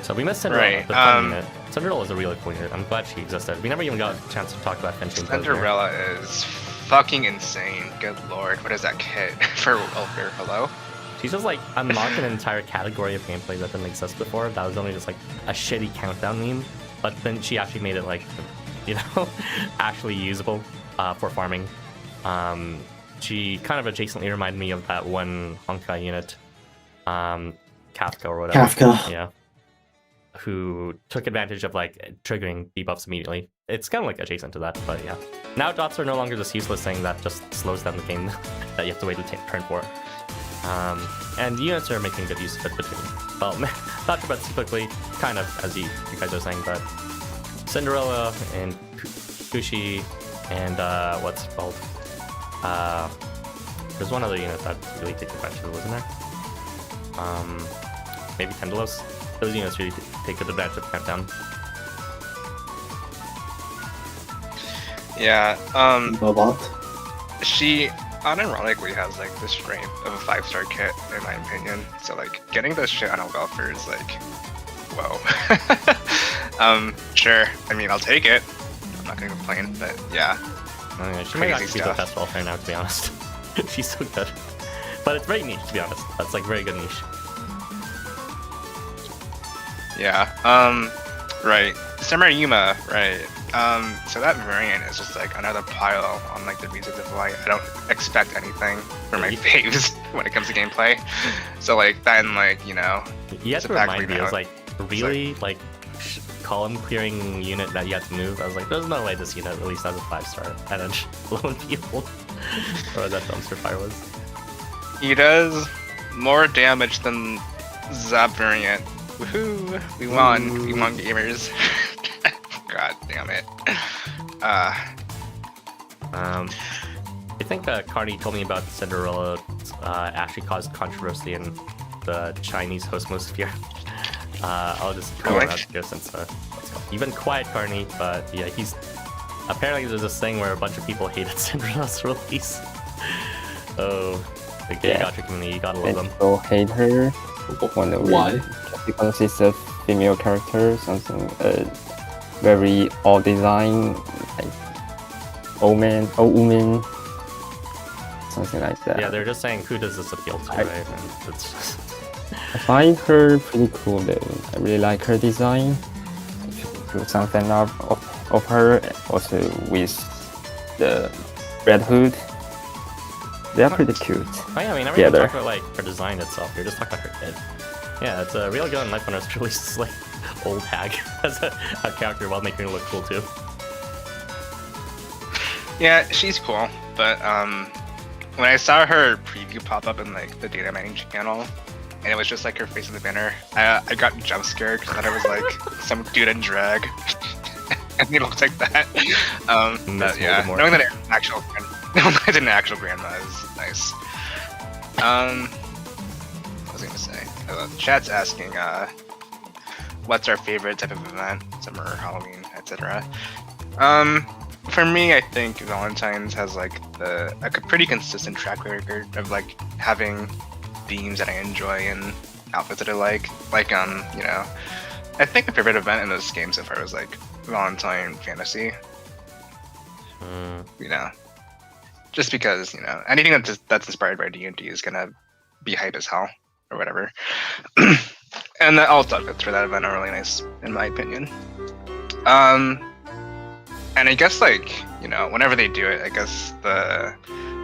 So we missed Cinderella, Right, the fun unit. Cinderella was a really cool unit. I'm glad she existed. We never even got a chance to talk about Fenching. Cinderella is fucking insane. Good lord, what is that kit for welfare? Hello? She's just unlocked an entire category of gameplay that didn't exist before. That was only just a shitty countdown meme. But then she actually made it actually usable for farming. She kind of adjacently reminded me of that one Honkai unit, Kafka or whatever. Kafka. Yeah. Who took advantage of triggering debuffs immediately. It's kind of adjacent to that, but yeah. Now dots are no longer this useless thing that just slows down the game that you have to wait to turn for. And units are making good use of it between. Well, not sure about Cipactli, kind of as you guys are saying, but Cinderella and Kushi and what's it called? There's one other unit that really takes advantage of it, wasn't there? Maybe Tendalos. Those units really take good advantage of countdown. Yeah, Bobot. she unironically has the strength of a 5-star kit, in my opinion. So getting this shit on a welfare is whoa. Sure. I mean, I'll take it. I'm not gonna complain, but yeah. She might actually be the best welfare now, to be honest. She's so good. But it's very niche, to be honest. That's very good niche. Yeah. Right. Samurai Yuma, right. So that variant is just like another pile on like the reasons of why I don't expect anything from my faves when it comes to gameplay. So like then like you know, You have to Cipactli remind me, I was like, it's really? Like, column clearing unit that you have to move? I was like, there's no way this unit at least has a 5-star. And then lo and behold, or that dumpster fire was. He does more damage than Zap variant. Woohoo! We won. We won, gamers. God damn it. I think Carni told me about Cinderella actually caused controversy in the Chinese Housamo. I'll just call it out here since you've been quiet, Carni, but yeah, he's apparently there's this thing where a bunch of people hated Cinderella's release. Oh, the gay gacha community, you gotta love them. People hate her. Why? Because it's a female character, something very old design, like old woman, something like that. Yeah, they're just saying, who does this appeal to, right? And it's just... I find her pretty cool though. I really like her design. Do some fan art of her, also with the red hood. They are pretty cute. Oh yeah, I mean, I'm not even talking about like her design itself. You're just talking about her kid. Yeah, it's a real good in life when it's released this like old hag as a character while making her look cool too. Yeah, she's cool, but when I saw her preview pop up in like the data mining channel, and it was just like her face in the banner, I got jump scared because I thought it was like some dude in drag, and he looked like that. But yeah, knowing that it's an actual grandma is nice. What was I gonna say? Chat's asking, what's our favorite type of event? Summer, Halloween, etc. For me, I think Valentine's has like a pretty consistent track record of like having themes that I enjoy and outfits that I like. Like, you know, I think my favorite event in this game so far was like Valentine Fantasy. You know, just because you know anything that's inspired by D&D is gonna be hype as hell or whatever. And the alt outfits for that event are really nice in my opinion. And I guess like, you know, whenever they do it, I guess the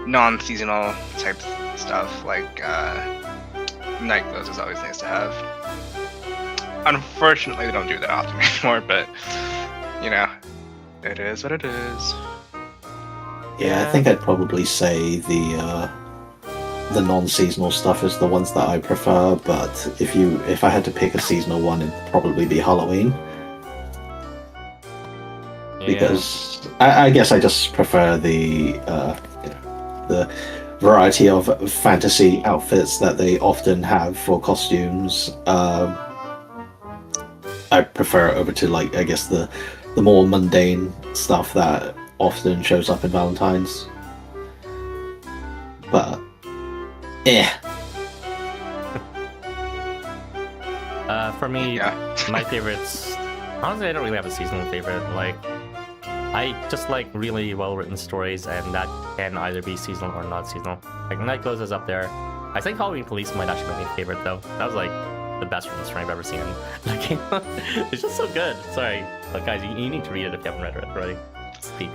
non-seasonal type stuff like night clothes is always nice to have. Unfortunately, they don't do that often anymore, but you know, it is what it is. Yeah, I think I'd probably say the non-seasonal stuff is the ones that I prefer, but if I had to pick a seasonal one, it'd probably be Halloween. Because I guess I just prefer the variety of fantasy outfits that they often have for costumes. I prefer it over to like I guess the more mundane stuff that often shows up in Valentine's. But yeah. For me, my favorites. Honestly, I don't really have a seasonal favorite. Like, I just like really well-written stories, and that can either be seasonal or not seasonal. Like, Night Clothes is up there. I think Halloween Police might actually be my favorite, though. That was like the best release I've ever seen in that game. It's just so good. Sorry, but guys, you need to read it if you haven't read it already. Speak.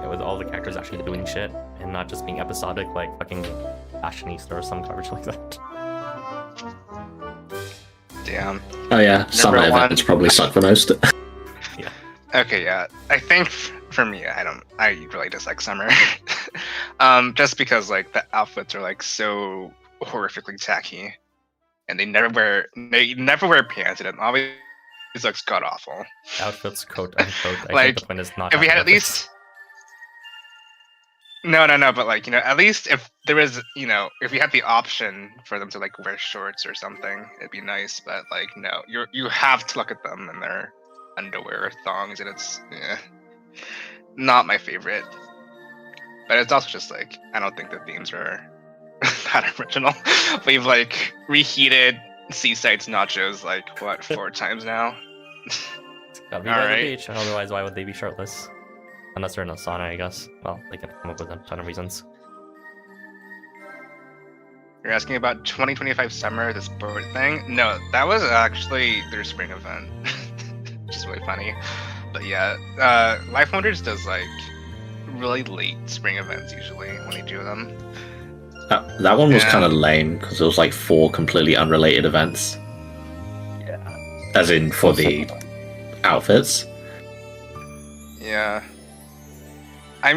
Yeah, with all the characters actually doing shit and not just being episodic like fucking Fashionista or some garbage like that. Damn. Oh yeah, summer events probably suck the most. Yeah. Okay, yeah. I think for me, I really dislike summer. Just because like the outfits are like so horrifically tacky, and they never wear pants, and it always looks god awful. Outfits, quote unquote. I Like, think the point is not. if we had at outfits. least. No, but like, you know, at least if there was, you know, if we had the option for them to like wear shorts or something, it'd be nice. But like, no, you have to look at them in their underwear or thongs, and it's not my favorite. But it's also just like I don't think the themes are that original. We've like reheated Seaside's nachos like what 4 times now. Gotta be by the beach, otherwise why would they be shirtless? Unless they're in a sauna, I guess. Well, they can come up with a ton of reasons. You're asking about 2025 summer, the sport thing? No, that was actually their spring event, which is really funny. But yeah, Life Wonders does like really late spring events usually when they do them. That one was kind of lame because it was like 4 completely unrelated events. Yeah. As in for the outfits. Yeah. I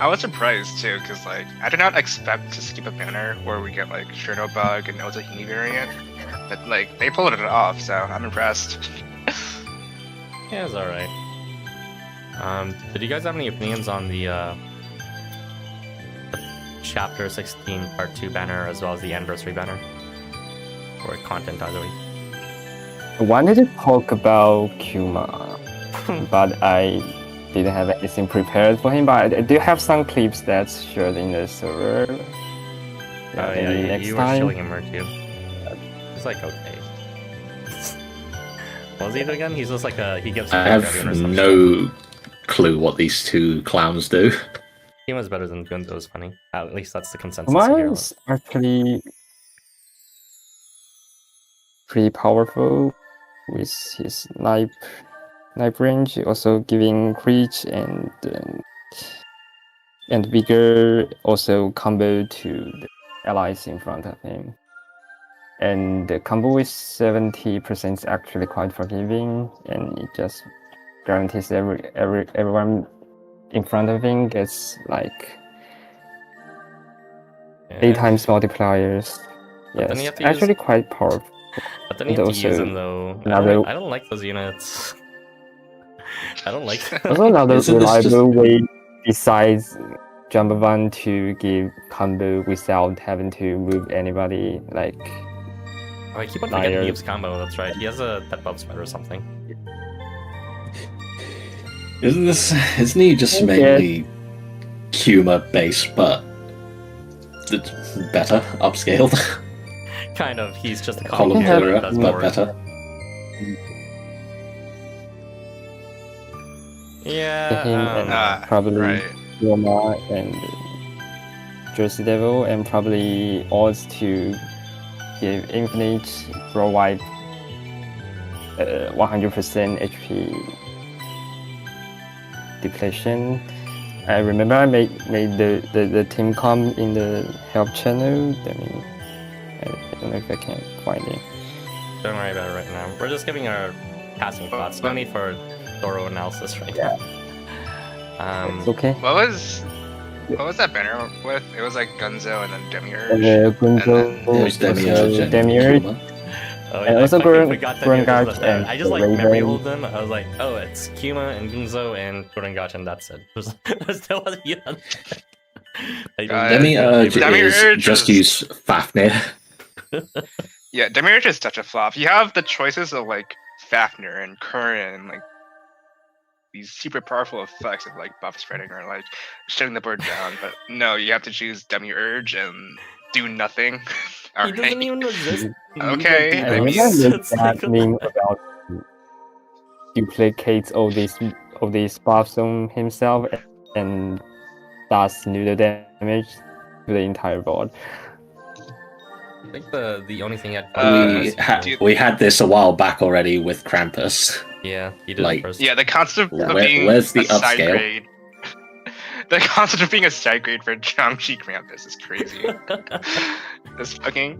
was surprised too, because like I did not expect to skip a banner where we get like Shino bug and Ozahini variant, but like they pulled it off, so I'm impressed. Yeah, it's alright. Did you guys have any opinions on the Chapter 16 Part 2 banner as well as the Anniversary banner? Or content either way? I wanted to talk about Kuma, but I didn't have anything prepared for him. But I do have some clips that's shared in the server. Maybe next you time. were showing him, weren't you? It's like, okay. What was he again? He's just like he gives. I have no clue what these 2 clowns do. Kima's better than Gunzo's funny. At least that's the consensus Kuma here. is actually pretty powerful with his knife range, also giving reach and vigor, also combo to the allies in front of him. And the combo with 70% is actually quite forgiving, and it just guarantees everyone in front of him gets like 8 times multipliers. Yes, actually quite powerful. But then you have to use them though. I don't like those units. I don't like them. Also another reliable way besides Jumbavan to give combo without having to move anybody, like... Oh, I keep on forgetting he gives combo, that's right. He has a pet buff spread or something. Isn't he just mainly Kuma based, but better, upscaled? Kind of, he's just a column killer, but better. Yeah, probably Roma and Jersey Devil, and probably odds to give infinite worldwide 100% HP depletion. I remember I made the team com in the help channel. I mean, I don't know if I can find it. Don't worry about it right now. We're just giving our passing thoughts. No need for thorough analysis right now. It's okay. What was that banner with? It was like Gunzo and then Demiurge. Gunzo, it was Demiurge. Oh, and also Gurungach and I just like memory hold them. I was like, oh, it's Kuma and Gunzo and Gurungach, and that's it. There's no other unit. Demiurge is just use Fafnir. Yeah, Demiurge is such a flop. You have the choices of like Fafnir and Curran and like these super powerful effects of like buff spreading or like shutting the board down, but no, you have to choose Demiurge and do nothing. He doesn't even resist. Okay. I remember that meme about duplicates all these buffs on himself and does noodle damage to the entire board. I think the only thing we had this a while back already with Krampus. Yeah, he did like, first. Yeah, the concept of being where's the a side upscale? grade. The concept of being a side grade for Jiangxi Krampus is crazy. This fucking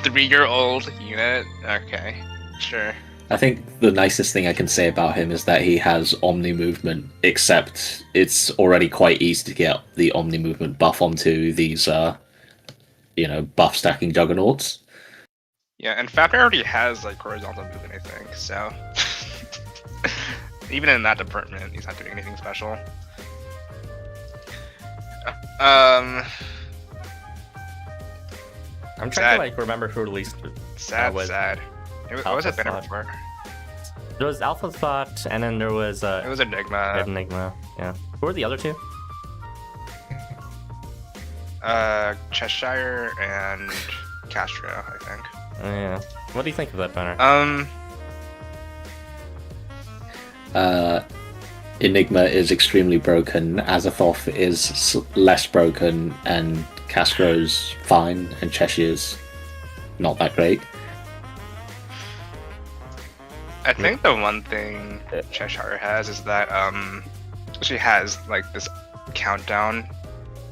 3-year-old unit. Okay, sure. I think the nicest thing I can say about him is that he has Omni movement, except it's already quite easy to get the Omni movement buff onto these, buff stacking juggernauts. Yeah, and Fafnir already has like horizontal movement, I think. So even in that department, he's not doing anything special. I'm trying to remember who released it. Sad. What was it banner before? There was Alpha Thought, and then there was it was Enigma. Enigma, yeah. Who were the other two? Cheshire and Castro, I think. Oh, yeah. What do you think of that banner? Enigma is extremely broken, Azathoth is less broken, and Castro's fine and Cheshire's not that great. I think the one thing Cheshire has is that she has like this countdown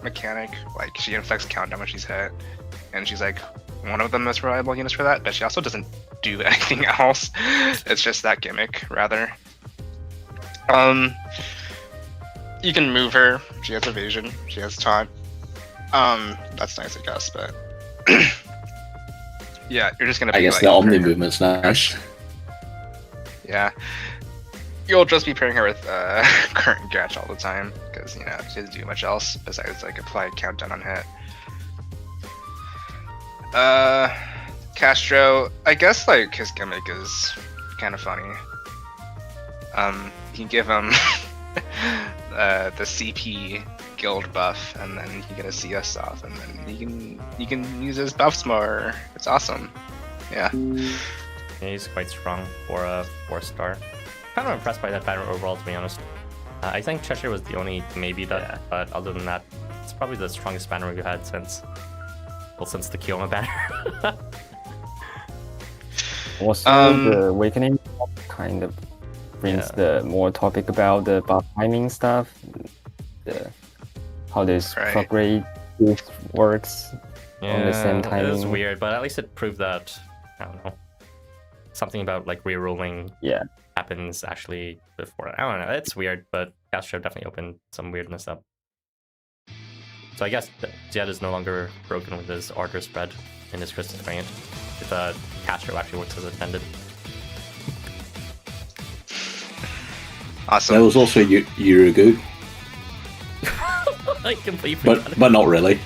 mechanic. Like she inflicts countdown when she's hit, and she's like one of the most reliable units for that. But she also doesn't do anything else. It's just that gimmick, rather. You can move her. She has evasion. She has taunt. That's nice, I guess. But yeah, you're just gonna. I be, guess like, the Omni pairing her- movement's nice. Yeah, you'll just be pairing her with current Gatch all the time because she doesn't do much else besides like apply countdown on hit. Castro, I guess like his gimmick is kind of funny. You can give him the CP guild buff, and then you get a CS off, and then you can use his buffs more. It's awesome. Yeah. Yeah, he's quite strong for a 4-star. Kind of impressed by that banner overall, to be honest. I think Cheshire was the only maybe that, but other than that, it's probably the strongest banner we've had since the Kioma banner. Also, the Awakening kind of brings the more topic about the buff timing stuff, how this Right. clock rate works on the same timing. It is weird, but at least it proved that, I don't know, something about like rerolling happens actually before. I don't know, it's weird, but Castro definitely opened some weirdness up. So I guess Jed is no longer broken with his order spread in his Crystal variant. If Castro actually works as intended. Awesome. There was also Urugu, I completely forgot. but not really.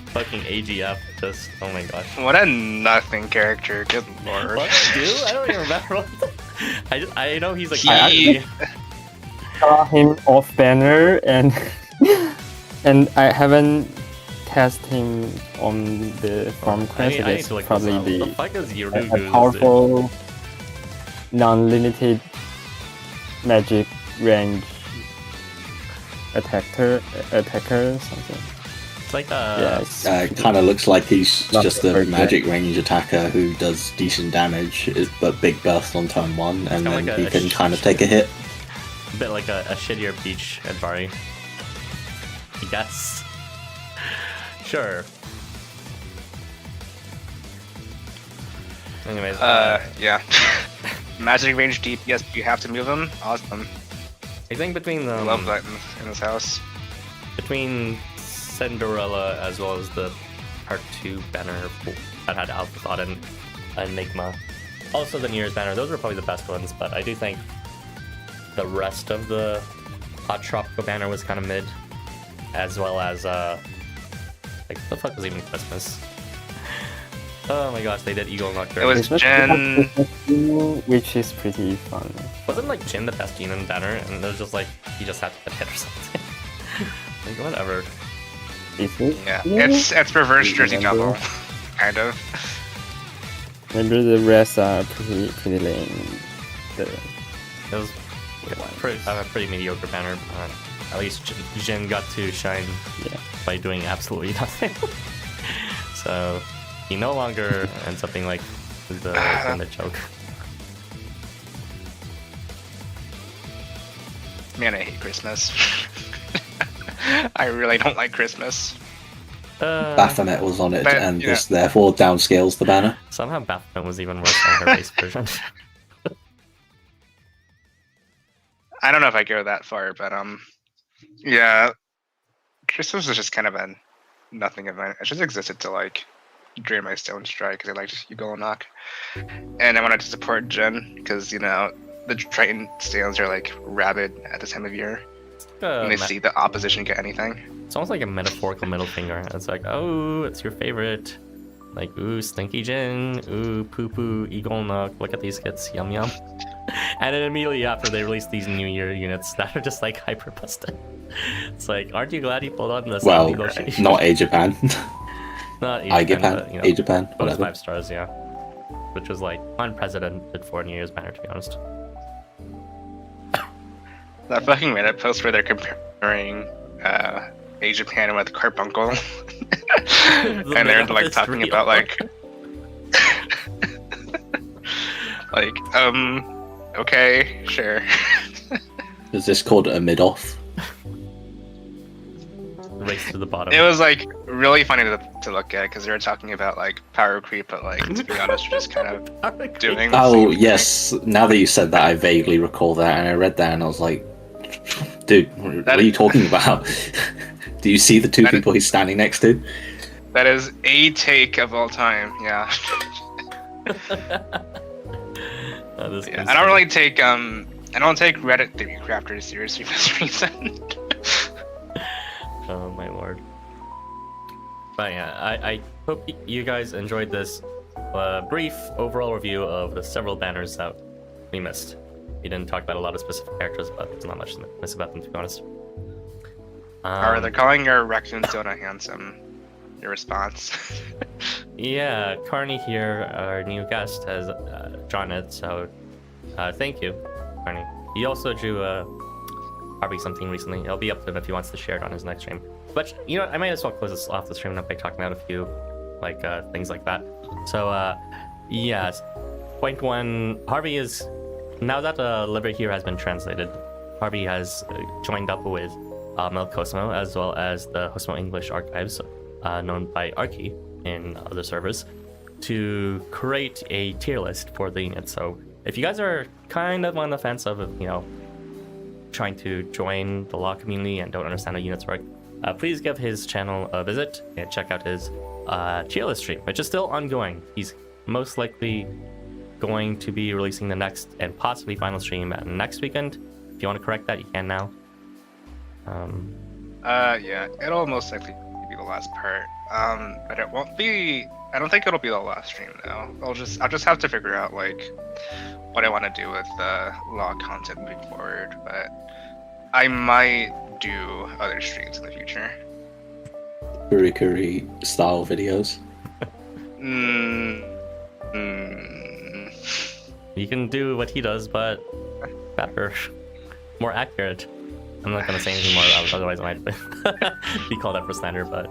Fucking AGF, just, oh my gosh. What a nothing character. Good lord. What did he do? I don't even remember what I know he's like... He- Saw him off banner and and I haven't tested him on the farm quest. I need It's to look probably this up. the What the fuck is a Urugu? powerful non-limited magic range attacker something. It's like Yes. Kind of looks like he's Not just a very magic range attacker who does decent damage, but big burst on turn 1, and kinda then like he a can kind of take a hit. a bit like a shittier beach at Bari. Yes. Sure. Anyways, yeah. Magic range DPS, you have to move him. Awesome. I think between I love that in this house. between Cinderella as well as the Part 2 banner that had Alpha Thought and Enigma, also the Nearest banner, those were probably the best ones, but I do think the rest of the Hot Tropical banner was kind of mid, as well as like the fuck was even Christmas? Oh my gosh, they did Eagle Nocturne. It was Jen. Which is pretty fun. Wasn't like Jin the best Jin in banner, and it was just like he just had to get hit or something. Like whatever. Is it? Yeah, it's reverse jersey Remember? double, kind of. Maybe the rest are pretty lame. It was a pretty mediocre banner. At least Jin got to shine by doing absolutely nothing. So he no longer ends up being like the joke. Man, I hate Christmas. I really don't like Christmas. Baphomet was on it, but, and yeah. this therefore downscales the banner. Somehow Baphomet was even worse than her base version. I don't know if I go that far, but yeah, Christmas is just kind of a nothing event. It just existed to like drain my stone strike because I liked Eagle Knock, and I wanted to support Jen because the Triton stands are like rabid at this time of year. And they see the opposition get anything. It's almost like a metaphorical middle finger. It's like, oh, it's your favorite. Like, ooh, Stinky Jin. Ooh, poo poo, Eagle Nook. Look at these kids. Yum yum. And then immediately after they release these New Year units that are just like hyper busted. It's like, aren't you glad you pulled on the Well, negotiation? not A-Japan. Not I-Japan, but, A-Japan, bonus whatever. 5 stars, yeah. Which was like unprecedented for a New Year's banner, to be honest. That fucking Reddit post where they're comparing Age Japan with Carbuncle, and they're like talking about like, like okay, sure. Is this called a mid-off? Race to the bottom. It was like really funny to look at because they were talking about like power creep, but like to be honest, we're just kind of doing. The Oh same yes, now that you said that, I vaguely recall that, and I read that, and I was like, "Dude, what are you talking about? Do you see the two people he's standing next to?" That is a take of all time. Yeah. Yeah, I don't really take I don't take Reddit theory crafters seriously for this reason. Oh my lord. But yeah, I hope you guys enjoyed this brief overall review of the several banners that we missed. We didn't talk about a lot of specific characters, but there's not much to miss about them, to be honest. Or they're calling your raccoon soda handsome. Your response. Yeah, Carni here, our new guest, has drawn it, so thank you, Carni. He also drew Harvey something recently. It'll be up to him if he wants to share it on his next stream. But you know, I might as well close this off the stream by talking about a few like things like that. So yes, point one, Harvey is, now that Liber here has been translated, Harvey has joined up with Koshchei as well as the Housamo English archives, known by Arki in other servers, to create a tier list for the unit. So if you guys are kind of on the fence of, you know, trying to join the law community and don't understand how units work, please give his channel a visit and check out his tier list stream, which is still ongoing. He's most likely going to be releasing the next and possibly final stream next weekend. If you want to correct that, you can now. Yeah, it'll most likely be the last part. But it won't be. I don't think it'll be the last stream though. I'll just have to figure out like what I want to do with the law content moving forward. But I might do other streams in the future. Curry style videos. You can do what he does, but better, more accurate. I'm not gonna say anything more, otherwise I might be called out for slander, but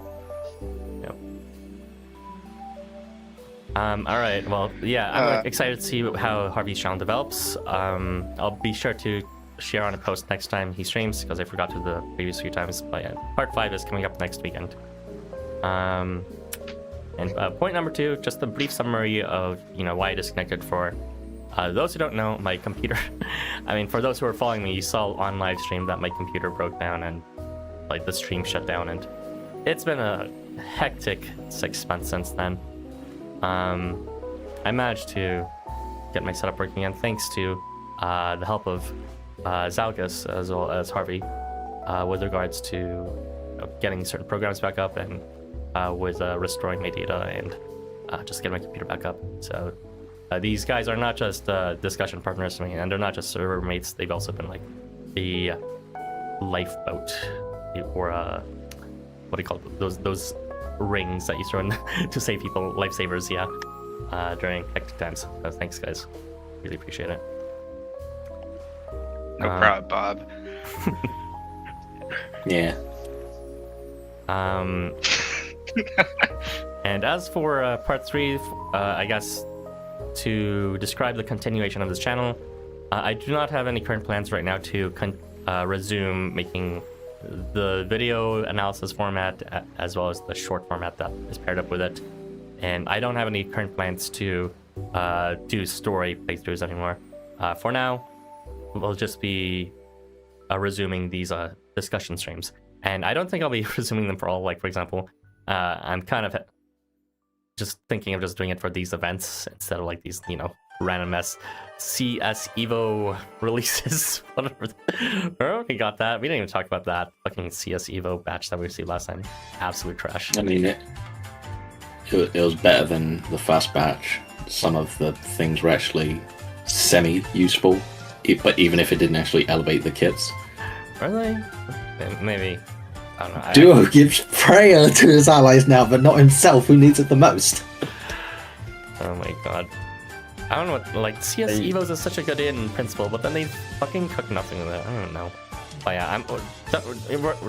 yeah. Alright, well, yeah, I'm excited to see how Harvey's channel develops. I'll be sure to share on a post next time he streams, because I forgot to the previous few times, but yeah, part 5 is coming up next weekend. And point number 2, just a brief summary of, you know, why I disconnected for those who don't know, my computer, I mean, for those who are following me, you saw on live stream that my computer broke down and like the stream shut down, and it's been a hectic 6 months since then. I managed to get my setup working again thanks to the help of Zalgus as well as Harvey with regards to getting certain programs back up and with restoring my data and just getting my computer back up. So these guys are not just discussion partners to me, and they're not just server mates. They've also been like the lifeboat, or what do you call it? Those rings that you throw in to save people, lifesavers, yeah, during hectic times. So thanks, guys. Really appreciate it. No problem, Bob. Yeah. And as for part 3, I guess to describe the continuation of this channel, I do not have any current plans right now to resume making the video analysis format as well as the short format that is paired up with it. And I don't have any current plans to do story playthroughs anymore. For now, we'll just be resuming these discussion streams. And I don't think I'll be resuming them for all, like, for example, I'm kind of just thinking of just doing it for these events instead of like these, you know, random CS Evo releases. Whatever. We got that. We didn't even talk about that fucking CS Evo batch that we received last time. Absolute trash. I mean, it was better than the first batch. Some of the things were actually semi-useful, but even if it didn't actually elevate the kits. Are they? Maybe. I don't know. Duo gives prayer to his allies now, but not himself, who needs it the most. Oh my god. I don't know what, like, CS Evos is such a good in principle, but then they fucking cook nothing with it. I don't know. But yeah,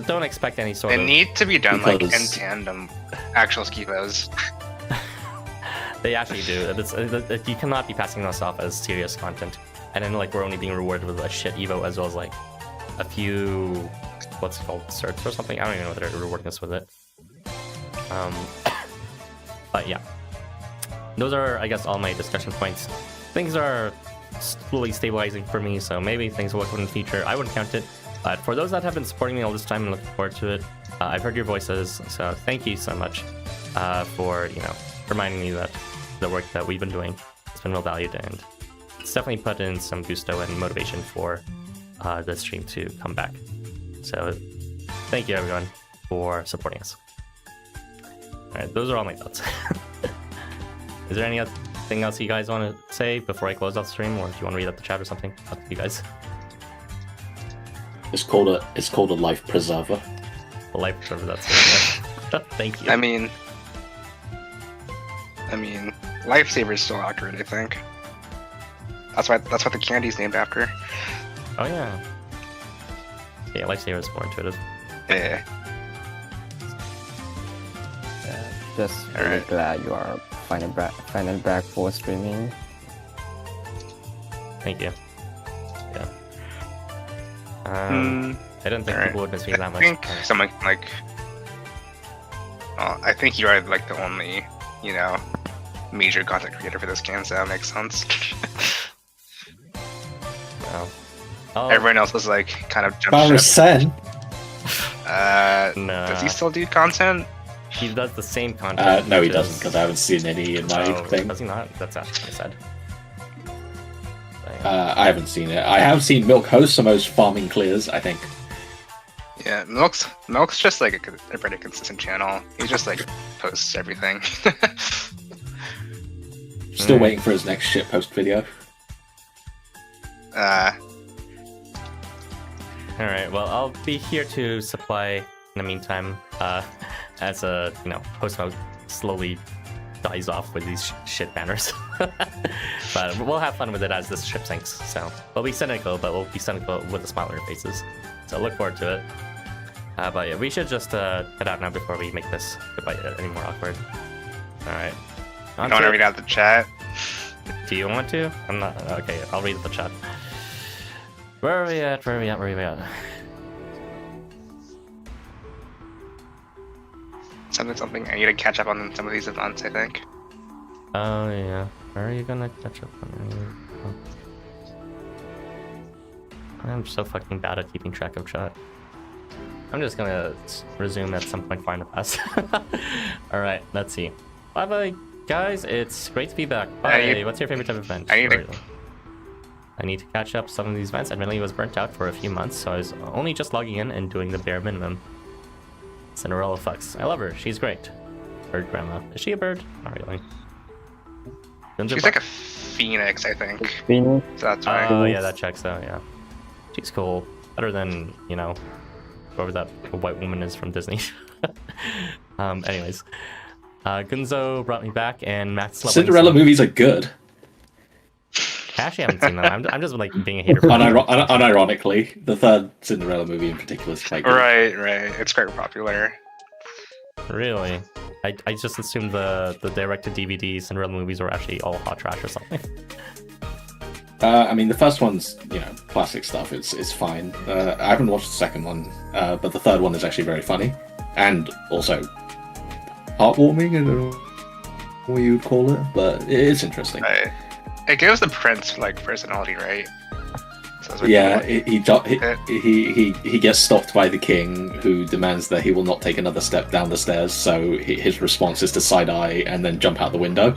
don't expect any sort They of. need to be done like in Because- tandem. Actual skivos. They actually do. You cannot be passing this off as serious content, and then like we're only being rewarded with a shit Evo as well as like a few what's it called certs or something. I don't even know whether they're rewarding us with it. But yeah, those are I guess all my discussion points. Things are slowly stabilizing for me, so maybe things will look good in the future. I wouldn't count it. But for those that have been supporting me all this time and looking forward to it, I've heard your voices, so thank you so much for reminding me that the work that we've been doing has been well valued, and it's definitely put in some gusto and motivation for the stream to come back. So thank you everyone for supporting us. Alright, those are all my thoughts. Is there anything else you guys want to say before I close out the stream, or do you want to read up the chat or something? Up to you guys. It's called a life preserver. The life preserver, that's good. Thank you. I mean, lifesaver is still accurate. I think. That's what the candy's named after. Oh yeah. Yeah, lifesaver is more intuitive. Yeah. Just really Alright. glad you are finally back for streaming. Thank you. Yeah. Hmm. I didn't think Alright. people would miss me that I much. think someone like. I think you are like the only, major content creator for this game, so that makes sense. Wow. Oh, Everyone else was like kind of jump Barra ship. Sen. nah. Does he still do content? He does the same content. No, he just- doesn't, because I haven't seen any in my Oh, thing. does he not? That's actually sad. I haven't seen it. I have seen Milk Hosamo's farming clears, I think. Yeah, Milk's just like a pretty consistent channel. He just like posts everything. Still waiting for his next shitpost video. Alright, well, I'll be here to supply in the meantime, as post mode slowly dies off with these shit banners. But we'll have fun with it as this ship sinks. So we'll be cynical, but we'll be cynical with a smile on our faces. So look forward to it. But yeah, we should just head out now before we make this goodbye any more awkward. Alright. I want to read out the chat. Do you want to? I'm not. Okay, I'll read the chat. Where are we at? Where are we at? Something. I need to catch up on some of these events, I think. Oh yeah. Where are you gonna catch up on? I'm so fucking bad at keeping track of chat. I'm just gonna resume at some point far in the past. Alright, let's see. Bye bye, guys. It's great to be back. Bye. What's your favorite type of event? I need to catch up some of these events. Admittedly, was burnt out for a few months, so I was only just logging in and doing the bare minimum. Cinderella fucks. I love her. She's great. Bird grandma. Is she a bird? Not really. She's like a phoenix, I think. Phoenix. So that's why. Oh yeah, that checks out. Yeah, she's cool. Better than whoever that white woman is from Disney. Anyways, Gunzo brought me back, and Matt's leveling Cinderella some- movies are good. I actually haven't seen them. I'm just like being a hater. For Unironically, the third Cinderella movie in particular is quite good. Right. It's quite popular. Really? I just assumed the direct-to-DVD Cinderella movies were actually all hot trash or something. I mean, the first one's, classic stuff. It's fine. I haven't watched the second one, but the third one is actually very funny. And also heartwarming, I don't know what you would call it, but it's interesting. Right. It gives the prince like personality, right? So that's what Yeah, you he gets stopped by the king, who demands that he will not take another step down the stairs, so his response is to side-eye and then jump out the window.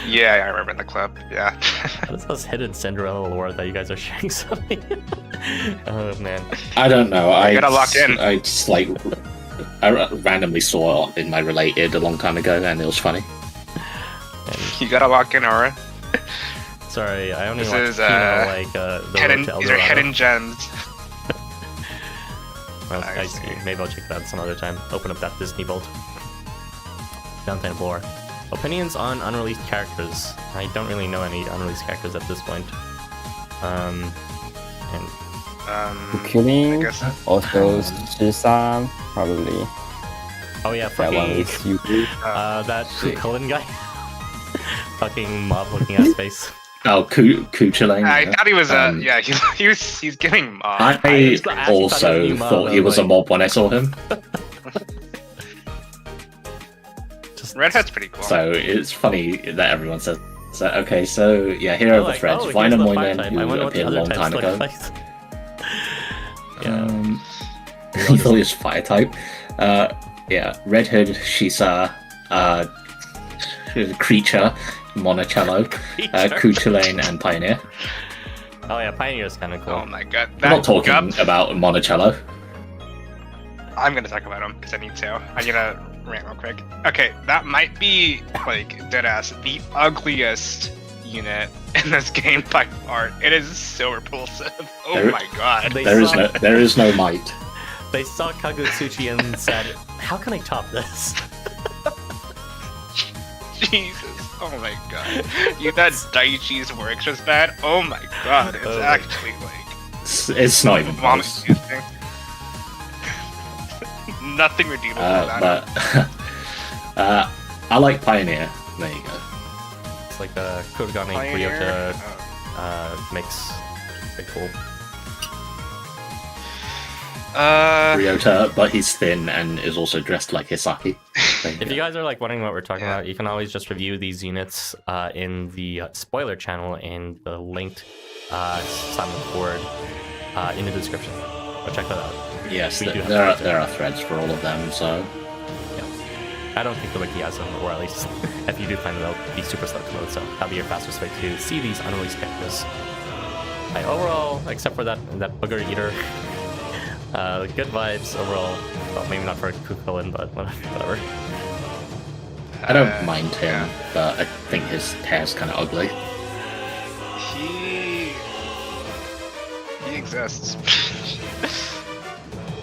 Yeah, I remember in the club. Yeah. What is this hidden Cinderella lore that you guys are sharing something? Oh man. I don't know. You gotta lock in. I randomly saw it in my related a long time ago, and it was funny. And You gotta lock in, Aura. sorry, I only This watched is, the Hidden. Road to El These are Dorado. hidden gems. Well, I I see. see. Maybe I'll check that out some other time. Open up that Disney vault. Valentine lore. Opinions on unreleased characters. I don't really know any unreleased characters at this point. And I Killing, guess also Shisa, probably. Oh yeah, That one fucking is Yuki. that Cullen guy. Fucking mob looking at his face. Oh, Kuchulain. I thought he was Yeah. he's getting mob. I actually thought he was a also new mob, thought he was a like- mob when I saw him. Just Redhead's pretty cool. So it's funny that everyone says that. Okay, so yeah, here are the threads. oh, Find a here's the fire Moyman type. I who wonder what the appeared a other long types time look ago. like. Yeah. He thought he was fire type. Yeah, Red Hood, Shisa, Creature, Monticello, Kuchulain, and Pioneer. Oh yeah, Pioneer's kind of cool. Oh my god. I'm not talking Gup, about Monticello. I'm gonna talk about him because I need to. I'm gonna rant real quick. Okay, that might be like deadass the ugliest unit in this game by far. It is so repulsive. Oh There- my god. There is no might. They saw Kagutsuchi and said, "How can I top this?" Jesus. Oh my god. You that Daichi's works was bad. Oh my god. It's Oh my- actually like It's not even vomit close. inducing. Nothing redeemable about it. But I like Pioneer. There you go. It's like a Kurogane Pioneer. Ryota mix. Pretty cool. Ryota, but he's thin and is also dressed like Hisaki. There If you guys are like wondering what we're talking about, you can always just review these units in the spoiler channel and the linked silent board in the description. Go check that out. Yes, We do have there threads. are threads for all of them. So I don't think the wiki has them, or at least if you do find them, they'll be super slow to load, so that'll be your fastest way to see these unreleased characters. Overall, except for that booger eater, good vibes overall. Well, maybe not for Kukulin, but whatever. I don't mind him, but I think his hair's kind of ugly. He exists.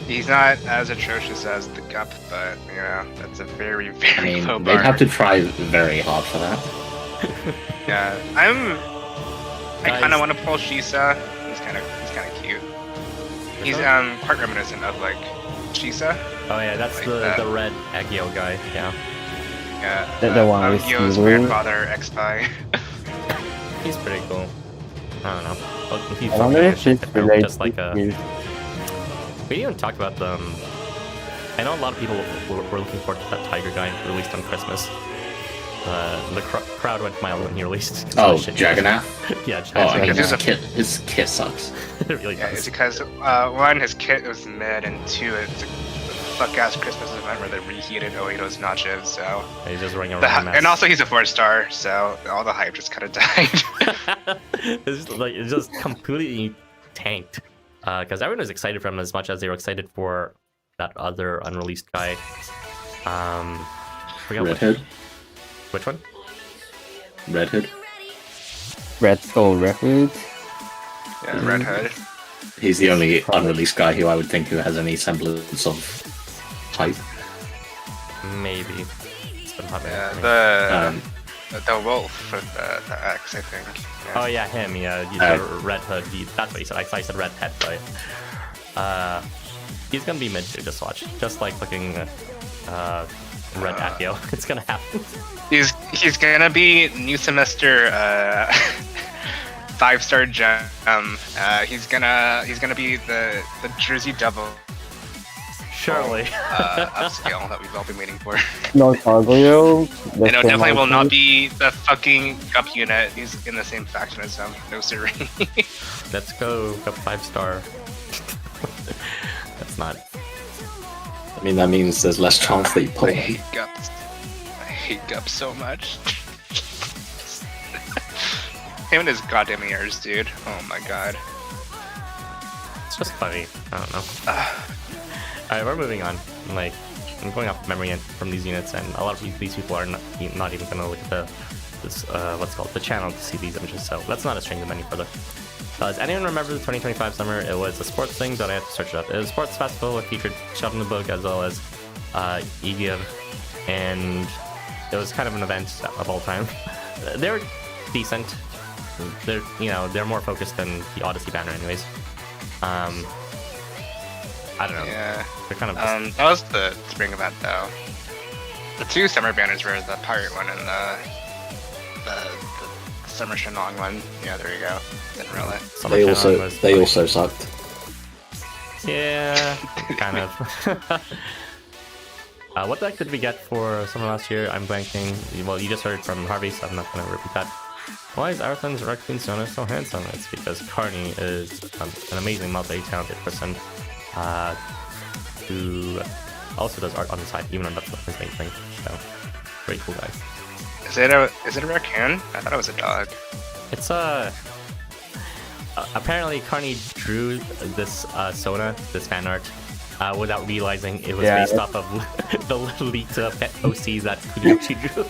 He's not as atrocious as the Gup, but you know that's a very, I very mean, low they'd bar. have to try very hard for that. Yeah, I kind Guys. of want to pull Shisa. He's kind of cute. He's quite reminiscent of like Shisa. Oh yeah, that's Like the that. red Agio guy. Yeah, Yeah, The one with Yo's blue. grandfather, X-Spy. he's pretty cool. I don't know. Well, he's I wonder if she's fucking related just like a. with We didn't even talk about them. I know a lot of people were looking forward to that tiger guy released on Christmas. The crowd went wild when he released. 'cause Oh, of the shit. Jagannath? Yeah, Oh, Jagannath. Because his kit sucks. It really Yeah, it's does. because one, his kit was mid, and two, it's a fuck-ass Christmas event where they reheated Oito's nachos, so... He's just running around. And also he's a 4-star, so all the hype just kind of died. it just completely tanked. Because everyone was excited for him as much as they were excited for that other unreleased guy. Forgot Red Hood? which one? Red Hood? Red Skull Record. Yeah, Red Hood. He's the only unreleased guy who I would think who has any semblance of type. Maybe. It's been hot Yeah, minute for me. the wolf with the X, I think. Yeah. Oh yeah, him. Yeah, he's Uh, a red hood. That's what he said. I said red head, right? He's gonna be mid too. Just watch. Just like fucking red Accio. It's gonna happen. He's gonna be new semester 5-star gem. He's gonna be the Jersey Devil Surely. upscale that we've all been waiting for. No Targlio. And it definitely will not be the fucking Gup unit. He's in the same faction as him. No siree. Let's go. Up 5-star. That's not. I mean, that means there's less chance that you pull I him. hate Gup. I hate Gup so much. Him and his goddamn ears, dude. Oh my god. It's just funny. I don't know. Alright, we're moving on. Like, I'm going off memory from these units, and a lot of these people are not even gonna look at the channel to see these images. So let's not string them any further. Does anyone remember the 2025 summer? It was a sports thing, but I have to search it up. It was a sports festival. It featured Shot in the Book as well as Igir, and it was kind of an event of all time. They're decent. They're more focused than the Odyssey banner, anyways. I don't know. Yeah. They're kind of That was the spring event though. The two summer banners were the pirate one and the summer Shenong one. Yeah, there you go. Didn't realize. Summer They Shenron was funny. also sucked. Yeah, kind of. What deck did we get for summer last year? I'm blanking. Well, you just heard from Harvey, so I'm not going to repeat that. Why is Arathun's Raccoon Sona so handsome? It's because Carni is an amazing multi-talented person who also does art on the side, even though that's not his main thing. So, very cool guy. Is it a raccoon? I thought it was a dog. It's apparently Carni drew this Sona, this fan art, without realizing it was based off of the leaked pet OCs that Kudochi drew.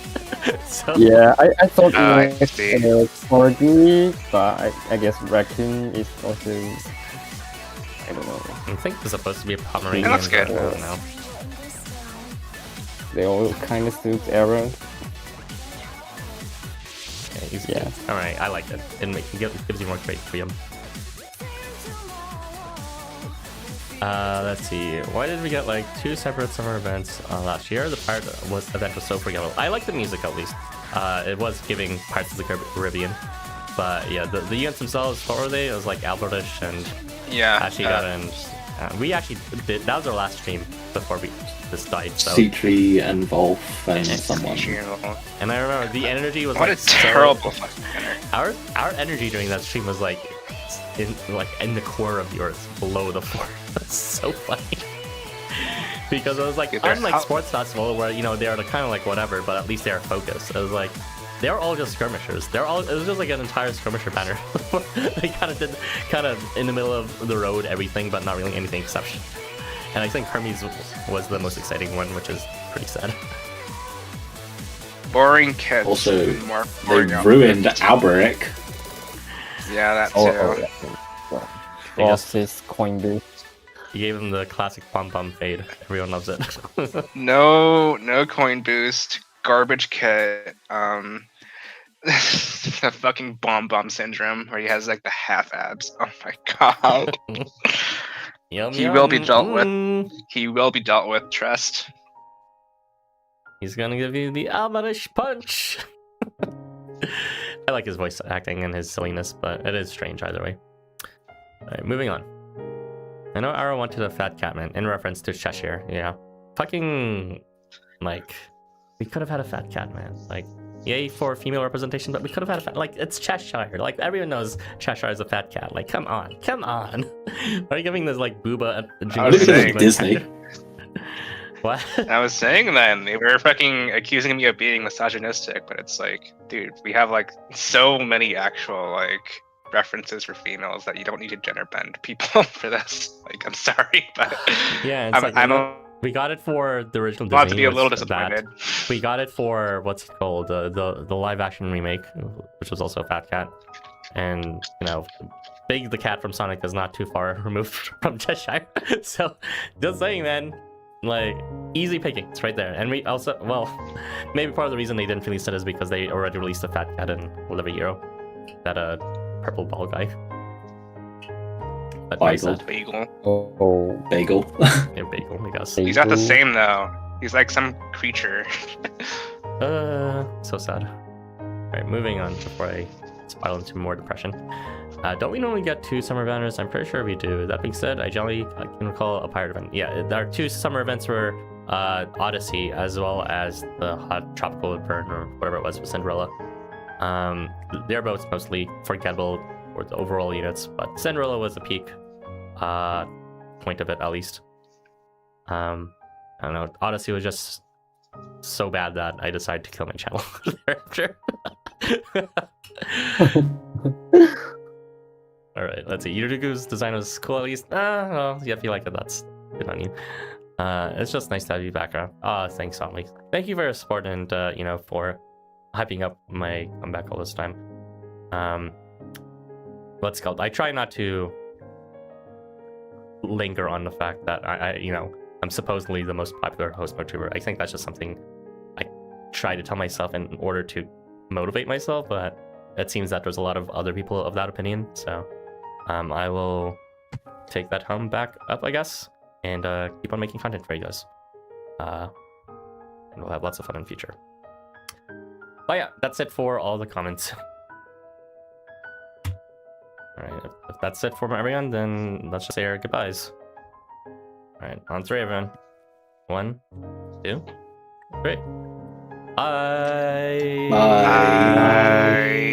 So, Yeah, I thought I it see. was corgi, but I guess raccoon is also. I don't know. I think it's supposed to be a Pomeranian. It looks good. But I don't know. They all kind of suit Aaron. Yeah, he's Yeah. good. Alright, I like it. It gives you more trait freedom. Let's see. Why did we get like 2 separate summer events last year? The pirate event was so forgettable. I like the music at least. It was giving Pirates of the Caribbean. But yeah, the units themselves, what were they? It was like Albertish and Yeah. Ashigat and we actually did. That was our last stream before this died. So. Citri and Wolf and someone. And I remember the energy was What like a terrible fucking banner. Our energy during that stream was like in the core of the earth, below the floor. That's so funny. Because it was like, Dude, unlike sports festival where they're kind of like whatever, but at least they're focused. It was like they're all just skirmishers. It was just like an entire skirmisher banner. They kind of did in the middle of the road everything, but not really anything exceptional. And I think Hermes was the most exciting one, which is pretty sad. Boring kids. Also, More they boring ruined outfits. Alberic. Yeah, that too. Yeah. They Lost just- his coin boost. He gave him the classic bum fade. Everyone loves it. No coin boost. Garbage kit. The fucking bomb syndrome where he has like the half abs. Oh my god. Yum, He will be yum. dealt with. He will be dealt with. Trust. He's gonna give you the Alberish punch. I like his voice acting and his silliness, but it is strange either way. Alright, moving on. I know Arrow wanted a fat catman in reference to Cheshire, yeah. Fucking, like, we could have had a fat catman. Like, yay for female representation, but we could have had a fat, like, it's Cheshire. Like, everyone knows Cheshire is a fat cat. Like, come on. Are you giving this, like, booba This is Disney. What? I was saying then they were fucking accusing me of being misogynistic, but it's like, dude, we have like so many actual like references for females that you don't need to gender bend people for this. Like, I'm sorry, but Yeah, it's like, we got it for the original Disney. I'm about to be a little was disappointed. that. We got it for what's it called, the live action remake, which was also a fat cat, and Big the cat from Sonic is not too far removed from Cheshire. So just saying, man, like easy pickings right there. And we also, well, maybe part of the reason they didn't release it is because they already released a fat cat in Liver Hero, that purple ball guy. But nice, Bagel. Bagel. Oh, Bagel. yeah, Bagel, I guess. He's not the same though. He's like some creature. So sad. Alright, moving on before I spiral into more depression. Don't we normally get 2 summer banners? I'm pretty sure we do. That being said, I can recall a pirate event. Yeah, there are 2 summer events were Odyssey as well as the Hot Tropical Burn or whatever it was with Cinderella. They're both mostly forgettable for the overall units, but Cinderella was a peak point of it at least. I don't know. Odyssey was just so bad that I decided to kill my channel thereafter. Alright, let's see. Yurugu's design was cool at least. Well, yeah, if you like it, that's good on you. It's just nice to have you back around. Thanks, Omni. Thank you for your support and, for hyping up my comeback all this time. What's it called? I try not to linger on the fact that I'm supposedly the most popular host YouTuber. I think that's just something I try to tell myself in order to motivate myself, but it seems that there's a lot of other people of that opinion, so I will take that home back up, I guess, and keep on making content for you guys. And we'll have lots of fun in the future. But yeah, that's it for all the comments. Alright, if that's it for everyone, then let's just say our goodbyes. Alright, on 3, everyone. 1, 2, 3. Bye! Bye. Bye.